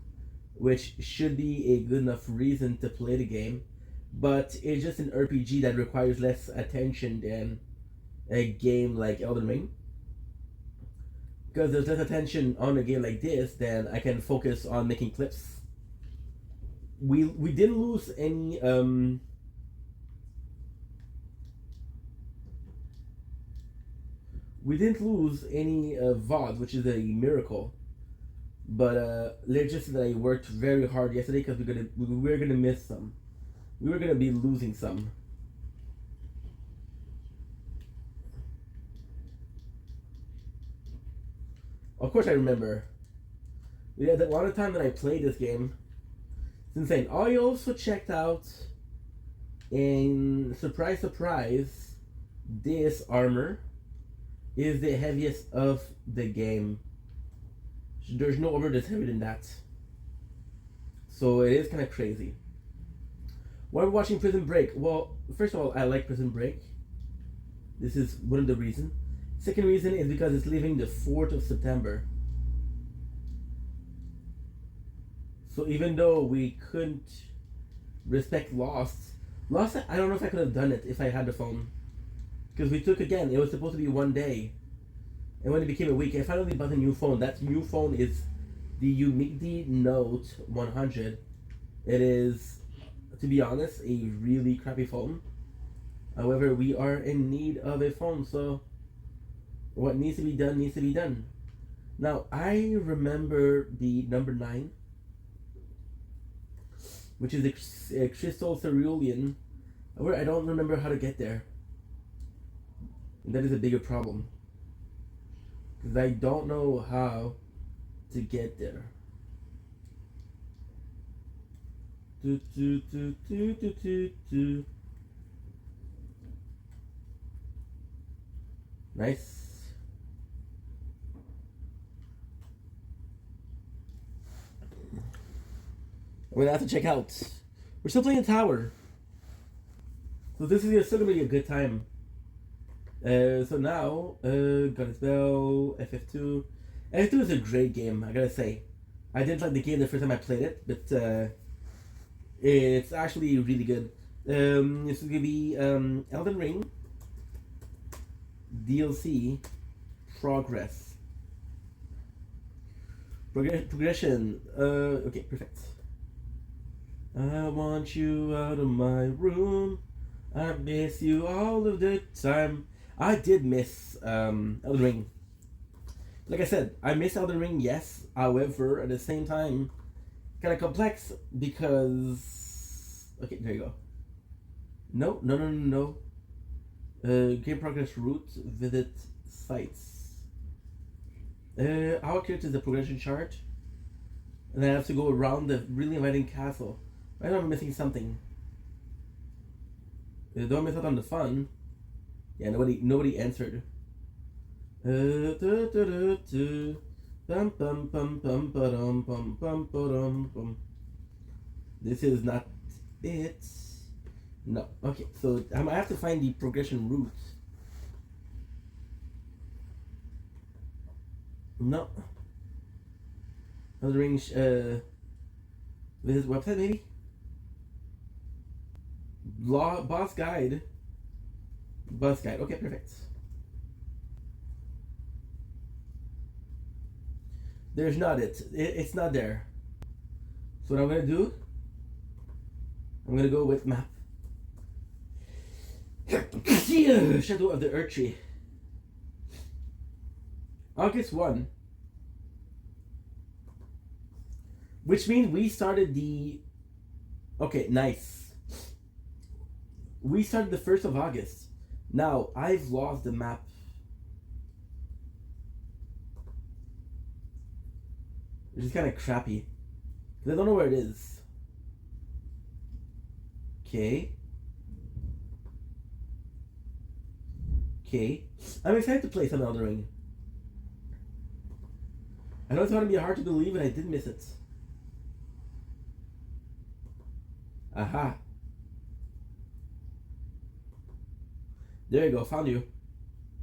which should be a good enough reason to play the game, but it's just an RPG that requires less attention than a game like Elden Ring. Because there's less attention on a game like this, then I can focus on making clips. We didn't lose any VODs, which is a miracle. But let's just say that I worked very hard yesterday because we were gonna miss some. We were gonna be losing some. Of course I remember. Yeah, the one time that I played this game, it's insane. I also checked out, and surprise, surprise, this armor is the heaviest of the game. There's no armor that's heavier than that. So it is kind of crazy. Why are we watching Prison Break? Well, first of all, I like Prison Break. This is one of the reasons. Second reason is because it's leaving the 4th of September. So even though we couldn't respect Lost, I don't know if I could have done it if I had the phone. Because we took, again, it was supposed to be 1 day. And when it became a week, I finally bought a new phone. That new phone is the Umidi Note 100. It is, to be honest, a really crappy phone. However, we are in need of a phone, so what needs to be done needs to be done. Now, I remember the number 9, which is the Crystal Cerulean, where I don't remember how to get there. And that is a bigger problem. Because I don't know how to get there. Do, do, do, do, do, do, do. Nice. I'm gonna have to check out. We're still playing Tower, so this is still gonna be a good time. So now, got a spell, FF2. FF2 is a great game, I gotta say. I didn't like the game the first time I played it, but it's actually really good. This is gonna be Elden Ring DLC Progress. Progression. Okay, perfect. I want you out of my room. I miss you all of the time. I did miss Elden Ring. Like I said, I miss Elden Ring, yes. However, at the same time, kind of complex because... Okay, there you go. No. Game progress route, visit sites. Our character is the progression chart. And I have to go around the really inviting castle. I know I'm missing something. Don't miss out on the fun. Yeah, nobody answered. This is not it. No. Okay, so I have to find the progression route. No. Elden Ring, visit website maybe? Boss guide. Boss guide, okay, perfect. There's not it. It's not there. So what I'm gonna do, I'm gonna go with map. Shadow of the Erdtree. August 1. Which means we started the... Okay, nice. We started the 1st of August. Now, I've lost the map. Which is kind of crappy. Because I don't know where it is. Okay. Okay. I'm excited to play some Elden Ring. I know it's going to be hard to believe, and I did miss it. Aha. There you go, found you.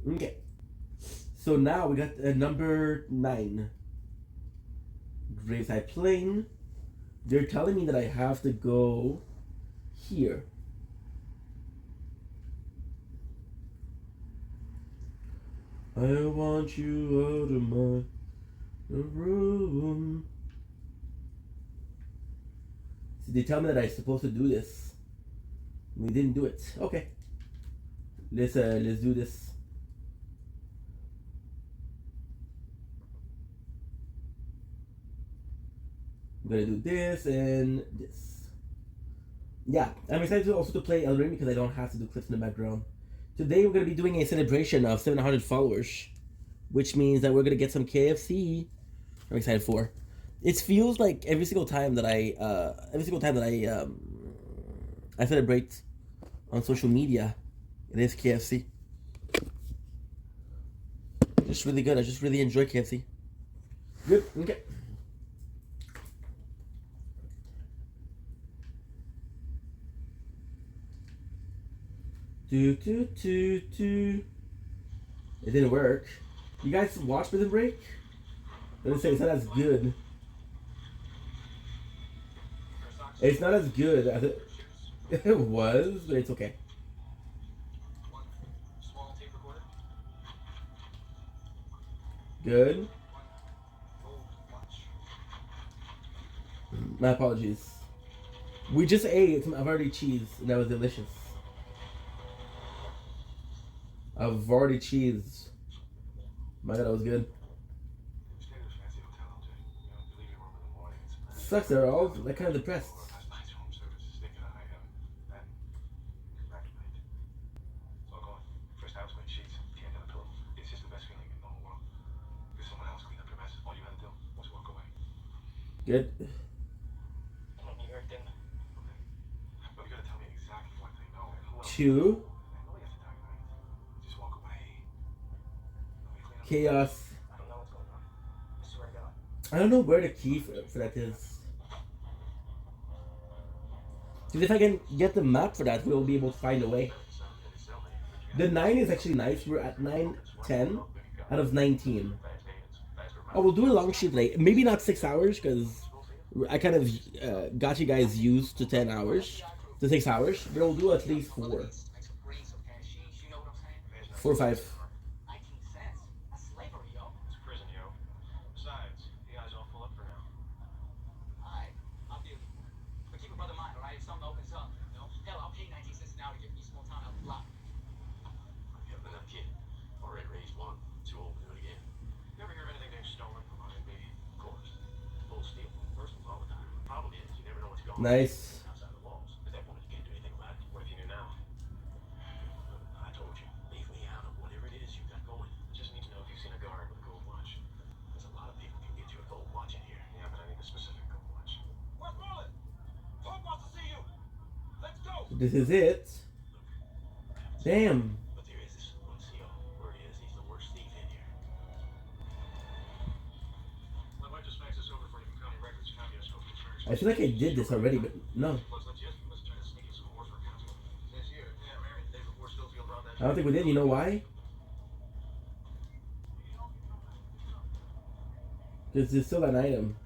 Okay. So now we got number 9. Graveside Plain. They're telling me that I have to go here. I want you out of my room. So they tell me that I'm supposed to do this. We didn't do it. Okay. Let's do this. I'm gonna do this and this. Yeah, I'm excited also to play Elden Ring because I don't have to do clips in the background. Today we're gonna be doing a celebration of 700 followers, which means that we're gonna get some KFC. I'm excited for. It feels like every single time that I celebrate on social media, it is KFC. Just really good. I just really enjoy KFC. Good. Okay. It didn't work. You guys watch Prison Break? Let's say it's not as good. It's not as good as it was, but it's okay. Good. My apologies. We just ate some Havarti cheese, and that was delicious. Havarti cheese. My God, that was good. sucks. They're all like kind of depressed. Good. Two. Chaos. I don't know where the key for that is. Because if I can get the map for that, we'll be able to find a way. The 9 is actually nice. We're at 9, 10 out of 19. Oh, we'll do a long shoot late. Maybe not 6 hours, because I kind of got you guys used to 10 hours. To 6 hours. But we'll do at least 4. 4 or 5. Nice. This is it. Damn. I feel like I did this already, but no. I don't think we did. You know why? Because there's still an item.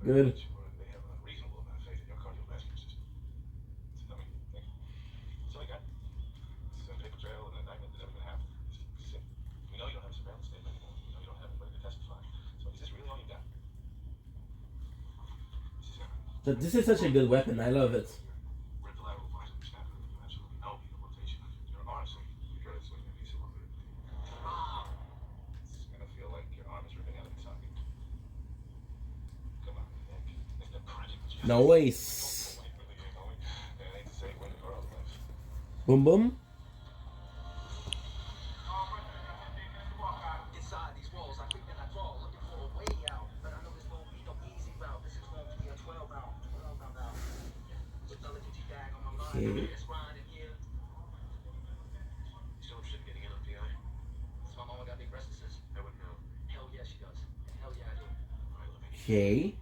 Good. But this is such a good weapon. I love it. Nice. Boom boom. Okay. Okay.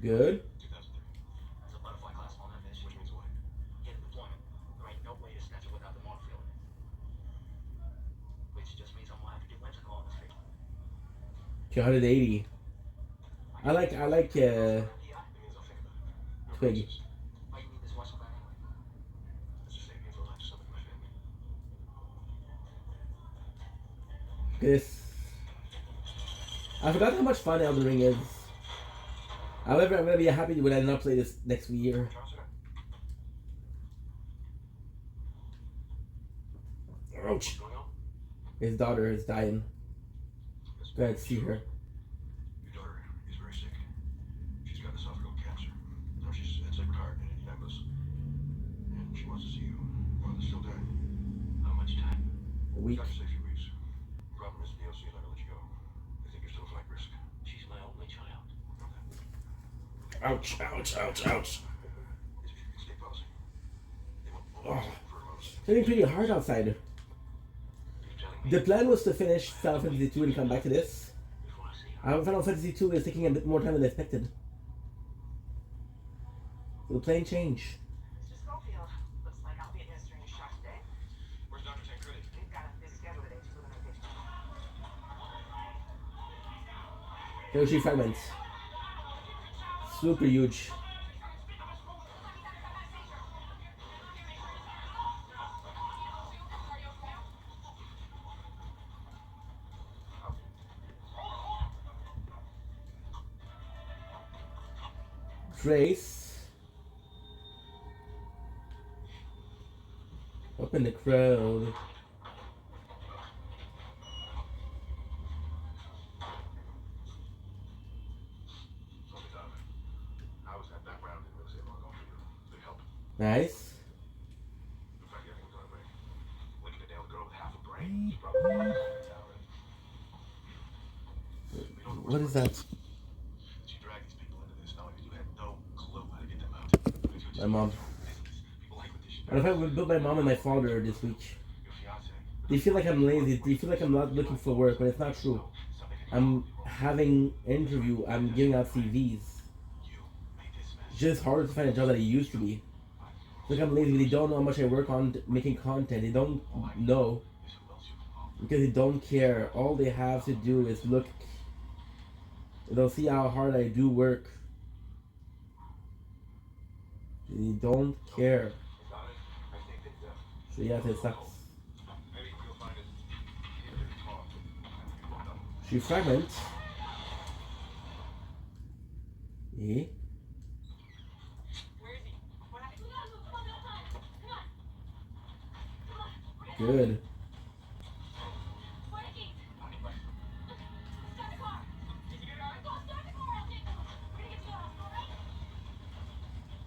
Good. $280. I like Twig. This. I forgot how much fun Elden Ring is. However, I'm gonna be happy when I not play this next year. Ouch. His daughter is dying. Go ahead, see her. Your daughter is very sick. She's got esophageal cancer. Now she's had sacred heart in Indianapolis. And she wants to see you while it's still time. How much time? A week. Doctor said a few weeks. The problem is the DLC not gonna let you go. They think you're still a flight risk. She's my only child. Ouch, ouch, ouch, ouch. Stay policy. Oh. It's getting pretty hard outside. The plan was to finish Final Fantasy 2 and come back to this. Final Fantasy 2 is taking a bit more time than expected. So the plan changed. Mr. Schofield, looks like I'll be administering a shot today. Where's Dr. Tancredi? We've got a busy schedule today. She's living her patient. Hiroshi fragments. Super huge. Trace. Up in the crowd. Nice. What is that? My mom. I don't know if I would build my mom and my father this week. They feel like I'm lazy. They feel like I'm not looking for work, but it's not true. I'm having interview. I'm giving out CVs. It's just hard to find a job that I used to be. It's like I'm lazy. They don't know how much I work on making content. They don't know because they don't care. All they have to do is look. They'll see how hard I do work. They don't care. So yeah, it sucks. She fragments. Yeah. Good.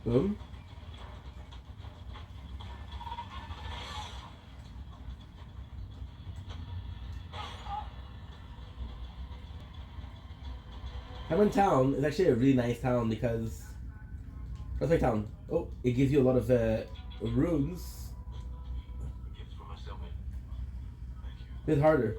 Boom. Hammond Town is actually a really nice town because what's my town? Oh, it gives you a lot of rooms. A bit harder.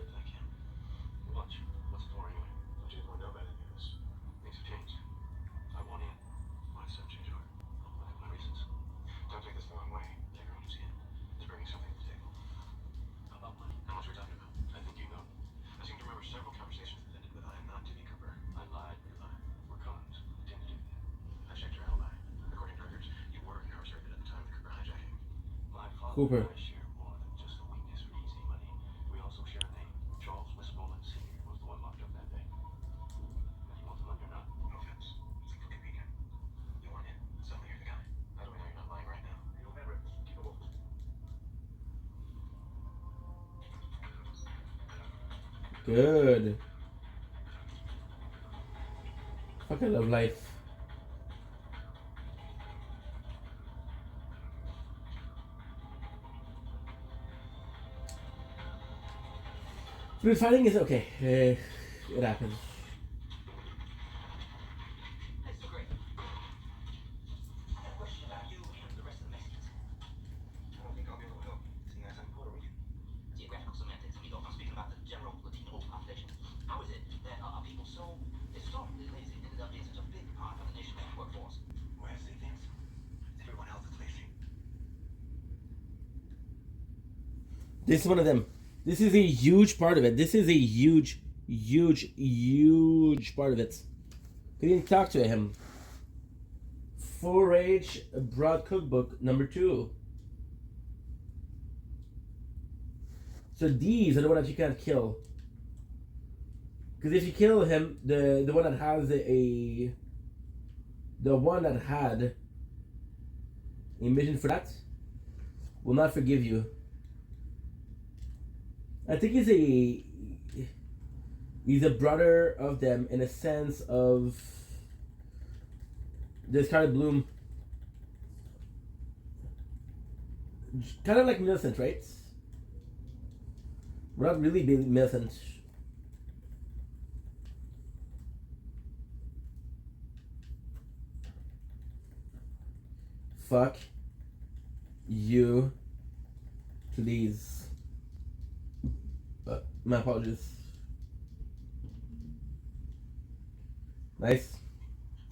Cooper. Good. Fucking love life. Food fighting is okay. It happens. This is one of them. This is a huge part of it. This is a huge, huge, huge part of it. Couldn't even talk to him. Full Rage Broad Cookbook number 2. So these are the ones that you can't kill. Because if you kill him, the one that has the one that had a mission for that will not forgive you. I think he's a brother of them in a sense of the Scarlet Bloom. Kind of like Millicent, right? We're not really Millicent. Fuck you, please. My apologies. Nice.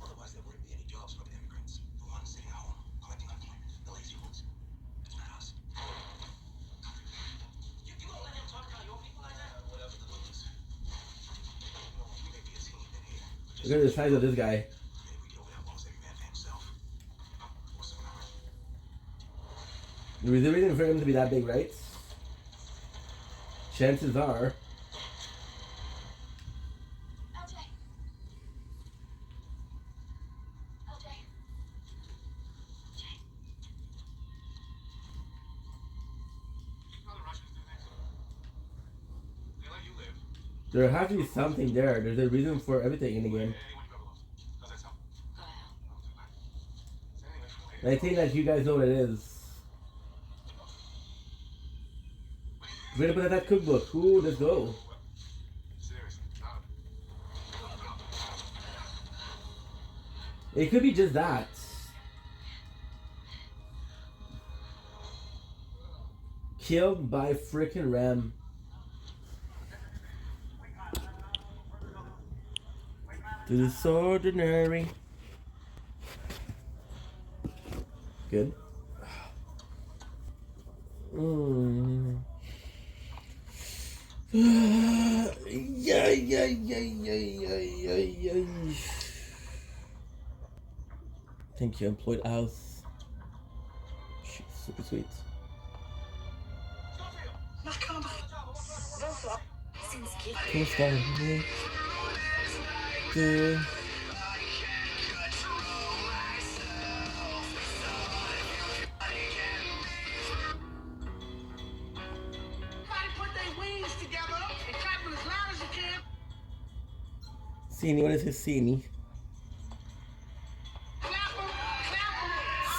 Otherwise, there wouldn't be any jobs for the immigrants. The ones sitting at home, collecting unemployment, the lazy ones. It's not us. You gonna let him talk about your people like that? Whatever the look is. You know, we may be a team in here. Look at the size of this guy. There is a reason for him to be that big, right? Chances are. There has to be something there. There's a reason for everything in the game. And I think that you guys know what it is. We're gonna put out that cookbook. Ooh, let's go. It could be just that. Killed by frickin' Ram. To this ordinary. Good. Thank you, employed house. Super sweet. Cool stuff. Good. Cine, what is his Cine?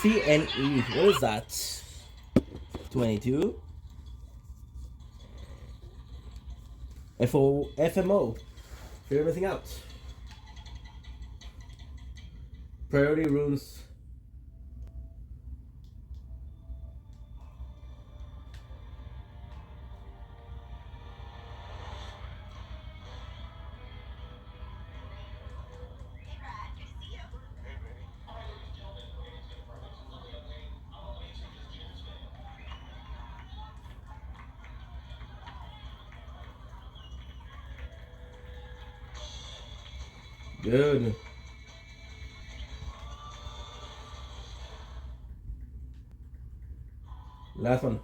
CNE, what is that? 22? FMO. Figure everything out. Priority rooms. Good. Last one.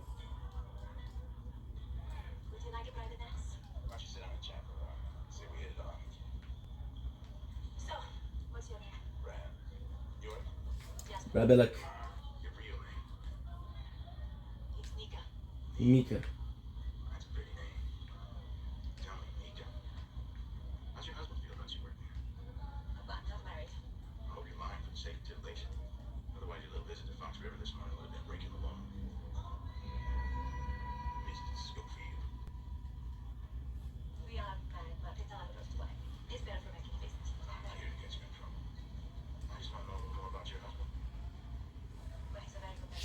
Brad Belloc. Mika.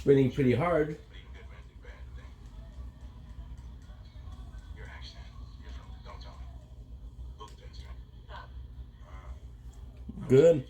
Spinning pretty hard. Good.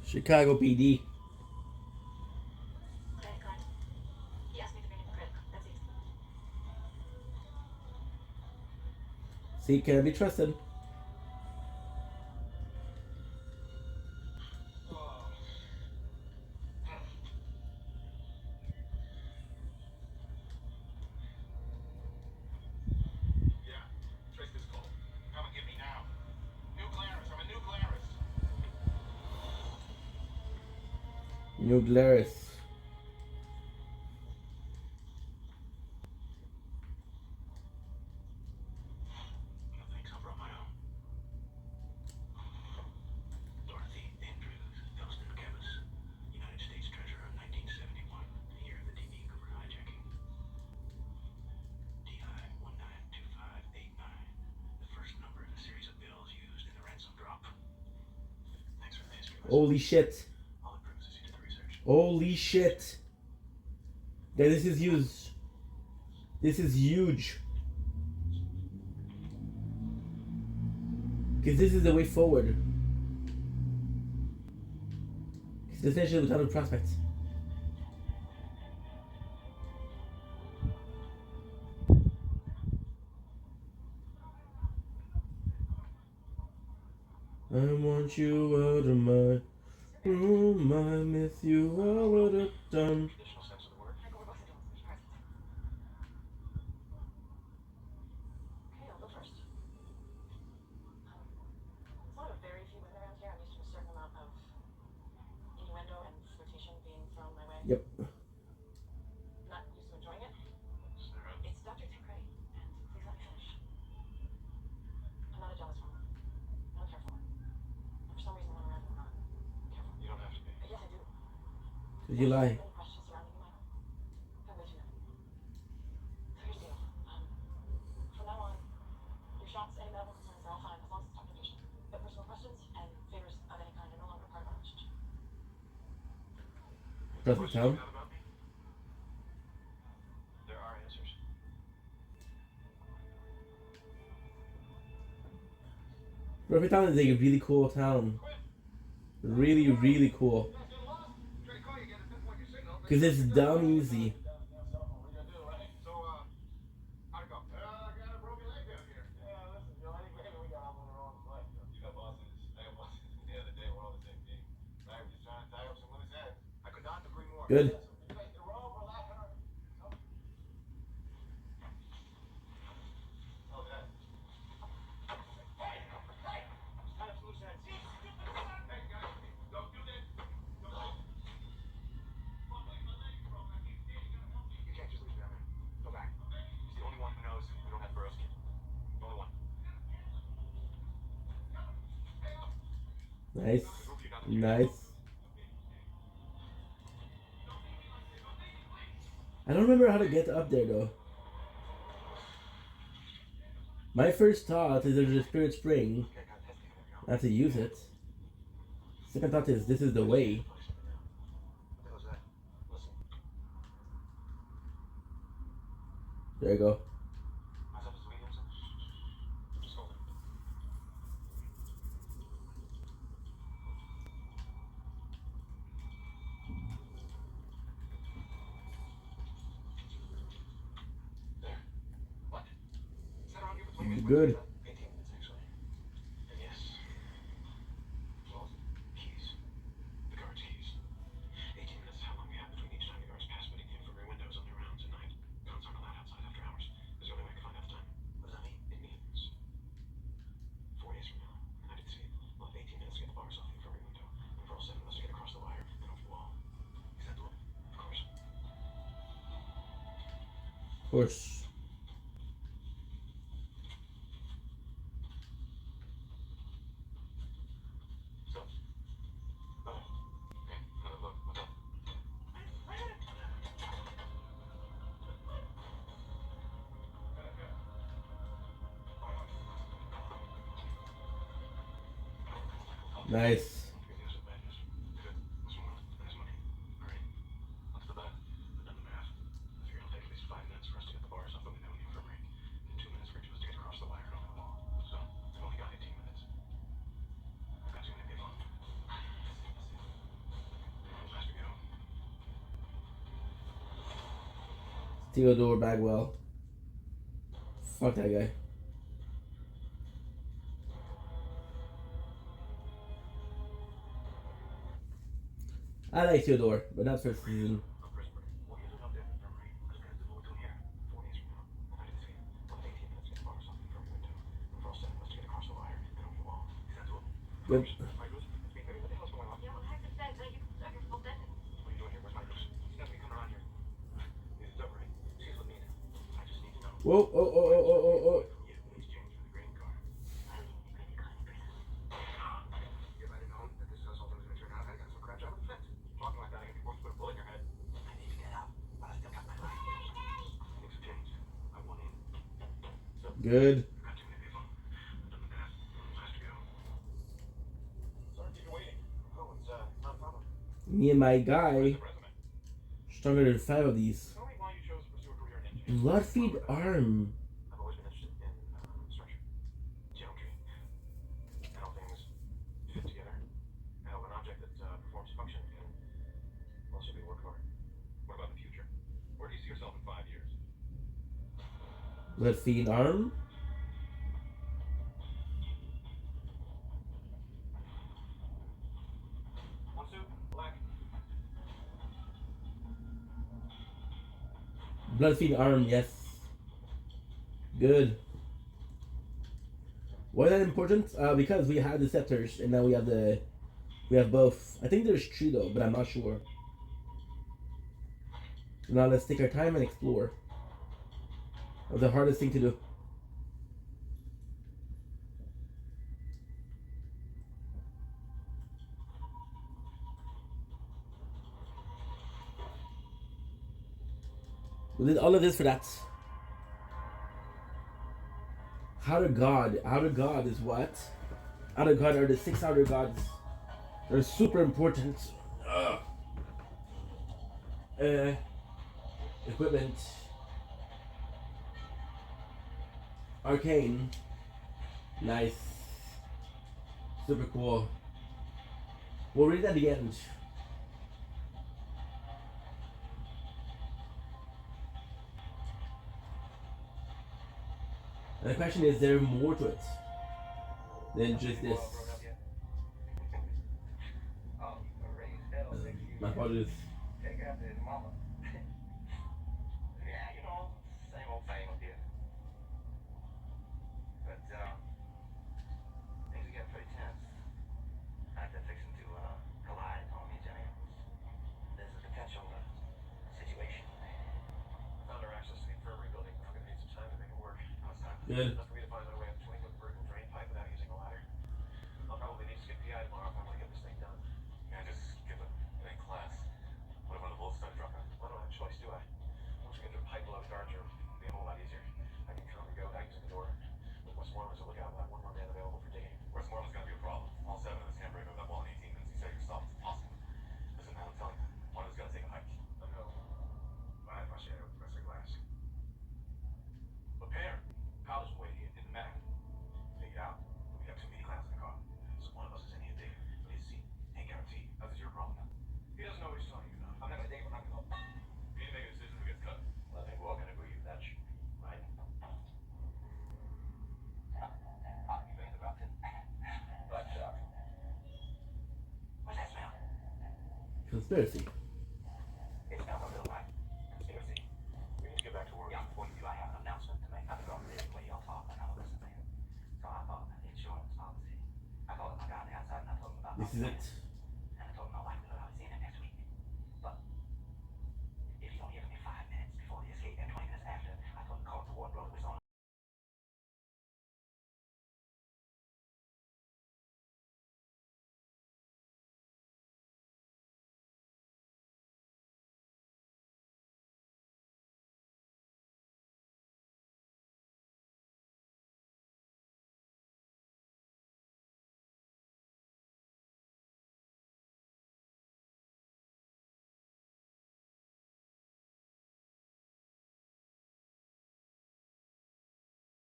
Chicago PD. See, can I be trusted? New Glarus. Holy shit. Holy shit. Yeah, this is huge. This is huge. Because this is the way forward. It's essentially without a prospect. I want you out of my room. I miss you all of the time. Traditional sense of the word. Okay, I'll go first. As one of very few women around here, I'm used to a certain amount of innuendo and flirtation being thrown my way. Yep. Not used to enjoying it. It's Dr. Tancredi, and please let me finish. I'm not a jealous woman. I don't care for her. And for some reason, when I'm around, I'm not careful. You don't have to be. Yes, I do. Did you lie? Many questions surrounding you, Michael. I've way too many. So here's the deal. From now on, your shots, any medical concerns are all fine as long as it's talking to patient. But personal questions and favors of any kind are no longer part of our relationship. Perfect town. About me? There are answers. Perfect town is like a really cool town. Really, really cool. Because it's dumb easy. So, how'd it go? I got a broken leg down here. Yeah, listen, Joe, I think maybe we got off on the wrong foot. You got bosses. I got bosses the other day. We're all the same team. I was just trying to tie up some loose ends. I could not agree more. Good. We're all overlapping our... Oh, that. Hey! Hey! Tie up some loose ends. Hey, guys, don't do that. Don't do it. You can't just leave me down there. Go back. He's the only one who knows we don't have Burrowski. The only one. Nice. Nice. I don't remember how to get up there though. My first thought is there's a spirit spring. Not to use it. Second thought is this is the way. What the hell was that? Listen. There you go. What's up, Mr. Williamson? Just hold it. There. What? Is that around here for 20 minutes? Good. 18 minutes, actually. And yes. Well, keys. The guard's keys. 18 minutes is how long we have between each time the guards pass putting the infrared windows on their rounds at night. Guns aren't allowed outside after hours. It's the only way I can find out the time. What does that mean? It means 4 days from now, United States, we'll have 18 minutes to get the bars off the infrared window, and for all 7 of us to get across the wire and over the wall. Is that doable? Of course. Of course. So. Oh. Okay. Another look. What's up? Nice. Theodore Bagwell. Fuck that guy. I like Theodore, but not first season. Good. Whoa, oh, oh, oh, oh, oh, oh. Good. Me and my guy stronger than 5 of these. Bloodfeed arm. I've always been interested in structure, geometry, and how things fit together, and how an object that performs function can also be a work of art. What about the future? Where do you see yourself in 5 years? Bloodfeed arm. One suit, black. Bloodfeed arm, yes. Good. Why is that important? Because we have the scepters and now we have both. I think there's 3 though, but I'm not sure. So now let's take our time and explore. That was the hardest thing to do. We did all of this for that. Outer God. Outer God is what? Outer God are the 6 outer gods. They're super important. Equipment. Arcane. Nice. Super cool. We'll read it at the end. And the question is there more to it than just this? My apologies. Take after his mama. Yeah, you know, same old thing with you. But, things are getting pretty tense. They're fixing to, collide on me, Jenny. There's a potential, situation. Found our access to the infirmary building. We're gonna need some time to make it work. How much time? Good. Enough for me to find my way up to Twink with a vertical drain pipe without using a ladder. I'll probably need to skip PI tomorrow if I want to get this thing done. Yeah, just skip it. It ain't class. What if one of the bolts start dropping? I don't have a choice, do I? Once we get to a pipe below the Darger, it'll be a whole lot easier. I can come and go without using the door. With Westmoreland as a lookout, we'll have one more man available for digging. Westmoreland's gonna be a problem. All 7 of us can't break up that wall in 18 minutes. You said it yourself. It's impossible. Listen, man, I'm telling you. One of us gotta take a hike. I know. I had my share with the rest of the glass. Repair. College boy here didn't matter. Take it out. We got 2 mini clowns in the car. So one of us is in here digging. But his seat ain't guaranteed. That's your problem. He doesn't know what he's talking about. I'm not gonna dig him. I'm not gonna. We need to make a decision who gets cut. Well, I think we're all gonna agree with that, right? You think about it? But, what's that smell? Conspiracy. It smells a little like conspiracy. We need to get back to work. Yeah, before you do, I have an announcement to make. I can go over there where y'all talk and I'll listen to you. So I thought insurance policy. I called my guy on the outside and I told him about This is it.